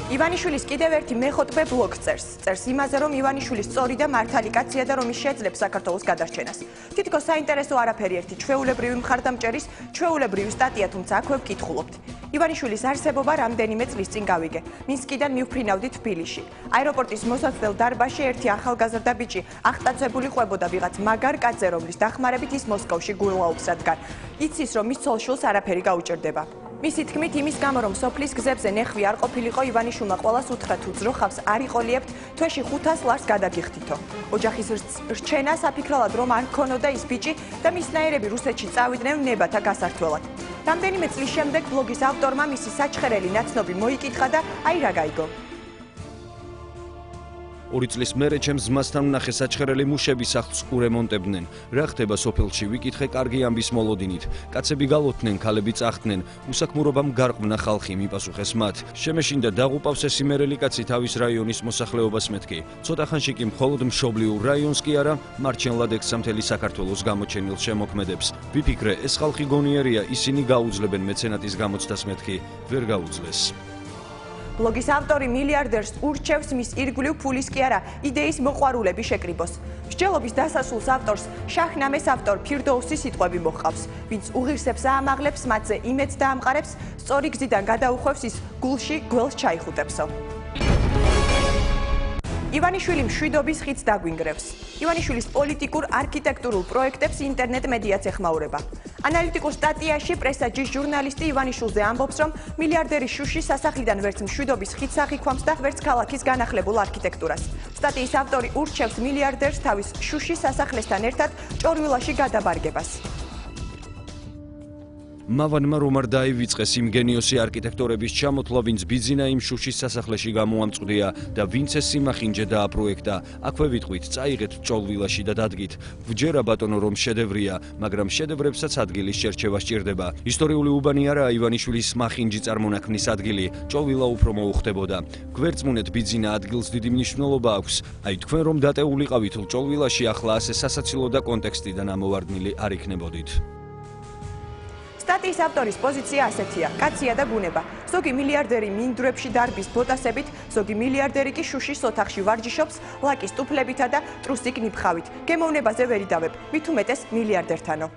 ივანიშვილის კიდევ ერთი მეხუთე ბლოგს წერს იმაზე, რომ ივანიშვილი სწორი და მართალი კაცია და რომ ის შეძლებს საქართველოს გადარჩენას. თითქოს საინტერესო არაფერი ერთი ჩვეულებრივი მხარდამჭერის ჩვეულებრივი სტატია, თუმცა აქვე ვკითხულობთ. ივანიშვილის არსებობა რამდენიმე წლის წინ გავიგე. მინსკიდან მივფრინავდით თბილისში. აეროპორტის მოსაცდელ დარბაზში ერთი ახალგაზრდა ბიჭი აღტაცებული ყვებოდა ვიღაც მაგარ კაცზე, რომლის დახმარებით ის მოსკოვში გულაობს, რადგან იცის, რომ მის ცოლ-შვილს არაფერი გაუჭირდება. მისი თქმით, იმის გამო, რომ სოფლის გზებზე ნეხვი არ ყოფილიყო, ივანიშვილმა ყველას უთხრა, თუ ძროხავს არ იყოლიებთ, თვეში 500 ლარს გადაგიხდითო. ოჯახის რჩენა საფიქრალად რომ არ ქონოდა ის ბიჭი და მისნაირები რუსეთში წავიდნენ ნებათა გასართლად. რამდენიმე წლის შემდეგ ბლოგის ავტორმა მისი საჩხერელი ნაცნობი მოიკითხა და აი რა გაიგო.
2 წლის მერე ჩემს ძმასთან ვნახე საჩხერელი მუშები სახლს ურემონტებდნენ. რა ხდება სოფელში, ვიკითხე კარგი ამბის მოლოდინით. კაცები გალოთნენ, ქალები წახდნენ, უსაქმურობამ გარყვნა ხალხი, მიპასუხეს მათ. შემეშინდა დაღუპავს ეს იმერელი კაცი თავის რაიონის მოსახლეობას მეთქი. ცოტა ხანში კი მხოლოდ მშობლიურ რაიონს კი არა, მარჩენლად ექცა მთელი საქართველოს გამოჩენილ შემოქმედებს. ვიფიქრე, ეს ხალხი გონიერია, ისინი გაუძლებენ მეცენატის გამოცდას მეთქი, ვერ გაუძლეს.
ბლოგის ავტორი მილიარდერს ურჩევს მის ირგვლივ ფულის კი არა იდეის მოყვარულები შეკრიბოს. მსჯელობის დასასრულს ავტორს შაჰნამეს ავტორ ფირდოუსი სიტყვები მოჰყავს, ვინც უღირსებს აამაღლებს, მათზე იმედს დაამყარებს, სწორი გზიდან გადაუხვევს ის გულში გველს ჩაიხუტებსო. ივანიშვილი მშვიდობის ხიდს დაგვინგრევს. ივანიშვილის პოლიტიკურ არქიტექტურულ პროექტებს ინტერნეტ მედიაც ეხმაურება. ანალიტიკურ სტატიაში პრესაჯის ჟურნალისტი ივანიშვილზე ამბობს, რომ მილიარდერი შუშის სასახლიდან ვერც მშვიდობის ხიდს აღიქვამს და ვერც ქალაქის განახლებულ არქიტექტურას. სტატიის ავტორი ურჩევს მილიარდერს თავის შუშის სასახლესთან ერთად ჭორვილაში გადაბარგებას.
მავანმა რომ არ დაივიწყეს იმ გენიოსი არქიტექტორების ჩამოთვლა, ვინც ბიძინა იმ შუშის სასახლეში გამოამწყვდია და ვინც ეს სიმახინჯე დააპროექტა, აქვე ვიტყვით, წაიღეთ ჭოლვილაში და დადგით. ვჯერა ბატონო, რომ შედევრია, მაგრამ შედევრებსაც ადგილის შერჩევა სჭირდება. ისტორიული უბანი არაა ივანიშვილის მახინჯი წარმონაქმნის ადგილი, ჭოლვილა უფრო მოუხდებოდა. გვერწმუნეთ, ბიძინა ადგილს დიდი მნიშვნელობა აქვს. აი თქვენ რომ დატეულიყავით ჭოლვილაში, ახლა ასე სასაცილო და კონტექსტიდან ამოვარდნილი არ იქნებოდით.
სტატიის ავტორის პოზიცია ასეთია: კაცია და ბუნება. ზოგი მილიარდერი მინდვრებში დარბის ბოტასებით, ზოგი მილიარდერი კი შუშის ოთახში ვარჯიშობს ლაკის ტუფლებითა და ტრუსიკ ნიფხავით. გემოვნებაზე ვერ იდავებ, მით უმეტეს მილიარდერთანო.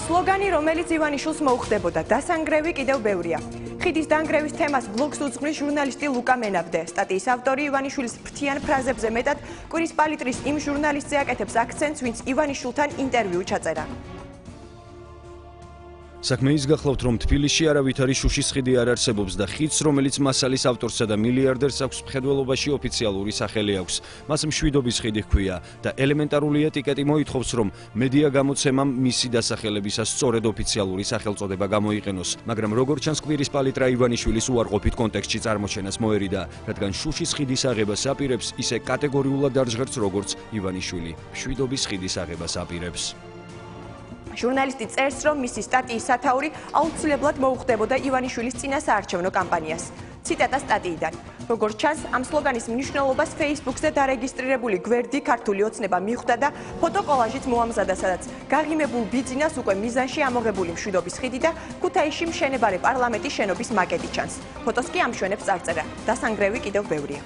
სლოგანი, რომელიც ივანიშვილს მოუხდებოდა, დასანგრევი კიდევ ბევრია. ხიდის დანგრევის თემას ბლოგს უძღვნის ჟურნალისტი ლუკა მენაბდე. სტატიის ავტორი ივანიშვილის ფრთიან ფრაზებზე მეტად კვირის პალიტრის იმ ჟურნალისტზე აკეთებს აქცენტს, ვინც ივანიშვილთან ინტერვიუ ჩაწერა.
საქმე ის გახლავთ, რომ თბილისში არავითარი შუშის ხიდი არ არსებობს და ხიდს, რომელიც მასალის ავტორსა და მილიარდერს აქვს მხედველობაში ოფიციალური სახელი აქვს. მას მშვიდობის ხიდი ჰქვია და ელემენტარული ეტიკეტი მოითხოვს, რომ მედია გამოცემამ მისი დასახელებისას სწორედ ოფიციალური სახელწოდება გამოიყენოს. მაგრამ როგორც ჩანს, კვირის პალიტრა ივანიშვილის უარყოფით კონტექსტში წარმოჩენას მოერიდა, რადგან შუშის ხიდის აღებას აპირებს ისე კატეგორიულად არ ჟღერს, როგორც ივანიშვილი მშვიდობის ხიდის აღებას აპირებს.
ჟურნალისტი წერს, რომ მისი სტატიის სათაური აუცილებლად მოუხდებოდა ივანიშვილის წინა საარჩევნო კამპანიას. ციტატა სტატიიდან. როგორც ჩანს, ამ სლოგანის მნიშვნელობას Facebook-ზე დარეგისტრირებული გვერდი ქართული ოცნება მიხვდა და ფოტოკოლაჟით მოამზადა, სადაც გაღიმებულ ბიძინას უკვე მიზანში ამოღებული მშვიდობის ხიდი და ქუთაისში მშენებარე პარლამენტის შენობის მაკეტი ჩანს. ფოტოს კი ამშვენებს წარწერა. დასანგრევი კიდევ ბევრია.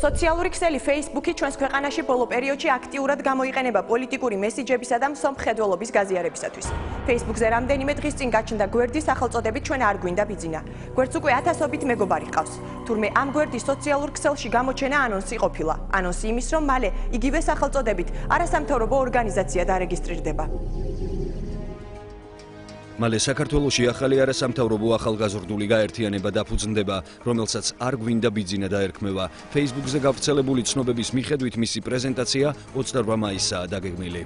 სოციალური ქსელი Facebook-ი ჩვენს ქვეყანაში ბოლო პერიოდში აქტიურად გამოიყენება პოლიტიკური მესიჯებისა და მსოფლმხედველობის გაზიარებისათვის. Facebook-ზე რამდენიმე დღის წინ გაჩნდა გვერდი სახელწოდებით ჩვენ არ გვინდა ბიძინა. გვერდს უკვე ათასობით მეგობარი ჰყავს. თურმე ამ გვერდის სოციალურ ქსელში გამოჩენა ანონსი ყოფილა. ანონსი იმის, რომ მალე იგივე სახელწოდებით არასამთავრობო ორგანიზაცია დარეგისტრირდება.
მალე საქართველოში ახალი არასამთავრობო ახალგაზრდული გაერთიანება დაფუძნდება, რომელსაც არ გვინდა ბიძინა დაერქმევა. Facebook-ზე გავრცელებული ცნობების მიხედვით მისი პრეზენტაცია 28 მაისაა დაგეგმილი.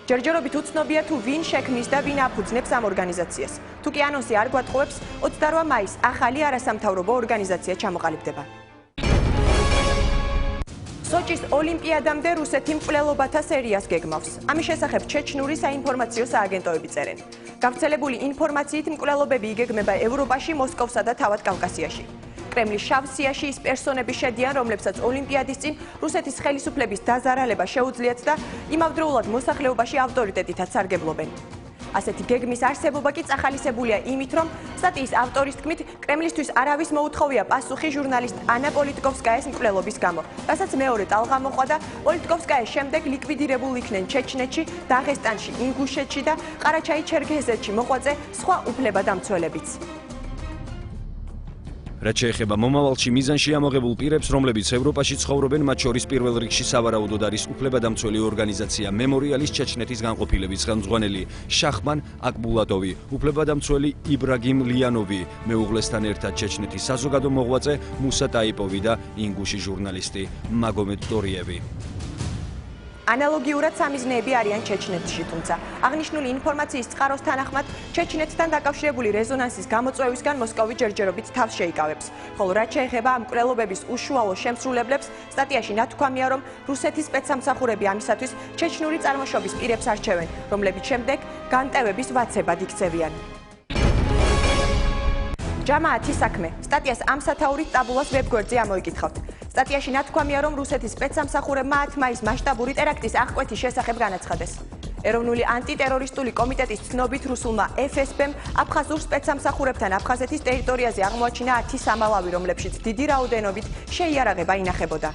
ჯერჯერობით უცნობია თუ ვინ შექმნის და ვინ აფუძნებს ამ ორგანიზაციას. თუ კი ანონსი არ გვატყუებს, 28 მაისს ახალი არასამთავრობო ორგანიზაცია ჩამოყალიბდება. სოჭის ოლიმპიადამდე რუსეთი მკვლელობათა სერიას გეგმავს. ამის შესახებ ჩეჩნური საინფორმაციო სააგენტოები წერენ. გავრცელებული ინფორმაციით მკვლელობები იგეგმება ევროპაში, მოსკოვსა და თავად კავკასიაში. კრემლის შავ სიაში ის პერსონები შედიან, რომლებსაც ოლიმპიადის წინ რუსეთის ხელისუფლების დაზარალება შეუძლიათ და იმავდროულად მოსახლეობაში ავტორიტეტითაც სარგებლობენ. ასეთი გეგმის არსებობა კი წახალისებულია იმით, რომ სტატიის ავტორის თქმით, კრემლისთვის არავის მოუთხოვია პასუხი ჟურნალისტ ანა პოლიტკოვსკაიას მკვლელობის გამო, რასაც მეორე ტალღა მოყვა და პოლიტკოვსკაიას შემდეგ ლიკვიდირებულ იქნენ ჩეჩნეთში, დაღესტანში, ინგუშეთში და ყარაჩაი-ჩერქეზეთში მოღვაწე სხვა უფლებადამცველებიც.
რაც შეეხება მომავალში მიზანში ამოღებულ პირებს, რომლებიც ევროპაში ცხოვრობენ, მათ შორის პირველ რიგში სავარაუდოდ არის უფლებადამცველი ორგანიზაცია მემორიალის ჩეჩნეთის განყოფილების ხელმძღვანელი შახმან აკბულატოვი, უფლებადამცველი იბრაგიმ ლიანოვი, მეუღლესთან ერთად ჩეჩნეთის საზოგადო მოღვაწე მუსა ტაიპოვი და ინგუში ჟურნალისტი მაგომედ დორიევი.
ანალოგიურად სამიზნეები არიან ჩეჩნეთში, თუმცა აღნიშნული ინფორმაციის წყაროს თანახმად ჩეჩნეთთან დაკავშირებული რეზონანსის გამოწვევისგან მოსკოვი ჯერჯერობით თავს შეიკავებს. ხოლო რაც შეეხება ამ მკვლელობების უშუალო შემსრულებლებს, სტატიაში ნათქვამია, რომ რუსეთის სპეცსამსახურები ამისათვის ჩეჩნური წარმოშობის პირებს არჩევენ, რომლებიც შემდეგ განტევების ვაცებად იქცევიან. ჯამაათის საქმე. სტატიას ამ სათაურით ტაბულას ვებგვერდზე ამოიკითხავთ. სტატიაში ნათქვამია, რომ რუსეთის სპეცსამსახურებმა 10 მაისს მასშტაბური ტერაქტის აღკვეთის შესახებ განაცხადეს. ეროვნული ანტიტერორისტული კომიტეტის ცნობით რუსულმა FSB-მ აფხაზურ სპეცსამსახურებთან აფხაზეთის ტერიტორიაზე აღმოაჩინა 10 სამალავი, რომლებშიც დიდი რაოდენობით შეიარაღება ინახებოდა.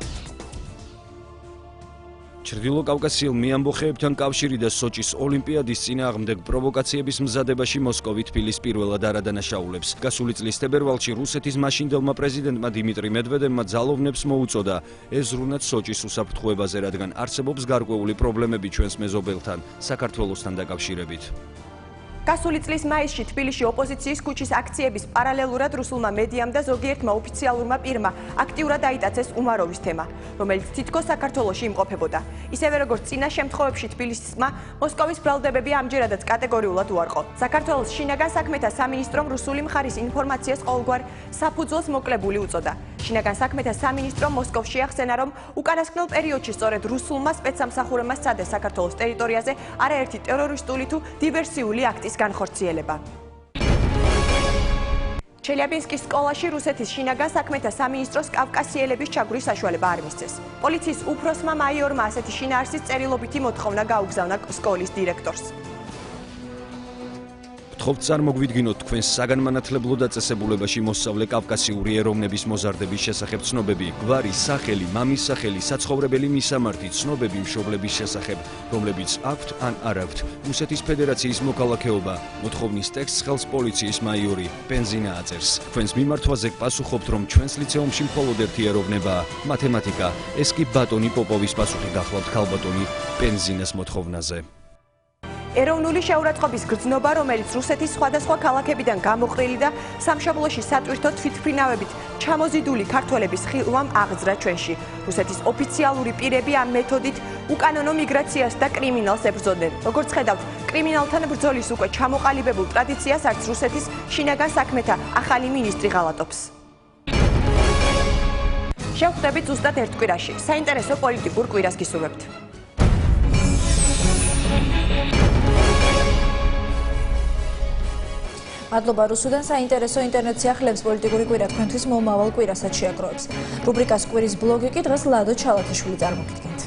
ჩრდილო კავკასიელ მეამბოხეებთან კავშირი და სოჭის ოლიმპიადის წინააღმდეგ პროვოკაციების მზადებაში მოსკოვი თბილის პირველად არ ადანაშაულებს. გასული წლის თებერვალში რუსეთის მაშინდელმა პრეზიდენტმა დიმიტრი მედვედევმა ძალოვნებს მოუწოდა ეზრუნათ სოჭის უსაფრთხოებაზე, რადგან არსებობს გარკვეული პრობლემები ჩვენს მეზობელთან, საქართველოსთან დაკავშირებით.
გასული წლის მაისში თბილისში ოპოზიციის ქუჩის აქციების პარალელურად რუსულმა მედიამ და ზოგიერთმა ოფიციალურმა პირმა აქტიურად აიტაცეს უმაროვის თემა, რომელიც თითქოს საქართველოში იმყოფებოდა. ისევე როგორც წინა შემთხვევებში თბილისმა მოსკოვის ბრალდებები ამჯერადაც კატეგორიულად უარყო. საქართველოს შინაგან საქმეთა სამინისტრომ რუსული მხარის ინფორმაციას ყოველგვარ საფუძველს მოკლებული უწოდა. შინაგან საქმეთა სამინისტრომ მოსკოვში ახსენა, რომ უკანასკნელ პერიოდში სწორედ რუსულმა სპეცსამსახურებმა სცადეს საქართველოს ტერიტორიაზე არაერთი ტერორისტული თუ დივერსიული აქტის განხორციელება. ჩელიაბინსკის სკოლაში რუსეთის შინაგან საქმეთა სამინისტროს კავკასიელების ჩაგვრის საშუალება არ მისცეს. პოლიციის უფროსმა მაიორმა ასეთი შინაარსის წერილობითი მოთხოვნა გაუგზავნა სკოლის დირექტორს.
გთხოვთ წარმოგვიდგინოთ თქვენს საგანმანათლებლო დაწესებულებაში მოსწავლე კავკასიური ეროვნების მოზარდების შესახებ ცნობები, გვარი, სახელი, მამის სახელი, საცხოვრებელი მისამართი, ცნობები მშობლების შესახებ, რომლებიც აქვთ ან არ აქვთ რუსეთის ფედერაციის მოქალაქეობა. მოთხოვნის ტექსტს ხელს პოლიციის მაიორი პენზინა აწერს. თქვენს მიმართვაზე გპასუხობთ, რომ ჩვენს ლიცეუმში მხოლოდ ერთი ეროვნებაა მათემატიკა. ეს კი ბატონი პოპოვის პასუხი გახლავთ ქალბატონი პენზინას მოთხოვნაზე.
ეროვნული შეურაცხყოფის გრძნობა, რომელიც რუსეთის სხვადასხვა ქალაქებიდან გამოყრილი და სამშობლოში სატვირთო თვითმფრინავებით ჩამოზიდული ქართველების ხილვამ აღძრა ჩვენში. რუსეთის ოფიციალური პირები ამ მეთოდით უკანონო მიგრაციას და კრიმინალს ებრძოდნენ. როგორც ხედავთ, კრიმინალთან ბრძოლის უკვე ჩამოყალიბებულ ტრადიციას არც რუსეთის შინაგან საქმეთა ახალი მინისტრი ღალატობს. შევხვდებით ზუსტად ერთ კვირაში. საინტერესო პოლიტიკურ კვირას გისურვებთ.
მადლობა რუსუდან საინტერესო ინტერნეტ სიახლეებს პოლიტიკური კვირა თქვენთვის მომავალ კვირასაც შეაგროვებს. რუბრიკას კვირის ბლოგი კი დღეს ლადო ჩალათაშვილი წარმოგიდგენთ.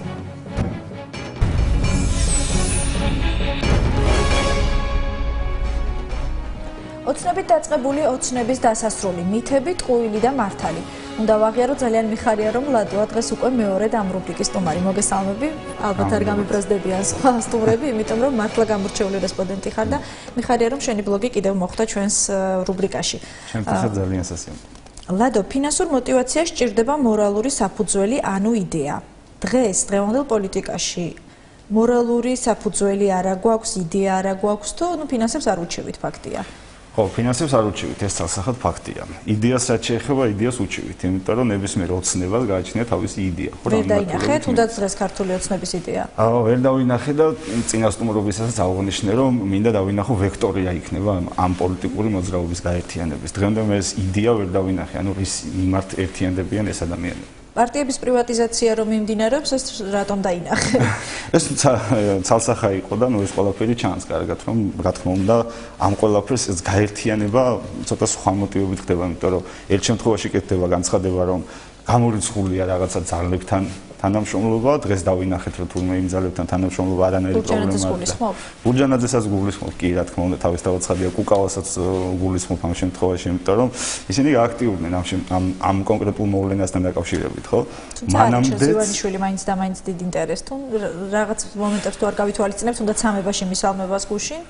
ოცნებით დაწყებული ოცნების დასასრული მითები, ტყუილი და მართალი. უნდა ვაღიარო, ძალიან მიხარია, რომ ლადოა დღეს უკვე მეორედ ამ რუბრიკის სტუმარი. მოგესალმები. ალბათ არ გამიბრაზდებიან სხვა სტუმრები, იმიტომ რომ მართლა გამორჩეული რესპონდენტი ხარ და მიხარია, რომ შენი ბლოგი კიდევ მოხვდა ჩვენს რუბრიკაში.
ჩემთვის ძალიან სასიამოვნო.
ლადო, ფინანსურ მოტივაციას სჭირდება მორალური საფუძველი, ანუ იდეა. დღეს დღევანდელ პოლიტიკაში მორალური საფუძველი არა გვაქვს, იდეა არა გვაქვს, თუ ფინანსებს არ უჩევით, ფაქტია.
ხო, ფინანსებს არ უჩივით, ეს თალსახად ფაქტია. იდეას რაც შეეხება, იდეას უჩივით, იმიტომ რომ ნებისმიერ ოცნებას გააჩნია თავისი იდეა.
ვერ დაინახე, თუნდაც დღეს ქართული ოცნების იდეა.
ვერ დავინახე და წინასწარმოებისასაც აღნიშნე, რომ მინდა დავინახო ვექტორია იქნება ამ პოლიტიკური მოძრაობის გაერთიანების. დღემდე მე ეს იდეა ვერ დავინახე, ანუ რის მიმართ ერთიანდებიან ეს ადამიანები.
პარტიების პრივატიზაცია რომ მიმდინარეობს, ეს რატომ დაინახე?
ეს ცალსახა იყო და ეს ყველაფერი ჩანს კარგად, რომ რა თქმა უნდა ამ ყველაფერს ეს გაერთიანება ცოტა სხვა მოტივებით ხდება, იმიტომ რომ ერთ შემთხვევაში კეთდება განცხადება, რომ გამორიცხულია რაღაცა ძალებთან თანამშრომლობა, დღეს დავინახეთ, რომ თურმე იმ ძალებთან თანამშრომლობა არანაირი პრობლემა არ აქვს. ბურჯანაძესაც გულისხმობ, კი რა თქმა უნდა, თავისთავად ცხადია, კუკავასაც გულისხმობ ამ შემთხვევაში, იმიტომ რომ ისინი გააქტიურდნენ ამ კონკრეტულ მოვლენასთან დაკავშირებით, ხო?
მანამდე ზივანიშვილი მაინც და მაინც დიდ ინტერესს თუ რაღაც მომენტებს თუ არ გავითვალისწინებთ, თუნდაც სამებაში მისალმებას გუშინ.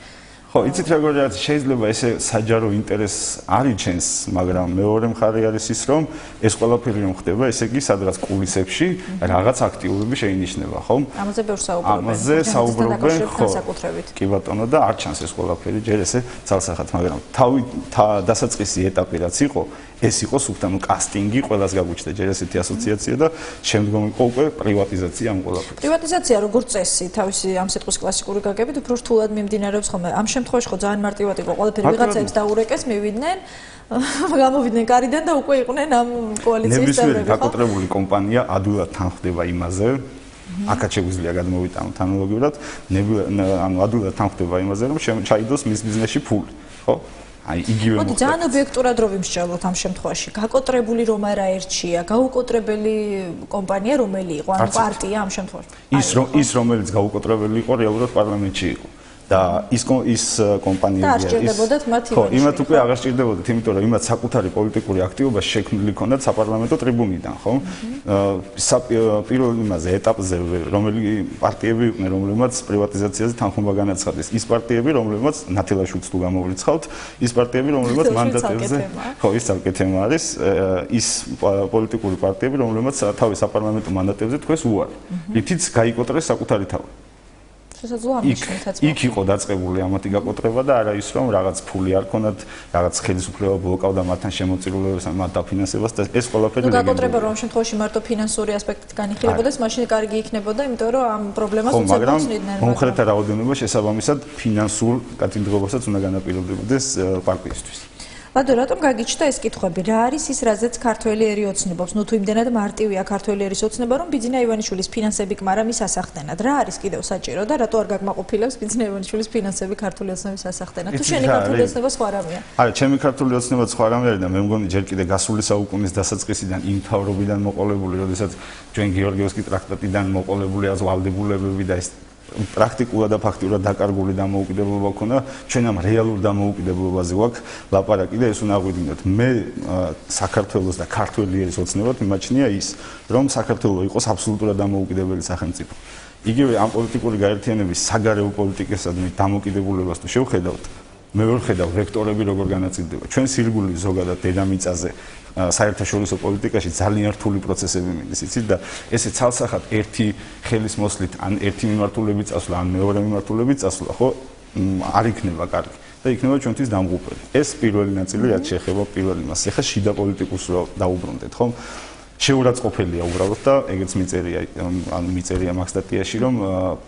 ხო, იცით როგორია, შეიძლება ესე საჯარო ინტერესს არ იჩენს, მაგრამ მეორე მხარე არის ის, რომ ეს ყველაფერი რომ ხდება, ესე იგი სადღაც კულისებში რაღაც აქტიურები შეინიშნება, ხო?
ამაზე ბევრ საუბრობენ.
ამაზე საუბრობენ, ხო. კი ბატონო და არ ჩანს ეს ყველაფერი, ჯერ ესე ცალსახად, მაგრამ დასაწყისი ეტაპი რაც იყო, ეს იყო სულთანო კასტინგი, ყველას გაგვიჩნდა ჯერ ესეთი ასოციაცია და შემდგომ იყო უკვე პრივატიზაცია ამ ყველაფერს.
პრივატიზაცია როგორც წესი, თავისი ამ სიტყვის კლასიკური გაგებით უფრო რთულად მიმდინარეობს ხოლმე. ამ შემთხვევაში ხო ძალიან მარტივად იყო, ყველაფერი ვიღაცებს დაურეკეს, მივიდნენ, გამოვიდნენ კარიდან და უკვე იყვნენ ამ კოალიციის წევრები, ხო?
ნებისმიერი გაკოტრებული კომპანია ადვილად თანხდება იმაზე, აქაც შეგვიძლია გადმოვიტანოთ ანალოგიურად, ანუ ადვილად თანხდება იმაზე, რომ ჩაიდოს მის ბიზნესში ფული, ხო? აი იგივე
მოხდა. ძალიან ობიექტურად რო ვიმსჯელოთ ამ შემთხვევაში. გაკოტრებული რომ არა ერთია, გაუკოტრებელი კომპანია რომელი იყო, ანუ პარტია ამ შემთხვევაში.
ის რომელიც გაუკოტრებელი იყო, რეალურად პარლამენტში იყო. და ის კომპანიები
არ სჭირდებოდათ მათ ივანიშვილი.
იმათ უკვე აღარ სჭირდებოდათ, იმიტომ რომ იმათ საკუთარი პოლიტიკური აქტივობა შექმნილი ჰქონდათ საპარლამენტო ტრიბუნიდან, ხო? პირველ იმაზე ეტაპზე რომელი პარტიები იყვნენ, რომლებმაც პრივატიზაციაზე თანხმობა განაცხადეს, ის პარტიები, რომლებმაც ნათელაშვილს თუ გამოვლიცავთ, ის პარტიები, რომლებმაც მანდატებზე, ხო, ის ცალკე თემა არის, ის პოლიტიკური პარტიები, რომლებმაც თავის საპარლამენტო მანდატებზე თქვეს უარი. რითიც გაიკოტრეს საკუთარი თავი. იქ იყო დაწყებული ამათი გაკოტრება და არა ის რომ რაღაც ფული არ ქონდათ, რაღაც ხელისუფლება ბლოკავდა მათთან შემოწირულობას, მათ დაფინანსებას და ეს ყველაფერი
გაკოტრება რომ შემთხვევაში მარტო ფინანსური ასპექტით განიხილებოდეს, მაშინ კარგი იქნებოდა, იმიტომ რომ ამ პრობლემას უცებობდნენ.
მომხრეთა რაოდენობა შესაბამისად ფინანსურ კატეგორიასაც უნდა განაპირობებდეს პარტიისთვის.
ლადო, რატომ გაგიჩნდა ეს კითხვები? რა არის ის, რაზეც ქართველი ერი ოცნებობს? ნუ თუ იმდენად მარტივია ქართველი ერის ოცნება, რომ ბიძინა ივანიშვილის ფინანსები კმარა მის ასახდენად. რა არის კიდევ საჭირო და რატო არ გაგმაყოფილებს ბიძინა ივანიშვილის ფინანსები ქართული ოცნების ასახდენად? თუ შენი ქართული ოცნება სხვა რამეა?
არა, ჩემი ქართული ოცნება სხვა რამე არის და მე მგონი ჯერ კიდე გასული საუკუნის დასაწყისიდან იმ თავრობიდან მოყოლებული, როდესაც ჩვენ გეორგიევსკის ტრაქტატიდან მოყოლებული აზვალდებულებები და ეს პრაქტიკულად და ფაქტიურად დაკარგული დამოუკიდებლობა ქონდა, ჩვენ ამ რეალურ დამოუკიდებლობაზე გვაქვს ლაპარაკი და ეს უნდა აღვიდგინოთ. მე საქართველოს და ქართველი ერის ოცნებად მიმაჩნია ის, რომ საქართველო იყოს აბსოლუტურად დამოუკიდებელი სახელმწიფო. იგივე ამ პოლიტიკური გაერთიანების საგარეო პოლიტიკისადმი დამოუკიდებლობას თუ შევხედავთ, მე ვერ ხედავ ვექტორები როგორ განაწილდება. ჩვენ სირგული ზოგადად დედამიწაზე საერთაშორისო პოლიტიკაში ძალიან რთული პროცესები მინდის, იცით და ესე ცალსახად ერთი ხელის მოსლით ან ერთი მიმართულებით წასვლა, ან მეორე მიმართულებით წასვლა, ხო, არ იქნება კარგი და იქნება ჩვენთვის დამღუპელი. ეს პირველი ნაწილი რაც შეეხება პირველ იმას. ეხლა შიდა პოლიტიკურს რო დაუბრუნდეთ, ხო? შეურაცხყოფელია უბრალოდ და ეგეც მიწერია მაგ სტატიაში, რომ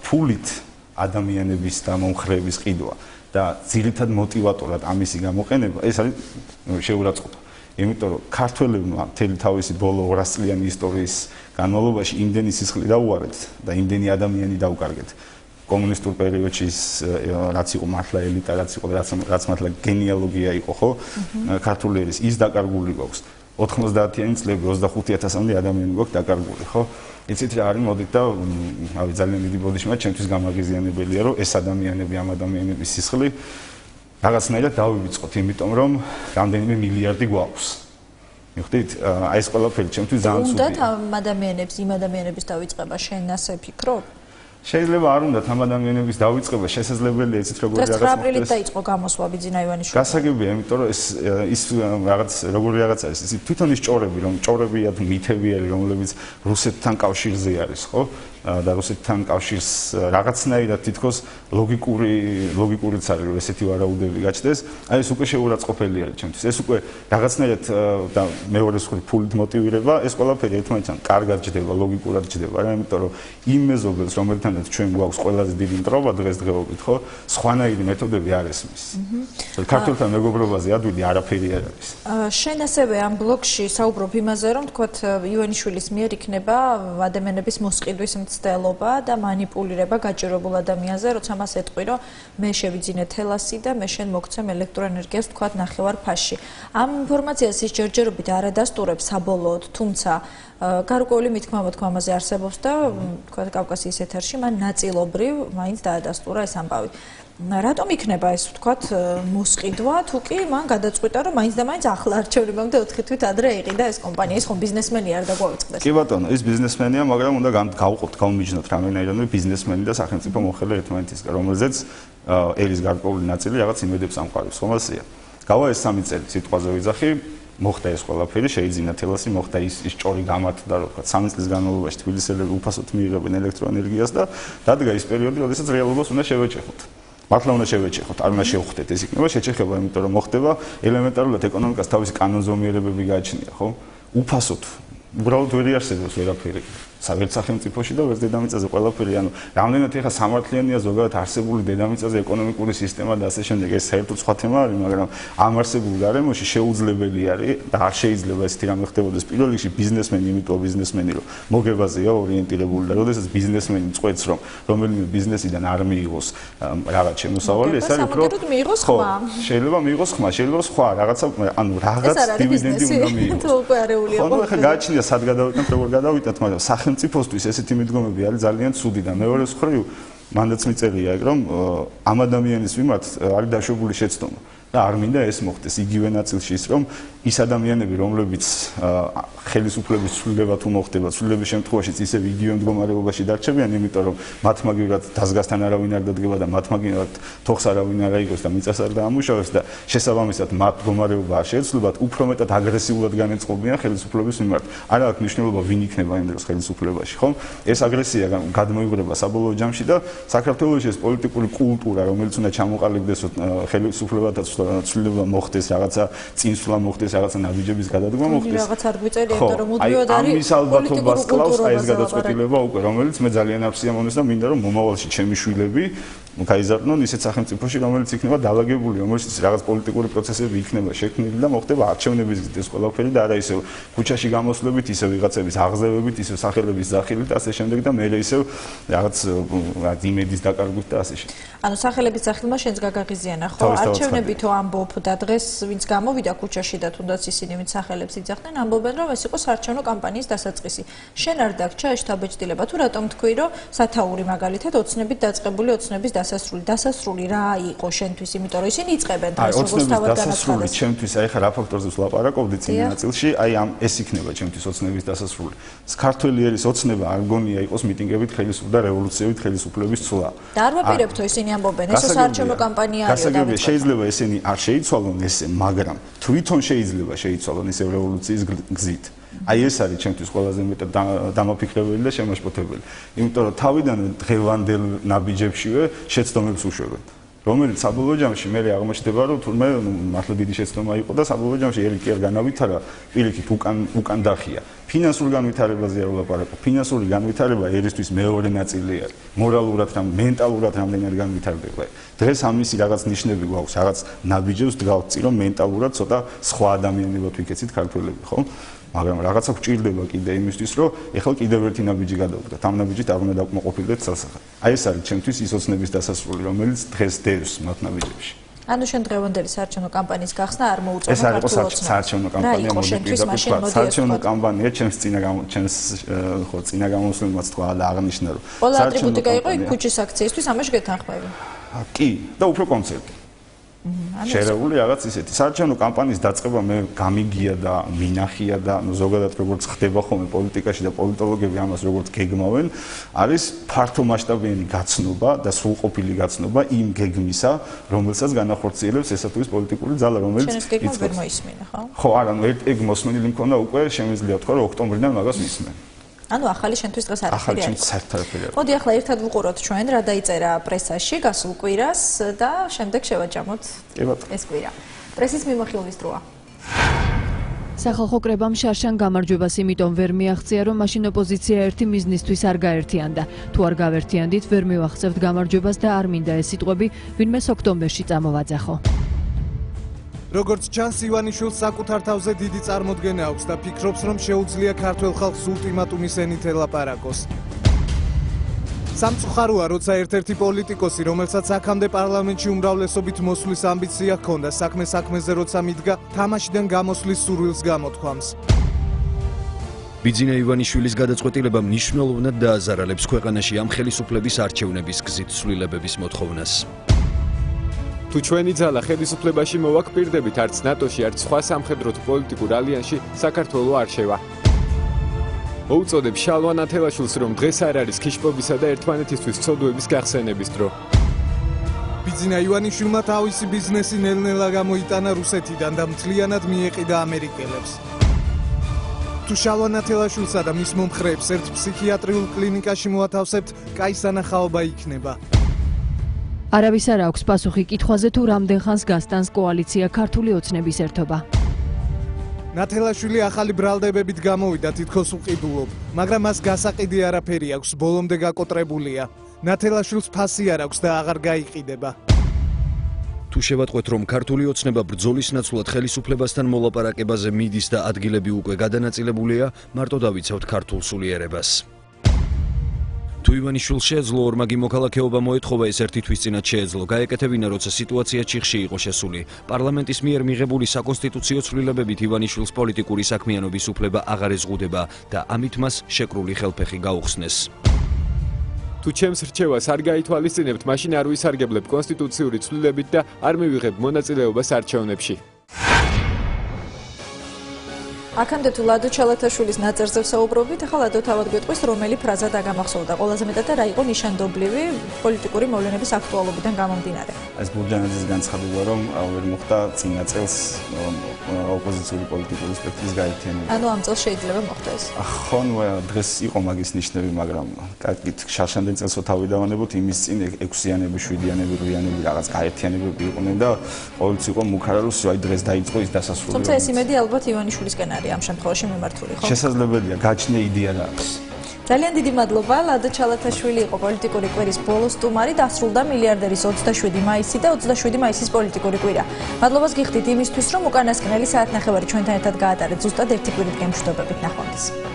ფულით ადამიანების და მომხრეების ყიდვა და ძირითად მოტივატორად ამისი გამოყენება, ეს არის შეურაცხყოფა. იმიტომ რომ ქართველებმა მთელი თავისი ბოლო 200 წლიანი ისტორიის განმავლობაში იმდენი სისხლი დაუარეთ და იმდენი ადამიანი დაუკარგეთ. კომუნისტურ პერიოდში რაც იყო მართლა ელიტა, რაც მართლა გენეალოგია იყო, ხო? ქართული ერის ის დაკარგული გვაქვს. 90-იანი წლები 25,000-მდე ადამიანი გვაქვს დაკარგული, ხო? იცით რა არის, მოდით და ძალიან დიდი ბოდიშმა ჩემთვის გამაღიზიანებელია, რომ ეს ადამიანები, ამ ადამიანების სისხლი რაღაცნაირად დავივიწყოთ, იმიტომ რომ რამდენიმე მილიარდი გვაქვს. მიხვდით? აი ეს ყველაფერი ჩემთვის ძალიან ცუდია.
უნდათ ამ ადამიანებს, იმ ადამიანების დავიწყება, შენ ასე ფიქრობ?
შეიძლება არ უნდათ ამ ადამიანების დავიწყება, შესაძლებელია იცით როგორი რაღაც.
9 აპრილით დაიწყო გამოსვლა ბიძინა ივანიშვილის.
გასაგებია, იმიტომ რომ ის რაღაც როგორი რაღაც არის, იცით თვითონ ის ჭორები, რომ ჭორებია თუ მითები არის, რომლებიც რუსეთთან კავშირზე არის, ხო? და რუსეთთან კავშირს რაღაცნაირად თითქოს ლოგიკურიც არის, რომ ესეთი ვარაუდები გაჩნდეს. აი ეს უკვე შეურაცხყოფელი არის ჩემთვის. ეს უკვე რაღაცნაირად და მეორე სხვა ფულით მოტივირება, ეს ყველაფერი ერთმანეთთან კარგად ჯდება, ლოგიკურად ჯდება, რა, იმიტომ რომ იმ მეზობელს, რომელთანაც ჩვენ გვაქვს ყველაზე დიდი მტრობა დღესდღეობით, ხო? სხვანაირი მეთოდები არ ესმის. ქართულთან მეგობრობაზე ადვილი არაფერი არ არის.
შენ ასევე ამ ბლოგში საუბრობ იმაზე, რომ თქვათ ივანიშვილის მიერ იქნება ადამიანების მოსყიდვის მცდელობა და манипуლირება გაჭირებულ ადამიანზე, როცა მას ეტყვი, რომ მე შევიძინე თელასი და მე შენ მოგცემ ელექტროენერგიას, თქვათ ნახევარ ფასში. ამ ინფორმაციას ის ჯერჯერობით არ ადასტურებს საბოლოოდ, თუმცა გარკვეული მითქმა-მოთქმა ამაზე არსებობს და თქვათ კავკასიის ეთერში მან ნაწილობრივ მაინც დაადასტურა ეს ამბავი. რატომ იქნება ეს ვთქვათ მოსყიდვა, თუ კი მან გადაწყვიტა, რომ მაინც და მაინც ახლა არჩევნებამდე 4 თვით ადრე ეყიდა ეს კომპანია, ის ხომ ბიზნესმენი არ დაგვავიწყდეს.
კი ბატონო, ის ბიზნესმენია, მაგრამ უნდა გავყოთ, გავმიჯნოთ რამენაირად ბიზნესმენი და სახელმწიფო მოხელე ერთმანეთისგან, რომელზეც ერის გარკვეული ნაწილი რაღაც იმედებს ამყარებს, ხომ ასეა. გავა ეს 3 წელი სიტყვაზე ვიძახი, მოხდა ეს ყველაფერი, შეიძინა თელასი, მოხდა ის ჭორი გამართდა, რომ ვთქვათ 3 წლის განმავლობაში თბილისელები უფასოდ მიიღებენ ელექტროენერგიას და დადგა ის პერიოდი, როდესაც რეალობას უნდა შევეჭეხოთ. მართლა უნდა შევეჭეხოთ, არ უნდა შევხვდეთ, ეს იქნება შეჭეხება, იმიტომ რომ მოხდება ელემენტარულად ეკონომიკას თავისი კანონზომიერებები გააჩნია, ხო? უფასოდ უბრალოდ ვერ იარსებობს ვერაფერი. საერთოდ სახელმწიფოში და ვერც დედამიწაზე ყველაფერი, ანუ რამდენად ეხა სამართლიანია ზოგადად არსებული დედამიწაზე ეკონომიკური სისტემა და ასე შემდეგ, ეს საერთოდ სხვა თემა არის, მაგრამ ამ არსებულ გარემოში შეუძლებელი არის და არ შეიძლება ესეთი რამე ხდებოდეს. პირველ რიგში ბიზნესმენი, იმიტომ ბიზნესმენი რომ მოგებაზეა ორიენტირებული და როდესაც ბიზნესმენი წყვეტს რომ რომელიმე ბიზნესიდან არ მიიღოს რაღაც შემოსავალი, ეს არის უფრო შეიძლება მიიღოს ხმა, შეიძლება სხვა რაღაცა, ანუ რაღაც დივიდენდი უნდა მიიღოს.
თუ უკვე არეულია.
ხო, ეხა გააჩნია სად გადავიტანთ, როგორ გადავიტანთ, მაგრამ სახელმწიფოსთვის ესეთი მიდგომები არის ძალიან ცუდი და მეორე მხრივ მანდაც მიწერია ეგ რომ ამ ადამიანის მიმართ არის დაშვებული შეცდომა და არ მინდა ეს მოხდეს იგივე ნაწილში ის რომ ის ადამიანები რომლებიც ხელისუფლების ცვლილება თუ მოხდება ცვლილების შემთხვევაშიც ისევ იგივე მდგომარეობაში დარჩებიან იმიტომ რომ მათ მაგივრად დაზგასთან არავინ არ დადგება და მათ მაგივრად თოხს არავინ არ აიღოს და მიწას არ დაამუშავებს და შესაბამისად მათ მდგომარეობა არ შეეცვლებათ უფრო მეტად აგრესიულად განეწყობიან ხელისუფლების მიმართ არ აქვს მნიშვნელობა ვინ იქნება იმ დროს ხელისუფლებაში ხომ ეს აგრესია გადმოიღრება საბოლოო ჯამში და საქართველოს ეს პოლიტიკური კულტურა რომელიც უნდა ჩამოყალიბდეს ხელისუფლებათა ცვლილება მოხდეს რაღაცა წინსვლა მოხდეს რაღაცა ნაბიჯების გადადგმა მოხდეს
რაღაც არ გვიწერია იმიტომ რომ მუდმივად არის
ამის ალბათობას კლავს აი ეს გადაწყვეტილება უკვე რომელიც მე ძალიან არ სიამოვნეს და მინდა რომ მომავალში ჩემი შვილები გაიზარდნონ ისეთ სახელმწიფოში რომელიც იქნება დაალაგებული რომელიც რაღაც პოლიტიკური პროცესები იქნება შექმნილი და მოხდება არჩევნების გზით ეს ყველაფერი და არა ისევ ქუჩაში გამოსვლებით ისევ ვიღაცების აღზევებით ისევ სახელების ძახილით ასე შემდეგ და მე ისევ რაღაც იმედის დაკარგვით და ასე შემდეგ
ანუ სახელების ძახილმა შენს გაგაღიზიანა ხო არჩევნები თუ ამბობ და დღეს ვინც გამოვიდა ქუჩაში და თუნდაც ისინი ვინც სახელებს იძახდნენ ამბობენ რომ ეს იყო საარჩევნო კამპანიის დასაწყისი შენ არ დაგჭა ეს შთაბეჭდილება თუ რატომ თქვი რომ სათაური მაგალითად ოცნებით დაწყებული ოცნების დასასრული რა იყო შენთვის იმიტომ რომ ისინი იწყებენ დღეს როგორც თავად განაცხადეს
ჩემთვის აი ხა რა ფაქტორზე ვლაპარაკობდი წინა ნაწილში აი ამ ეს იქნება ჩემთვის ოცნების დასასრული ქართველი ერის ოცნება არ გონია იყოს მიტინგებით ხელისუფლება რევოლუციებით ხელისუფლების ცვლა
და არ ვაპირებ თუ ისინი ამბობენ ეს საარჩევნო კამპანია არის
შეიძლება ესენი არ შეიცვალონ ესე მაგრამ თვითონ შეიძლება შეიცვალონ ისევ რევოლუციის გზით აი ეს არის ჩემთვის ყველაზე მეტად დამაფიქრებელი და შემაშფოთებელი იმიტომ რომ თავიდან დღევანდელ ნაბიჯებშივე შეცდომებს უშვებენ რომელიც საბოლოო ჯამში მე აღმოჩნდება რომ თურმე მართლა დიდი შეცდომა იყო და საბოლოო ჯამში ელი კი არ განავითარა პირიქით უკან დახია ფინანსურ განვითარებაზე არ ვლაპარაკობ ფინანსური განვითარება ერისთვის მეორე ნაწილი არის მორალურად და მენტალურად რამდენად განვითარდება დღეს ამისი რაღაც ნიშნები გვაქვს რაღაც ნაბიჯებს დგავთ რომ მენტალურად ცოტა სხვა ადამიანებად ვიქეცით ქართველები ხო მაგრამ რაღაცა გვჭირდება კიდე იმისთვის რომ ეხლა კიდევ ერთი ნაბიჯი გადავდგათ ამ ნაბიჯით არ უნდა დაკმაყოფილდეთ სასახად აი ეს არის ჩემთვის ის ოცნების დასასრული რომელიც დღეს დევს მათ ნაბიჯებში
ანუ შენ დღევანდელი საარჩევნო კამპანიის გახსნა არ მოუწევდა
ეს არ იყო საარჩევნო კამპანია საარჩევნო კამპანია ჩემს წინა გამოსვლელმაც თქვა და აღნიშნა რომ
ყველა ატრიბუტიკა იყო იქ ქუჩის აქციისთვის ამაში გეთანხმები
კი და უფრო კონცერტი შერეული რაღაც ისეთი საარჩევნო კამპანიის დაწყება მე გამიგია და მინახია და ზოგადად როგორც ხდება ხოლმე პოლიტიკაში და პოლიტოლოგები ამას როგორც გეგმავენ არის ფართომასშტაბიანი გაცნობა და სრულყოფილი გაცნობა იმ გეგმისა რომელსაც განახორციელებს ესა თუ ის პოლიტიკური ძალა რომელიც
იწყებს მოისმინა
ხო არა ნუ ეგ მოსმენილი მქონდა უკვე შემიძლია ვთქვა რომ ოქტომბრიდან მაგას მისმენ
ანუ ახალი შენთვის დღეს არაფერი
არის. ახალი საერთოდ.
მოდი ახლა ერთად ვუყუროთ ჩვენ რა დაიწერა პრესაში გასულ კვირას და შემდეგ შევაჯამოთ ეს კვირა. პრესის მიმოხილვის დროა.
სახალხო კრებამ შარშან გამარჯვებას იმიტომ ვერ მიაღწია, რომ მაშინ ოპოზიცია ერთი მიზნისთვის არ გაერთიანდა. თუ არ გავერთიანდით, ვერ მივახცევთ გამარჯვებას და არ მინდა ეს სიტყვები ვინმეს ოქტომბერში წამოვაძახო.
როგორც ჩანს ივანიშვილს საკუთარ თავზე დიდი წარმოდგენა აქვს და ფიქრობს რომ შეუძლია ქართველ ხალხს ულტიმატუმის ენით ელაპარაკოს. სამწუხაროა, როცა ერთ-ერთი პოლიტიკოსი, რომელსაც აქამდე პარლამენტში უმრავლესობით მოსვლის ამბიცია ჰქონდა, საქმეზე როცა მიდგა, თამაშიდან გამოსვლის სურვილს გამოთქვამს.
ბიძინა ივანიშვილის გადაწყვეტილება მნიშვნელოვნად დააზარალებს ქვეყანაში ამ ხელისუფლების არჩევნების გზით ცვლილებების მოთხოვნას.
თუ ჩვენი ძალა ხელისუფლებაში მოვაკვირდებით, არც ნატოში, არც სხვა სამხედრო თუ პოლიტიკურ ალიანსში საქართველო არ შევა. მოუწოდებ შალვა ათელაშვილს, რომ დღეს არ არის ქიშპობისა და ერთმანეთისთვის ცოდვების გახსენების დრო.
ბიძინა ივანიშვილმა თავისი ბიზნესი ნელ-ნელა გამოიტანა რუსეთიდან და მთლიანად მიეყიდა ამერიკელებს. თუ შალვა ათელაშვილსა და მის მომხრეებს ერთ ფსიქიატრიულ კლინიკაში მოათავსებთ, კაი სანახაობა იქნება.
არავის არ აქვს პასუხი კითხვაზე თუ რამდენ ხანს გასტანს კოალიცია ქართული ოცნების ერთობა.
ნათელაშვილი ახალი ბრალდებებით გამოვიდა თითქოს უყიდულობ, მაგრამ მას გასაყიდი არაფერი აქვს, ბოლომდე გაკოტრებულია. ნათელაშვილს ფასი არ აქვს და აღარ გაიყიდება.
თუ შევატყვეთ, რომ ქართული ოცნება ბრძოლის ნაცვლად ხელისუფლებასთან მოლაპარაკებაზე მიდის და ადგილები უკვე გადანაწილებულია, მარტო დავიცავთ ქართულ სულიერებას. თუ ივანიშვილს შეეძლო ორმაგი მოქალაქეობა მოეთხოვა ეს ერთი თვის წინათ შეეძლო გაეკეთებინა როცა სიტუაცია ჩიხში იყო შესული პარლამენტის მიერ მიღებული საკონსტიტუციო ცვლილებებით ივანიშვილს პოლიტიკური საქმიანობის უფლება აღარ ეზღუდება და ამით მას შეკრული ხელფეხი გაუხსნეს.
თუ
თუ ჩემს რჩევას არ გაითვალისწინებთ, მაშინ არ ვისარგებლებ კონსტიტუციური ცვლილებით და არ მივიღებ მონაწილეობას არჩევნებში.
აქამდე თუ ლადო ჩალათაშვილის ნაწერზე ვსაუბრობთ, ახლა ლადო თავად გვეტყვის, რომელი ფრაზა დაგამახსოვრდა. ყველაზე მეტად და რა იყო ნიშანდობლივი პოლიტიკური მოვლენების აქტუალობიდან გამომდინარე.
ეს ბურჯანაძის განცხადება, რომ ვერ მოხდა წინა წელს ოპოზიციური პოლიტიკური სპექტრის გაერთიანება.
ანუ ამ წელს შეიძლება მოხდეს ეს.
ხო, დღეს იყო მაგის ნიშნები, მაგრამ კარგით, შარშანდელ წელსო თავი დავანებოთ, იმის წინ 6-იანები, 7-იანები, 8-იანები რაღაც გაერთიანებები იყვნენ და ყოველთვის იყო მუქარალოს, აი დღეს დაიწყო ის დასასრული.
თუმცა ეს იმედი ალბათ ივანიშვილისკენ არის ამ შემთხვევაში მიმართული, ხო?
შესაძლებელია, გაჩნია იდეა რა აქვს.
ძალიან დიდი მადლობა. ლადო ჩალათაშვილი იყო პოლიტიკური კვირის ბოლო სტუმარი, დასრულდა მილიარდერის 27 მაისი და 27 მაისის პოლიტიკური კვირა. მადლობას გიხდით იმისთვის, რომ უკანასკნელი საათნახევარი ჩვენთან ერთად გაატარეთ. ზუსტად ერთი კვირით გემშვიდობებით, ნახვამდის.